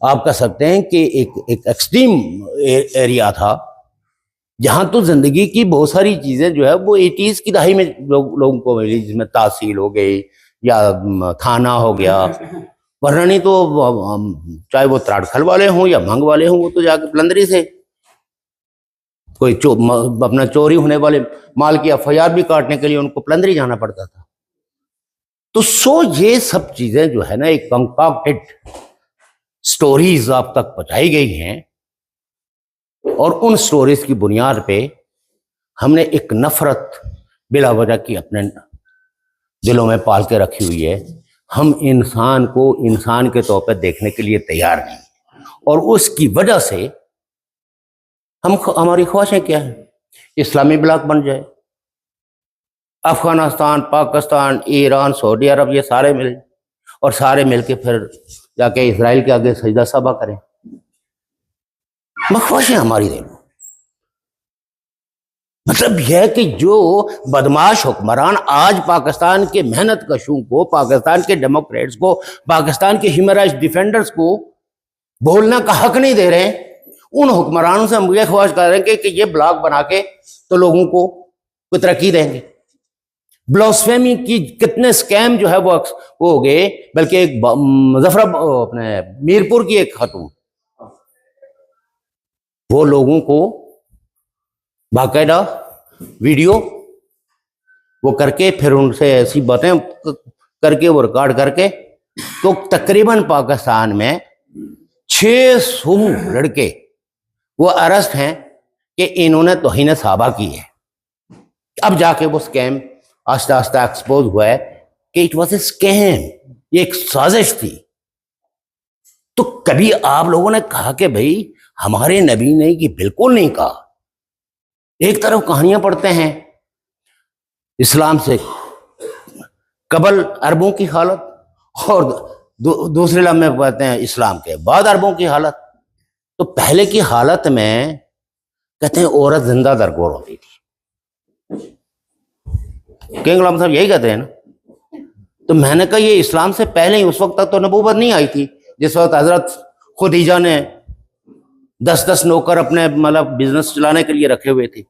आप कह सकते हैं कि एक एक्सट्रीम एरिया था, जहां तो जिंदगी की बहुत सारी चीजें जो है वो 80s की दहाई में लोगों को मिली, जिसमें तहसील हो गई या थाना हो गया, वरना नहीं तो चाहे वो त्राड़खल वाले हों या मंग वाले हों, वो तो जाके पलंदरी से कोई अपना चोरी होने वाले माल की FIR भी काटने के लिए उनको पलंदरी जाना पड़ता था। तो ये सब चीजें जो है ना एक कंकाक्टेड स्टोरीज आप तक पहुंचाई गई हैं, और उन स्टोरीज की बुनियाद पे हमने एक नफरत बिला वजह की अपने दिलों में पाल के रखी हुई है। हम इंसान को इंसान के तौर पर देखने के लिए तैयार नहीं, और उसकी वजह से हमारी ख्वाहिशें क्या है, इस्लामी ब्लॉक बन जाए, अफगानिस्तान, पाकिस्तान, ईरान, सऊदी अरब, ये सारे मिल के फिर जाके इजराइल के आगे सजदा सभा करें। ख्वाहिशें हमारी दे लो, मतलब यह है कि जो बदमाश हुक्मरान आज पाकिस्तान के मेहनत कशों को, पाकिस्तान के डेमोक्रेट्स को, पाकिस्तान के ह्यूमन राइट्स डिफेंडर्स को बोलने का हक नहीं दे रहे, उन हुक्मरानों से हम ये ख्वाहिश कर रहे हैं कि ये ब्लॉक बना के तो लोगों को कोई तरक्की देंगे। ब्लास्फेमी की कितने स्कैम जो है वो हो गए, बल्कि एक मुजफ्फराबाद अपने मीरपुर की एक खातून, वो लोगों को बाकायदा वीडियो वो करके फिर उनसे ऐसी बातें करके वो रिकॉर्ड करके, तो तकरीबन पाकिस्तान में 600 लड़के वो अरेस्ट हैं कि इन्होंने तौहीन सहाबा की है। अब जाके वो स्कैम आस्ता आस्ता एक्सपोज हुआ है कि इट वॉज ए स्कैम, ये एक साजिश थी। तो कभी आप लोगों ने कहा कि भाई हमारे नबी ने ये बिल्कुल नहीं कहा। एक तरफ कहानियां पढ़ते हैं इस्लाम से कबल अरबों की हालत, और दूसरे लम्हे पढ़ते हैं इस्लाम के बाद अरबों की हालत। तो पहले की हालत में कहते हैं औरत जिंदा दरगोर होती थी, किंग गुलाम साहब यही कहते हैं ना। तो मैंने कहा ये इस्लाम से पहले ही, उस वक्त तक तो नबूवत नहीं आई थी, जिस वक्त हजरत खुदीजा ने 10-10 नौकर अपने मतलब बिजनेस चलाने के लिए रखे हुए थे।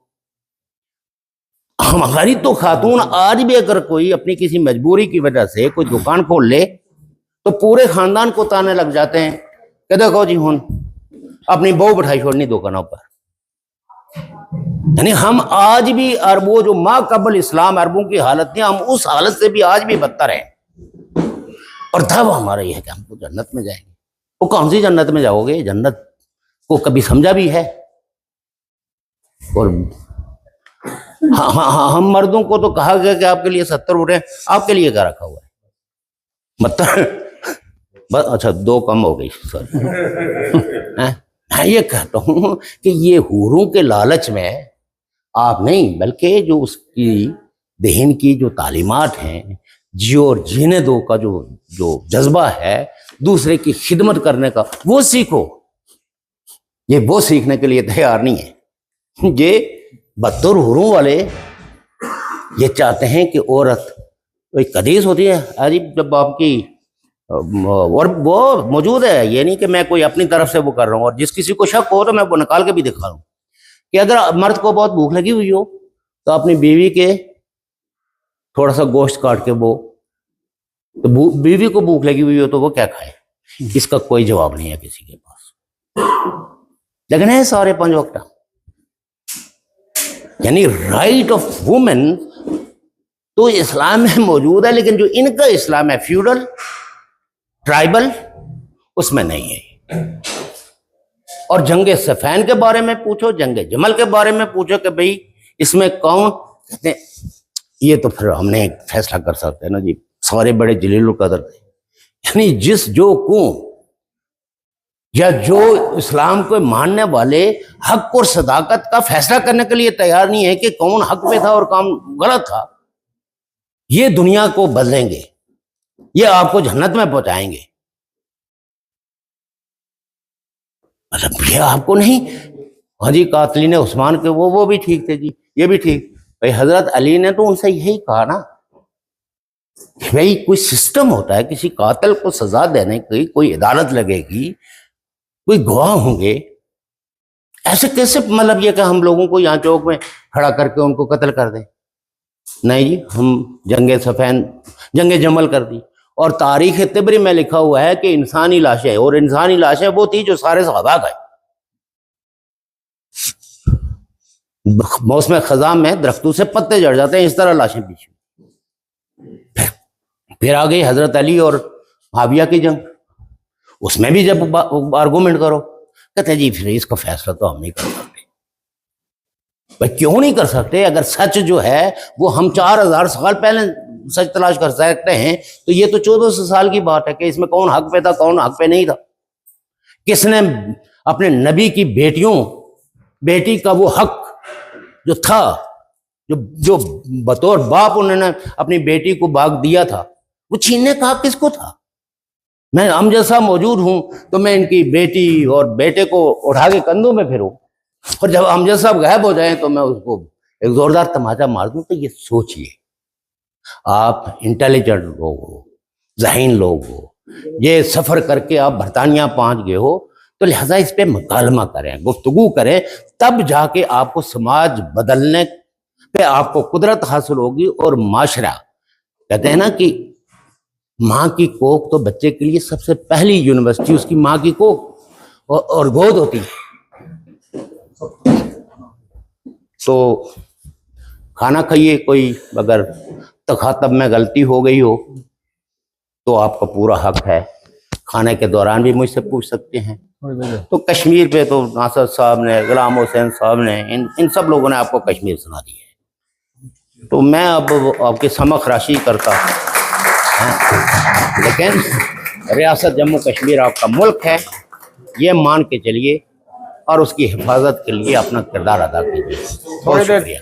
हमारी तो खातून आज भी अगर कोई अपनी किसी मजबूरी की वजह से कोई दुकान खोल ले तो पूरे खानदान को ताने लग जाते हैं कि देखो जी हुन अपनी बहू बिठाई छोड़नी दुकानों पर। यानी हम आज भी अरबों जो माँ कबल इस्लाम अरबों की हालत थी, हम उस हालत से भी आज भी बदतर हैं। और तब हमारा यह है कि हमको जन्नत में जाएंगे। वो कौन सी जन्नत में जाओगे, जन्नत को कभी समझा भी है? और हाँ, हम मर्दों को तो कहा गया कि आपके लिए 70 वोट हैं, आपके लिए क्या रखा हुआ है? मतलब बस अच्छा 2 कम हो गई, सॉरी। मैं ये कहता हूँ कि ये हूरों के लालच में आप नहीं, बल्कि जो उसकी दहन की जो तालीमात हैं, जियो और जीने दो का जो जो जज्बा है, दूसरे की खिदमत करने का, वो सीखो। ये वो सीखने के लिए तैयार नहीं है। ये बदतर हूरों वाले ये चाहते हैं कि औरत, एक हदीस होती है अजीब, जब आपकी और वो मौजूद है, ये नहीं कि मैं कोई अपनी तरफ से वो कर रहा हूँ, और जिस किसी को शक हो तो मैं वो निकाल के भी दिखा रहा हूँ कि अगर मर्द को बहुत भूख लगी हुई हो तो अपनी बीवी के थोड़ा सा गोश्त काट के वो, तो बीवी को भूख लगी हुई हो तो वो क्या खाए? इसका कोई जवाब नहीं है किसी के पास, लेकिन है सारे 5 वक्त। यानी राइट ऑफ वुमेन तो इस्लाम में मौजूद है, लेकिन जो इनका इस्लाम है फ्यूडल ट्राइबल, उसमें नहीं है। और जंगे सफैन के बारे में पूछो, जंगे जमल के बारे में पूछो कि भाई इसमें कौन, कहते ये तो फिर हमने फैसला कर सकते हैं ना जी, सारे बड़े जलील कदर थे। यानी जिस जो को या जो इस्लाम को मानने वाले हक और सदाकत का फैसला करने के लिए तैयार नहीं है कि कौन हक पे था और कौन गलत था, ये दुनिया को बदलेंगे, ये आपको जन्नत में पहुंचाएंगे। मतलब ये आपको नहीं, हाँ जी कातलीन उस्मान के वो भी ठीक थे जी, ये भी ठीक। भाई हजरत अली ने तो उनसे यही कहा ना, भाई कोई सिस्टम होता है, किसी कातिल को सजा देने की कोई अदालत लगेगी, कोई गवाह होंगे, ऐसे कैसे मतलब ये कि हम लोगों को यहाँ चौक में खड़ा करके उनको कत्ल कर दें? नहीं जी, हम जंगे सफैन, जंगे जमल कर दी। और तारीख तिबरी में लिखा हुआ है कि इंसानी लाशें, और इंसानी लाशें वो थी जो सारे सहाबा गए। मौसम खजां में दरख्तों से पत्ते झड़ जाते हैं, इस तरह लाशें पीछे। फिर आ गई हजरत अली और मुआविया की जंग, उसमें भी जब आर्गूमेंट करो, कहते जी फिर इसका फैसला तो हम नहीं कर सकते। भाई क्यों नहीं कर सकते? अगर सच जो है वो हम 4000 साल पहले सच तलाश कर सकते हैं, तो ये तो 1400 साल की बात है कि इसमें कौन हक पे था कौन हक पे नहीं था। किसने अपने नबी की बेटी का वो हक जो था, जो बतौर बाप उन्होंने अपनी बेटी को भाग दिया था, वो छीनने का हक किसको था? मैं हम जैसा मौजूद हूं तो मैं इनकी बेटी और बेटे को उठा के कंधों में फिरूं, और जब हम जैसा गायब हो जाए तो मैं उसको एक जोरदार तमाचा मार दूं। तो ये सोचिए, आप इंटेलिजेंट लोग हो, ज़हीन लोग हो, ये सफर करके आप बरतानिया पहुंच गए हो, तो लिहाजा इस पे मुकालमा करें, गुफ्तगू करें, तब जाके आपको समाज बदलने पे आपको कुदरत हासिल होगी। और माशरा, कहते हैं ना कि माँ की कोख तो बच्चे के लिए सबसे पहली यूनिवर्सिटी उसकी माँ की कोख और गोद होती है। तो खाना खाइए, कोई अगर तखातब में गलती हो गई हो तो आपका पूरा हक है, खाने के दौरान भी मुझसे पूछ सकते हैं। तो कश्मीर पे तो नासर साहब ने, गुलाम हुसैन साहब ने, इन सब लोगों ने आपको कश्मीर सुना दी है। तो मैं अब आपकी समख राशि करता हूँ, लेकिन रियासत जम्मू कश्मीर आपका मुल्क है, ये मान के चलिए और उसकी हिफाजत के लिए अपना किरदार अदा कीजिए। बहुत शुक्रिया।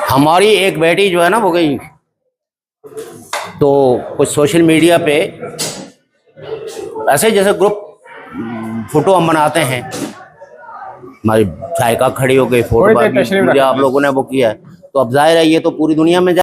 हमारी एक बेटी जो है ना वो गई, तो कुछ सोशल मीडिया पे ऐसे जैसे ग्रुप फोटो हम बनाते हैं, हमारी साइका खड़ी हो गई, फोटो आप लोगों ने वो किया है, तो अब जाहिर है ये तो पूरी दुनिया में